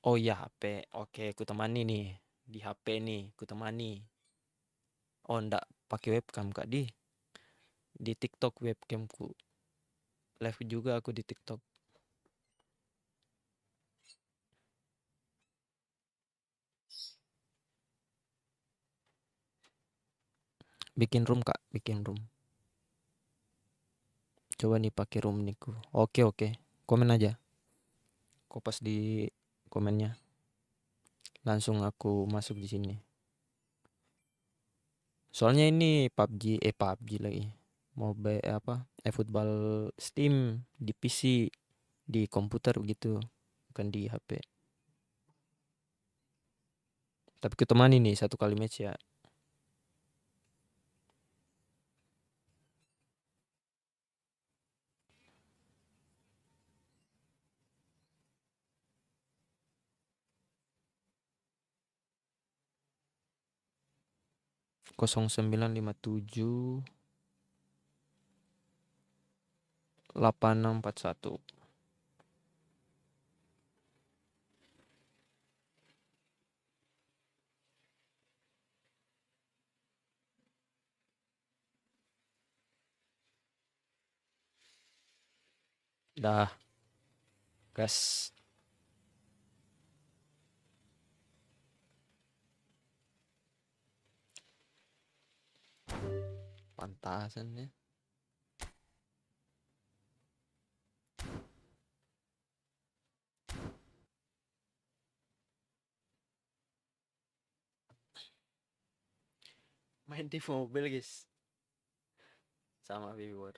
Oh iya HP. Oke, ku temani nih. Di HP nih, ku temani. Oh ndak pakai webcam Kak di TikTok webcamku. Live juga aku di TikTok. Bikin room Kak, bikin room. Coba nih pakai room niku. Oke. Komen aja. Kopas di komennya. Langsung aku masuk di sini. Soalnya ini PUBG lagi. Mobile eFootball Steam di PC, di komputer begitu, bukan di HP. Tapi kutemani nih 1 kali match ya. Kosong 957 8641. Dah. Gas. Pantasan ya. Main di mobil guys. Sama viewer.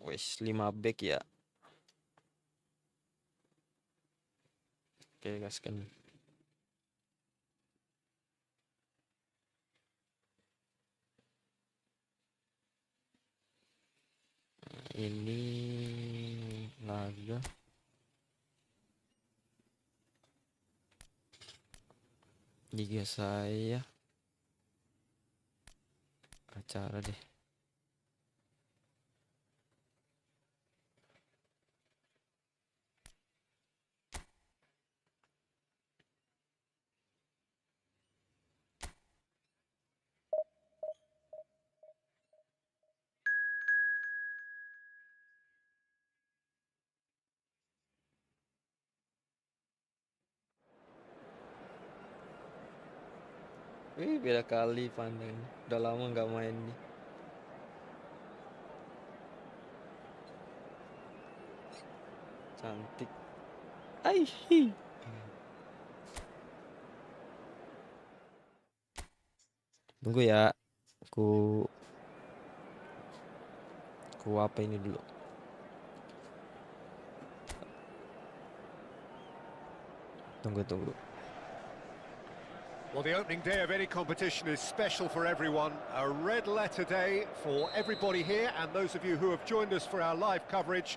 Wes 5 back ya. Oke gaskan. Ini laga liga saya acara deh. Wih, beda kali pandang. Udah lama nggak main nih. Cantik. Aihi. Tunggu ya. Ku apa ini dulu. Tunggu.
Well, the opening day of any competition is special for everyone. A red letter day for everybody here and those of you who have joined us for our live coverage.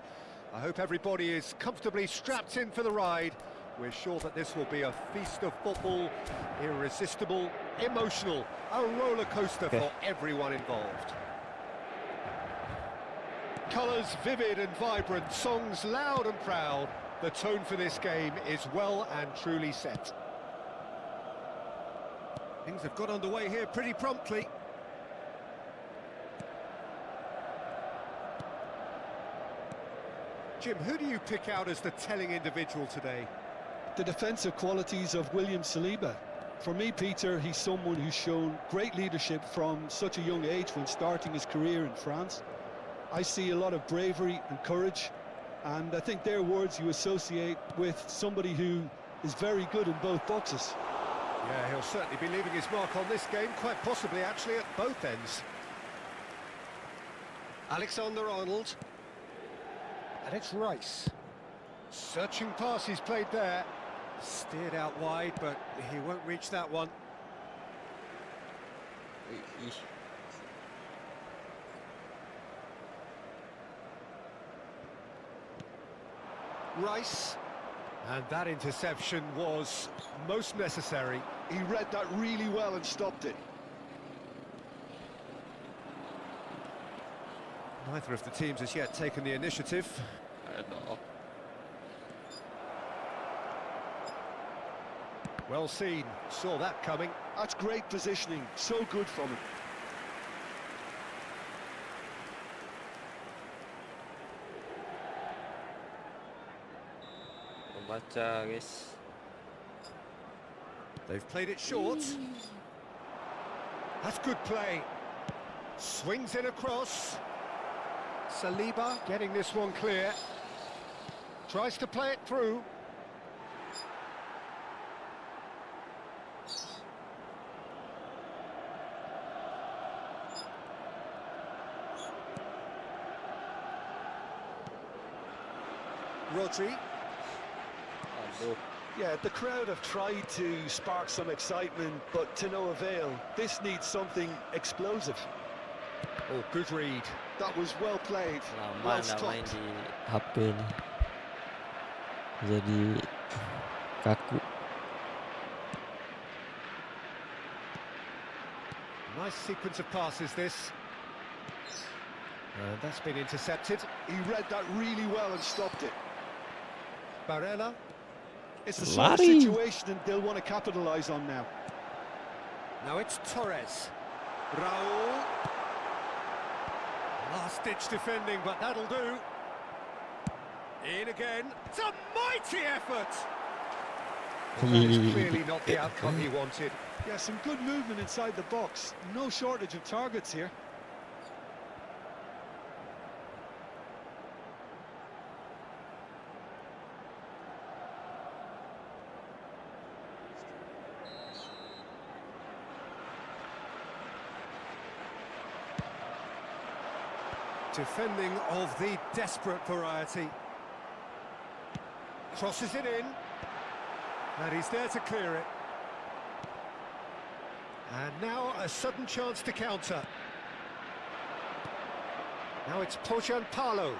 I hope everybody is comfortably strapped in for the ride. We're sure that this will be a feast of football, irresistible, emotional, a roller coaster for everyone involved. Colours vivid and vibrant, songs loud and proud. The tone for this game is well and truly set. Things have got underway here pretty promptly. Jim, who do you pick out as the telling individual today?
The defensive qualities of William Saliba. For me, Peter, he's someone who's shown great leadership from such a young age when starting his career in France. I see a lot of bravery and courage, and I think they're words you associate with somebody who is very good in both boxes.
Yeah, he'll certainly be leaving his mark on this game, quite possibly actually at both ends. Alexander-Arnold. And it's Rice. Searching pass he's played there. Steered out wide, but he won't reach that one.
Ih,
Rice. And that interception was most necessary.
He read that really well and stopped it.
Neither of the teams has yet taken the initiative.
aduh.
Well seen, saw that coming.
That's great positioning, so good from him.
Baca guys.
They've played it short. That's good play. Swings in across. Saliba getting this one clear. Tries to play it through. Rodri.
Aduh.
Yeah, the crowd have tried to spark some excitement, but to no avail. This needs something explosive.
Oh, good read.
That was well played,
Lama
well
nggak main
stopped.
di HP nih. Jadi kaku.
Nice sequence of passes this. And that's been intercepted.
He read that really well and stopped it.
Barella.
It's the sort of
Lari.
situation they'll want to capitalise on now.
Now it's Torres. Raul. Last-ditch defending, but that'll do. In again. It's a mighty effort. That is clearly not the outcome he wanted.
Yeah, some good movement inside the box. No shortage of targets here.
Defending of the desperate variety. Crosses it in. And he's there to clear it. And now a sudden chance to counter. Now it's Pojanpalo.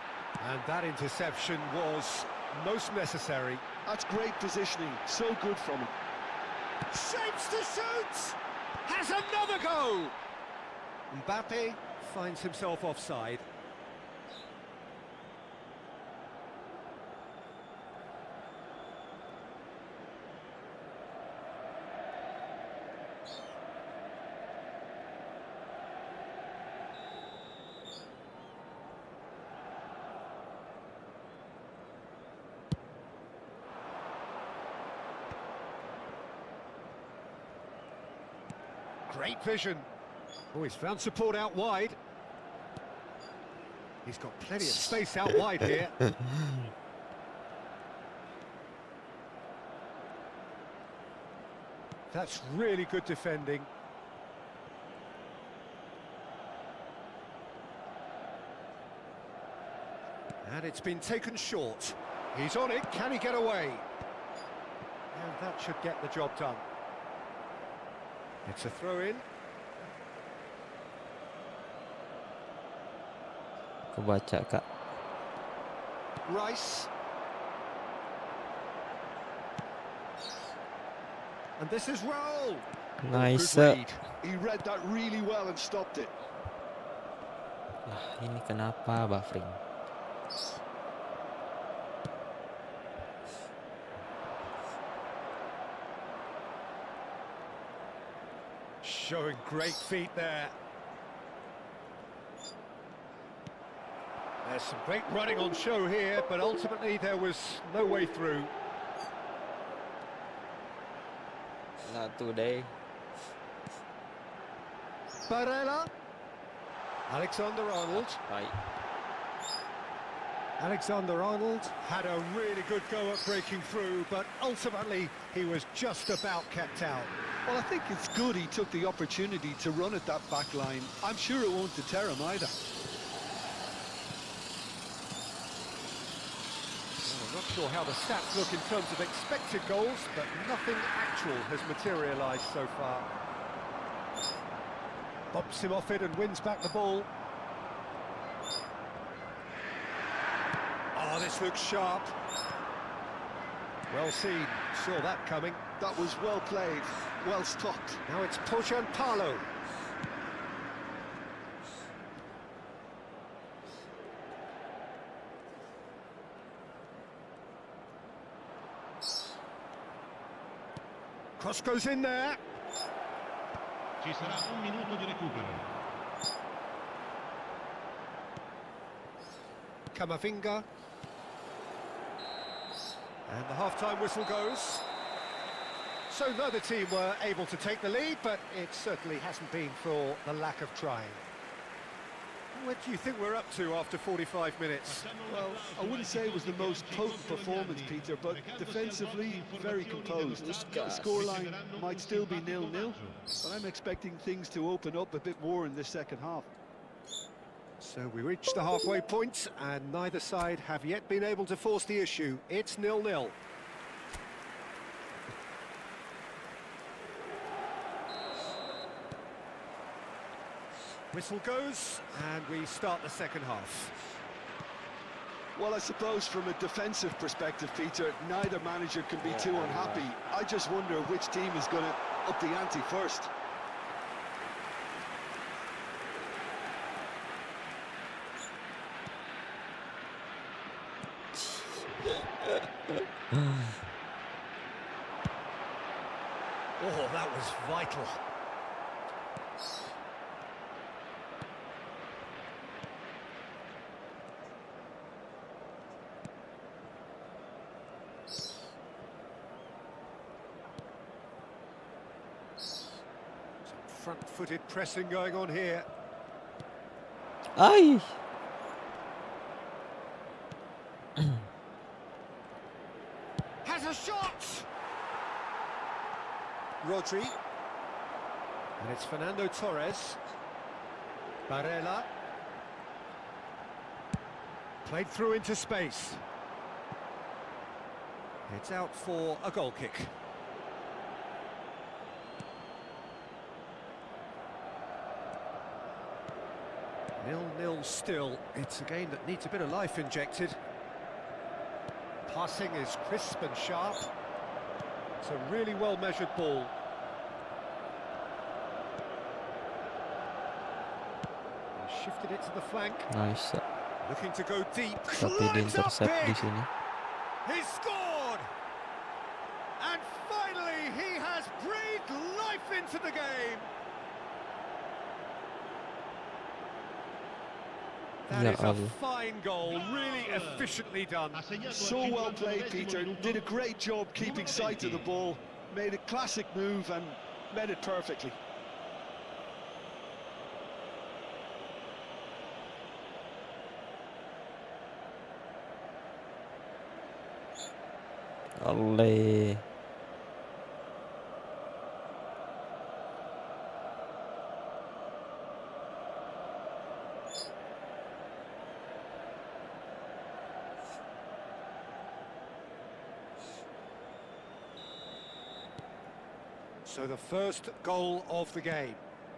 And that interception was most necessary.
That's great positioning, so good from him.
Shapes to shoot! Has another go! Mbappe finds himself offside. Great vision. Oh, he's found support out wide. He's got plenty of space out wide here. That's really good defending. And it's been taken short. He's on it. Can he get away? And that should get the job done. It's a throw-in.
Kebaca kak.
Rice. And this is Raul.
Nice.
Good read.
He read that really well and stopped it.
Lah, ini kenapa buffering?
Showing great feet there. There's some great running on show here, but ultimately there was no way through.
Not today.
Barella. Alexander-Arnold.
Baik.
Alexander-Arnold had a really good go at breaking through, but ultimately he was just about kept out.
Well, I think it's good he took the opportunity to run at that back line. I'm sure it won't deter him either.
Well, I'm not sure how the stats look in terms of expected goals, but nothing actual has materialised so far. Bumps him off it and wins back the ball. Oh, this looks sharp. Well seen, saw that coming.
That was well played, well stopped.
Now it's Palo. Cross goes in there.
Ci sarà un minuto di recupero.
Camavinga. And the half-time whistle goes. So neither team were able to take the lead, but it certainly hasn't been for the lack of trying. What do you think we're up to after 45 minutes?
Well, I wouldn't say it was the most potent performance, Peter, but defensively, very composed. The scoreline might still be 0-0, but I'm expecting things to open up a bit more in this second half.
So we reached the halfway point, and neither side have yet been able to force the issue. It's 0-0. Whistle goes, and we start the second half.
Well, I suppose from a defensive perspective, Peter, neither manager can be too unhappy. I just wonder which team is going to up the ante first.
Oh, that was vital. Some front-footed pressing going on here.
Ay!
Has a shot! Rodri. And it's Fernando Torres. Barella. Played through into space. It's out for a goal kick. Nil-nil still. It's a game that needs a bit of life injected. Passing is crisp and sharp. It's a really well-measured ball. He shifted it to the flank.
Nice.
Looking to go deep.
Tapi
Climbs up
di-intercept di
big.
sini.
He scored! And finally, he has breathed life into the game. That
Ya
is a
Allah.
fine goal, really efficiently done.
So well played, Peter. Did a great job keeping sight of the ball. Made a classic move and met it perfectly.
Oleh.
So the first goal of the game.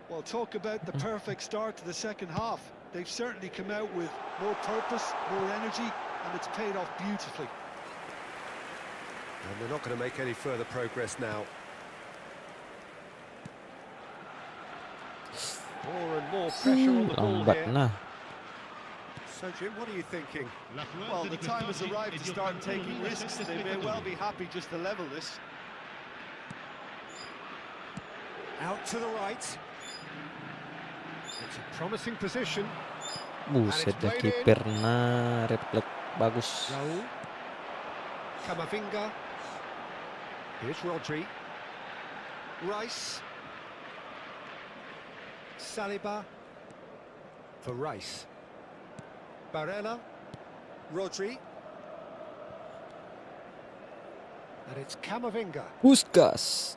Well, talk about the perfect start to the second half. They've certainly come out with more purpose, more energy, and it's paid off beautifully.
And they're not going to make any further progress now. More and more pressure on the ball
Lambat
here.
nah.
So Jim, what are you thinking?
Well, the time has arrived to start taking risks. They may well be happy just to level this.
Out to the right. It's a promising position.
Buset dah, kiper na refleks bagus.
Raul. Camavinga. Here's Rodri. Rice. Saliba. For Rice. Barella. Rodri. And it's Camavinga.
Puskas.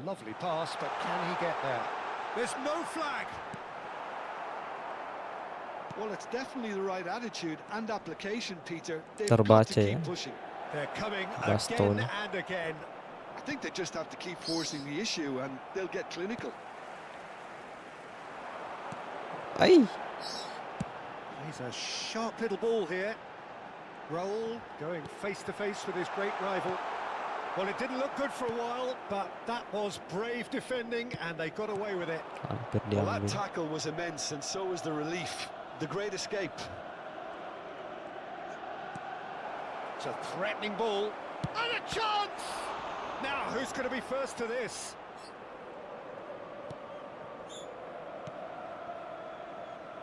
Lovely pass, but can he get there? There's no flag.
Well, it's definitely the right attitude and application, Peter. They've got to
Terbaca ya.
keep pushing.
They're coming
Bastoni.
again and again.
I think they just have to keep forcing the issue and they'll get clinical.
Ay,
He's a sharp little ball here. Raul going face to face with his great rival. Well, it didn't look good for a while, but that was brave defending and they got away with it.
hampir
Well, that
diambil.
tackle was immense and so was the relief. The great escape.
It's a threatening ball. And a chance! Now, who's going to be first to this?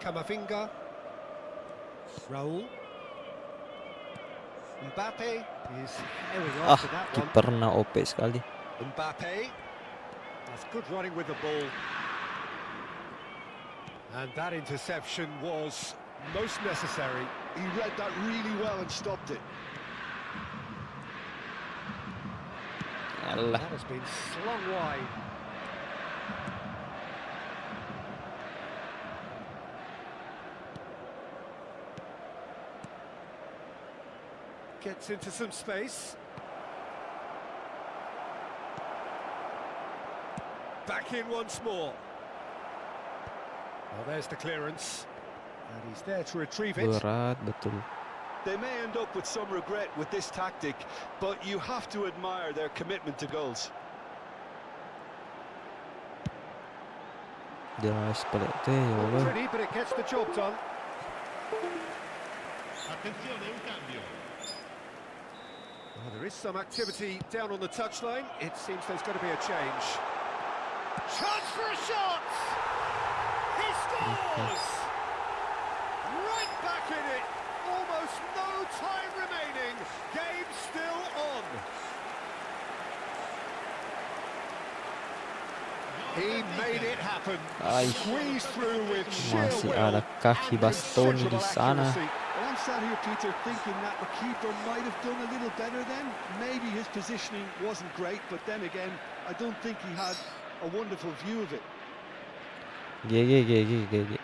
Camavinga. Raul. Mbappe is herring
Ah,
after that one.
kipernya OP sekali.
Mbappe. That's good running with the ball. And that interception was most necessary.
He read that really well and stopped it.
Alah,
That has been slung wide. Gets into some space. Back in once more. Well, there's the clearance. And he's there to retrieve it.
berat betul.
They may end up with some regret with this tactic, but you have to admire their commitment to goals.
Dia seperti ya
Not
Allah.
pretty, but it gets the job done.
Attenzione, un cambio.
Well, there is some activity down on the touchline. It seems there's going to be a change. Chance for a shot! He scores! Right back in it! Almost no time remaining. Game still on. He made it happen.
Ay.
Squeezed through with sheer
Masih
will
ada kaki
and
Bastoni di
considerable
sana.
accuracy.
Well, I'm sat here, Peter, thinking that the keeper might have done a little better then. Maybe his positioning wasn't great, but then again, I don't think he had a wonderful view of it.
GG.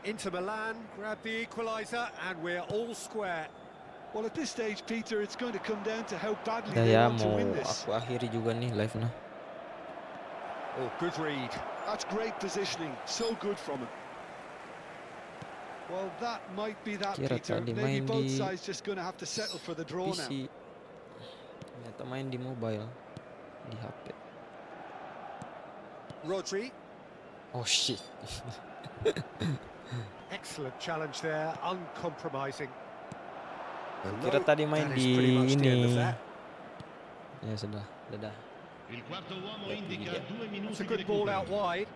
Inter Milan grab the equaliser and we're all square.
Well, at this stage, Peter, it's going to come down to how badly
Nah
they
ya,
want to
mau
win this.
aku akhiri juga nih live-nya.
Oh, good read.
That's great positioning. So good from him. Well, that might be that,
Kira
Peter.
tadi
Maybe
main
both
di
sides just going to have to settle for the draw now.
PC. Ternyata main di mobile, di HP.
Rodri.
Oh shit.
Excellent challenge there, uncompromising.
Kira tadi main
That is
di
pretty much the end of
ini.
that.
Ya sudah, dadah.
Il quarto uomo
Beh,
indica
via.
2
It's
minuti
a
di
good ball
recupero.
out wide.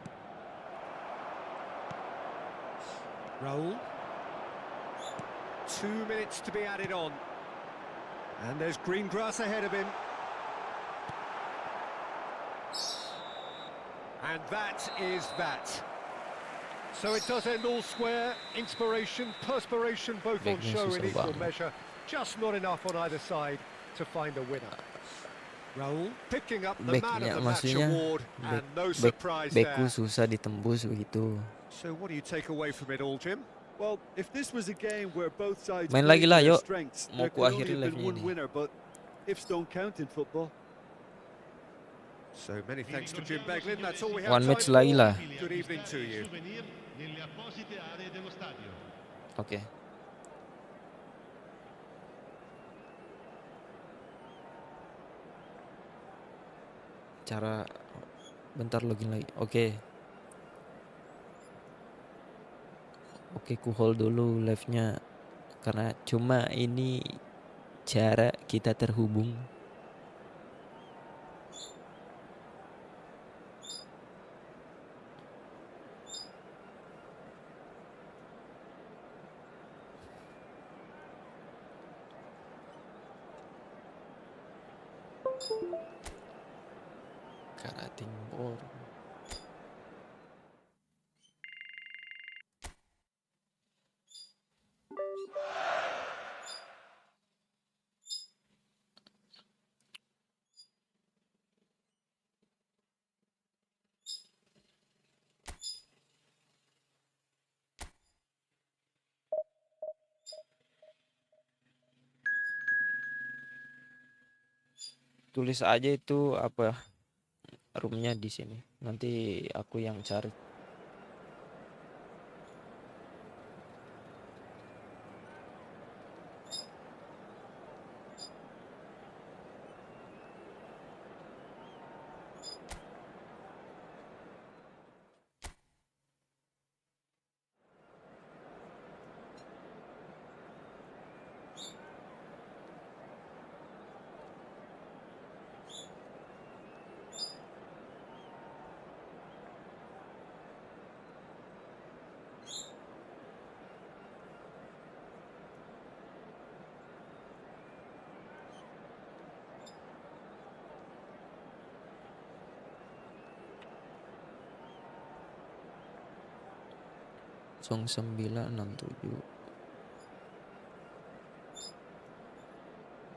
Raul. 2 minutes to be added on. And there's green grass ahead of him. And that is that. So it does end all square. Inspiration, perspiration, both on
Backnya
show
susah
in equal
banget.
measure. Just not enough on either side to find a winner. Raul picking up the man
Backnya
of the match
maksudnya
award, and no
back,
surprise
backku
there.
susah ditembus begitu.
So what do you take away from it all, Jim?
Well, if this was a game where both sides
Main
played
lagi lah,
to their
yuk.
strengths,
Mau
there
ku
could only
akhiri
have been
live-nya
one
ini.
winner, but ifs don't count in football.
So many thanks to Jim Beglin. That's all we have
One
time
match
for.
lagi lah.
Good evening to you.
Souvenir nelle apposite aree dello stadio.
Oke. Cara bentar login lagi. Oke. Oke, ku hold dulu live-nya karena cuma ini cara kita terhubung. Karating bor. tulis aja itu apa roomnya di sini. Nanti aku yang cari. Song 967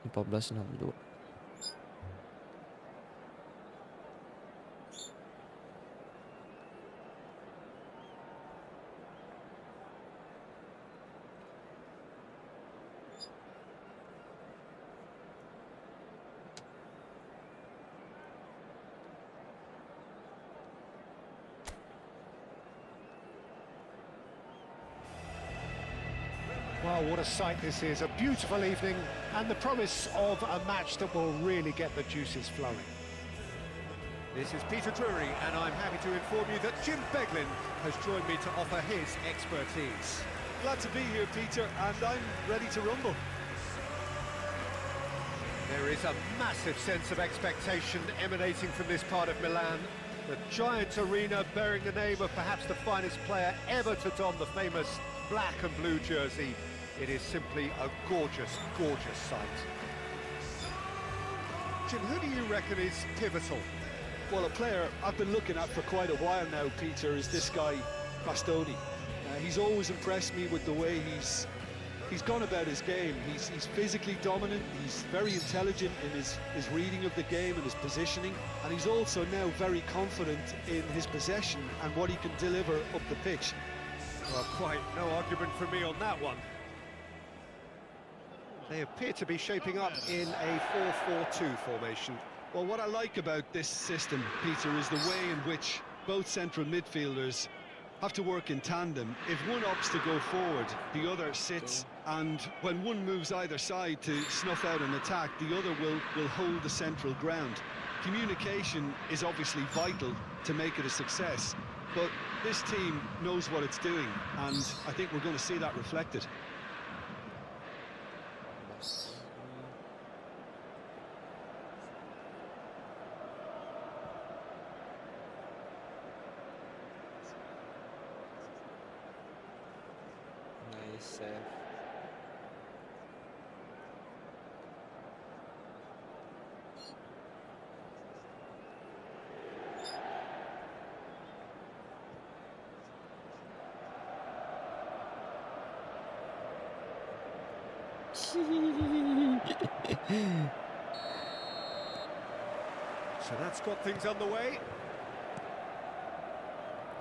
1462.
Well, what a sight this is. A beautiful evening and the promise of a match that will really get the juices flowing. This is Peter Drury, and I'm happy to inform you that Jim Beglin has joined me to offer his expertise.
Glad to be here, Peter, and I'm ready to rumble.
There is a massive sense of expectation emanating from this part of Milan. The giant arena bearing the name of perhaps the finest player ever to don the famous black and blue jersey. It is simply a gorgeous, gorgeous sight. Jim, who do you reckon is pivotal?
Well, a player I've been looking at for quite a while now, Peter, is this guy, Bastoni. He's always impressed me with the way he's gone about his game. He's physically dominant, he's very intelligent in his reading of the game and his positioning, and he's also now very confident in his possession and what he can deliver up the pitch.
Well, quite no argument from me on that one. They appear to be shaping up in a 4-4-2 formation.
Well, what I like about this system, Peter, is the way in which both central midfielders have to work in tandem. If one opts to go forward, the other sits, and when one moves either side to snuff out an attack, the other will hold the central ground. Communication is obviously vital to make it a success, but this team knows what it's doing, and I think we're going to see that reflected.
Nice save.
So that's got things underway.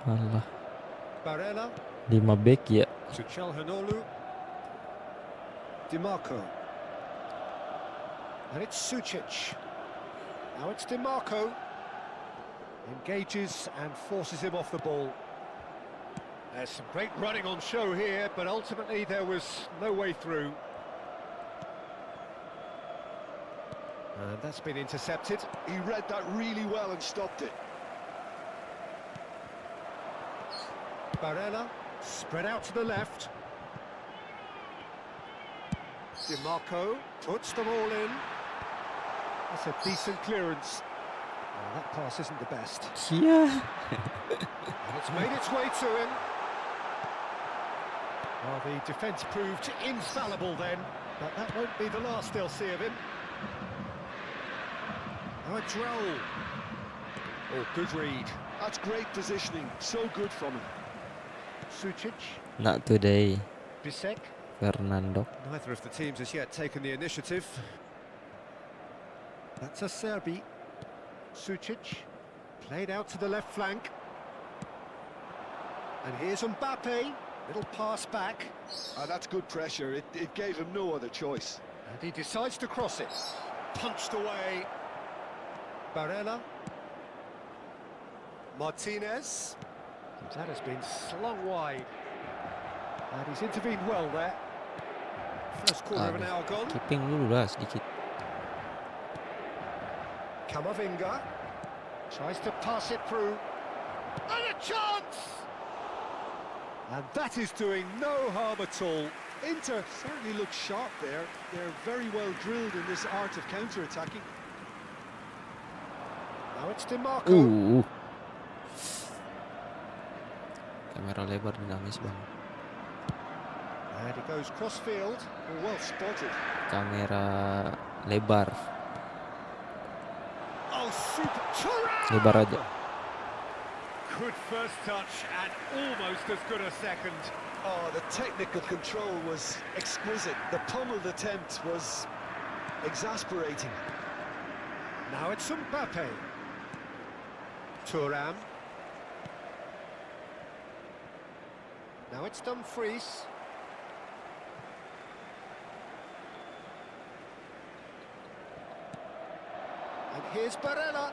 Alah,
Barella
5 back ya.
to Çalhanoğlu. DiMarco. And it's Sucic. Now it's DiMarco. Engages and forces him off the ball. There's some great running on show here, but ultimately there was no way through. And that's been intercepted.
He read that really well and stopped it.
Barella, spread out to the left. DiMarco puts them all in. That's a decent clearance. Oh, that pass isn't the best.
Yeah.
And it's made its way to him. Well, the defence proved infallible then, but that won't be the last they'll see of him. Now it's Raul. Oh, good read.
That's great positioning, so good from him.
Sucic,
Not today,
Bisek.
Fernando.
Neither of the teams has yet taken the initiative. That's a Serbi. Sucic, played out to the left flank. And here's Mbappe, little pass back.
That's good pressure, it gave him no other choice.
And he decides to cross it. Punched away. Barella. Martinez. That has been slung wide. And he's intervened well there. First quarter of an hour gone.
Keeping dulu lah sedikit.
Camavinga tries to pass it through. And a chance! And that is doing no harm at all.
Inter certainly look sharp there. They're very well drilled in this art of counter-attacking.
Now it's DeMarco.
Kamera lebar dinamis bang.
And he goes cross-field.
Well spotted.
Kamera lebar.
Oh, super! Thuram!
Lebar aja.
Good first touch and almost as good a second.
Oh, the technical control was exquisite. The pummeled attempt was exasperating.
Now it's Mbappe. Thuram. Now it's Dumfries. And here's Barella.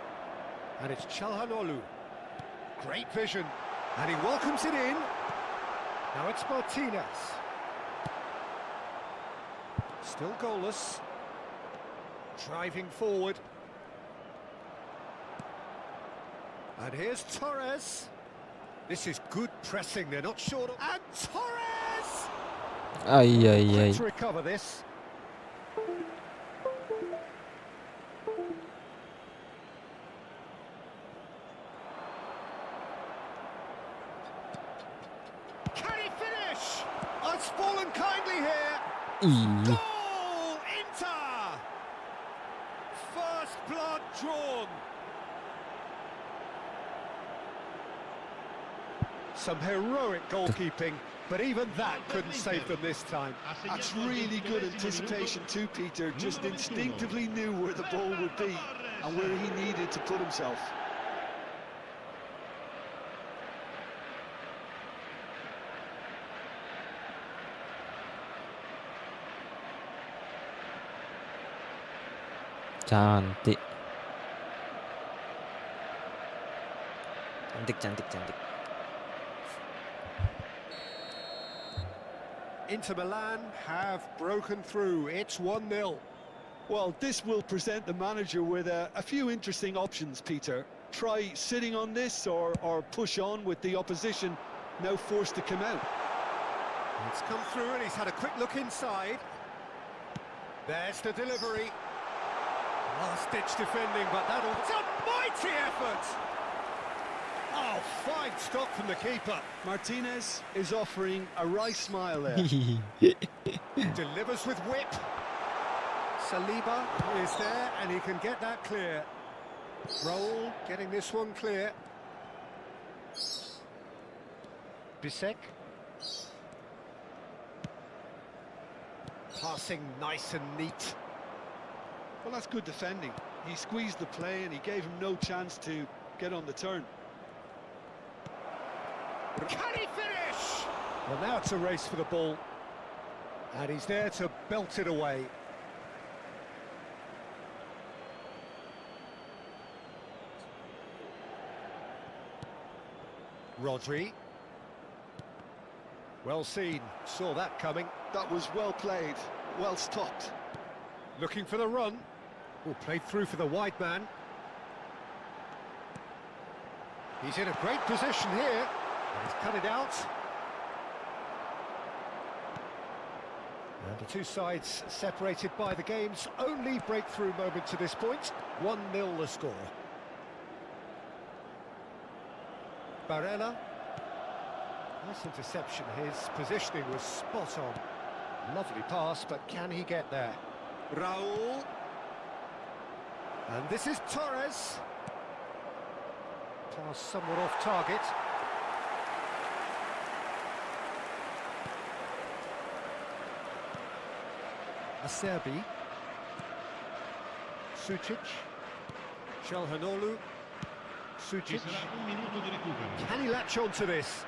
And it's Çalhanoğlu. Great vision. And he welcomes it in. Now it's Martinez. Still goalless. Driving forward. And here's Torres. This is good pressing, they're not short. And Torres!
Ay.
To recover this. Can he finish? Oh, it's fallen kindly here. Goal! Inter! First blood drawn. Some heroic goalkeeping, but even that couldn't save them this time.
That's really good anticipation too, Peter. Just instinctively knew where the ball would be and where he needed to put himself.
Cantik. Cantik.
Inter Milan have broken through. It's 1-0.
Well, this will present the manager with a few interesting options, Peter. Try sitting on this or push on with the opposition now forced to come out.
It's come through and he's had a quick look inside. There's the delivery. Last-ditch defending, but that'll... It's a mighty effort! Oh, fine stop from the keeper.
Martinez is offering a wry smile there.
Delivers with whip. Saliba is there and he can get that clear. Raul getting this one clear. Bisek. Passing nice and neat.
Well, that's good defending. He squeezed the play and he gave him no chance to get on the turn.
Can he finish? Well, now it's a race for the ball. And he's there to belt it away. Rodri. Well seen, saw that coming.
That was well played, well stopped.
Looking for the run. Oh, played through for the wide man. He's in a great position here. And he's cut it out. And the two sides separated by the game's only breakthrough moment to this point. 1-0 the score. Barella. Nice interception. His positioning was spot on. Lovely pass, but can he get there? Raul. And this is Torres. Pass somewhat off target. Acerbi. Sucic. Çalhanoğlu. Sucic. Can he latch on to this?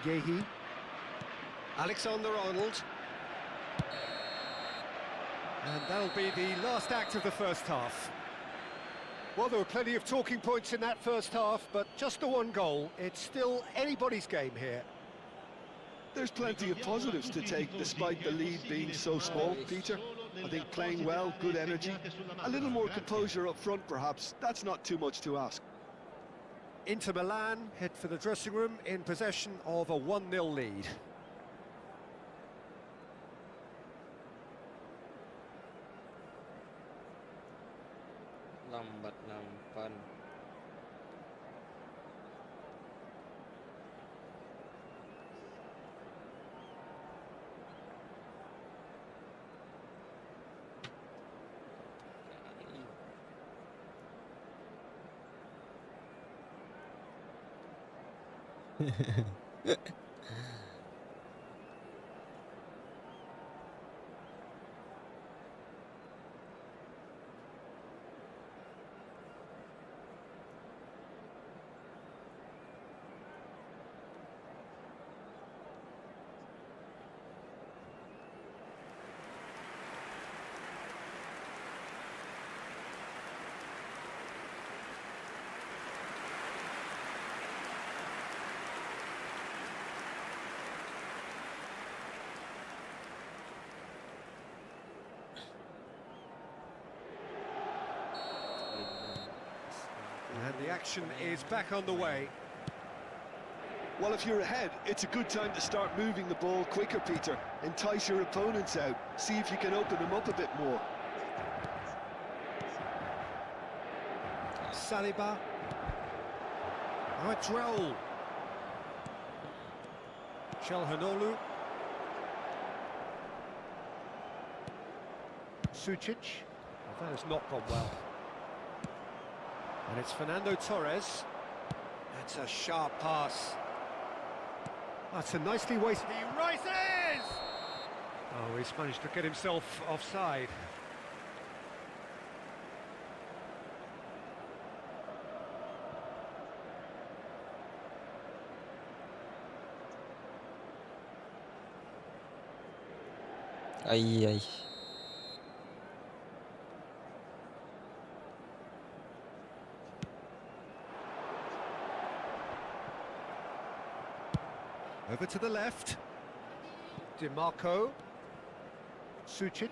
Yehi. Alexander-Arnold. And that'll be the last act of the first half. Well, there were plenty of talking points in that first half, but just the one goal. It's still anybody's game here.
There's plenty of positives to take despite the lead being so small, Peter. I think playing well, good energy, a little more composure up front perhaps, that's not too much to ask.
Inter Milan head for the dressing room in possession of a 1-0 lead.
Lambat nampan.
And the action is back on the way.
Well, if you're ahead, it's a good time to start moving the ball quicker, Peter. Entice your opponents out, see if you can open them up a bit more.
Saliba. Now it's Raul. Calhanoglu. Sucic. Well, that has not gone well. And it's Fernando Torres. That's a sharp pass. That's a nicely weighted. He rises! Oh, he's managed to get himself offside.
Ai ai.
Over to the left. DiMarco. Sucic.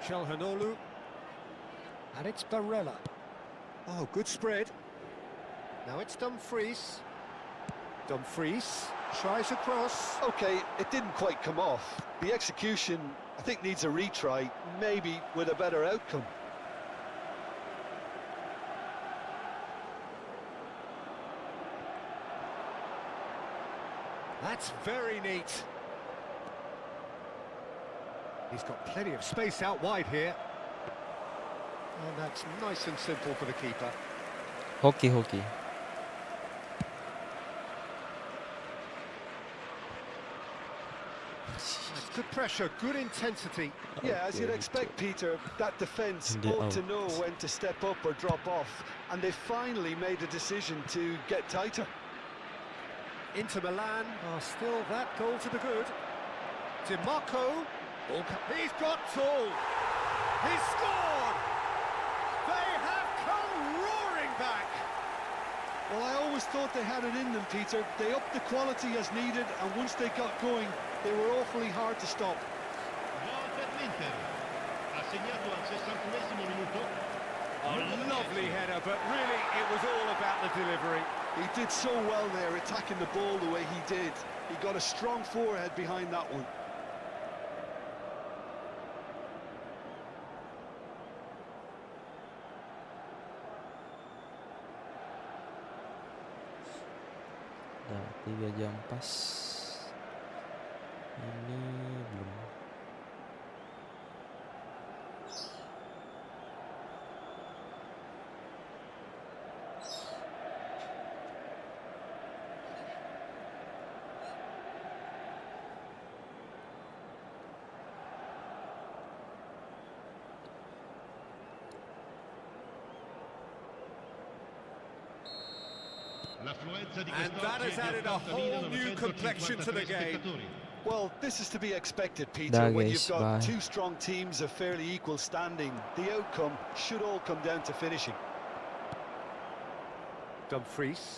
Calhanoglu. And it's Barella. Oh, good spread. Now it's Dumfries. Dumfries tries a cross.
Okay, it didn't quite come off. The execution, I think, needs a retry, maybe with a better outcome.
That's very neat. He's got plenty of space out wide here. And that's nice and simple for the keeper.
Hoki.
That's good pressure, good intensity.
Yeah, as you'd expect, Peter, that defence ought to know when to step up or drop off, and they finally made a decision to get tighter.
Inter Milan are still that goal to the good. DiMarco. He's got two. He's scored! They have come roaring back.
Well, I always thought they had it in them, Peter. They upped the quality as needed, and once they got going, they were awfully hard to stop.
Gol per l'Inter. Ha segnato al 61esimo minuto.
A lovely header, but really it was all about the delivery.
He did so well there, attacking the ball the way he did. He got a strong forehead behind that one.
Dah 3 jam pas. Ini belum.
And that has added a whole new complexion to the game.
Well, this is to be expected, Peter.
Dah
When
guys,
you've got
bye.
two strong teams of fairly equal standing, the outcome should all come down to finishing.
Dumfries.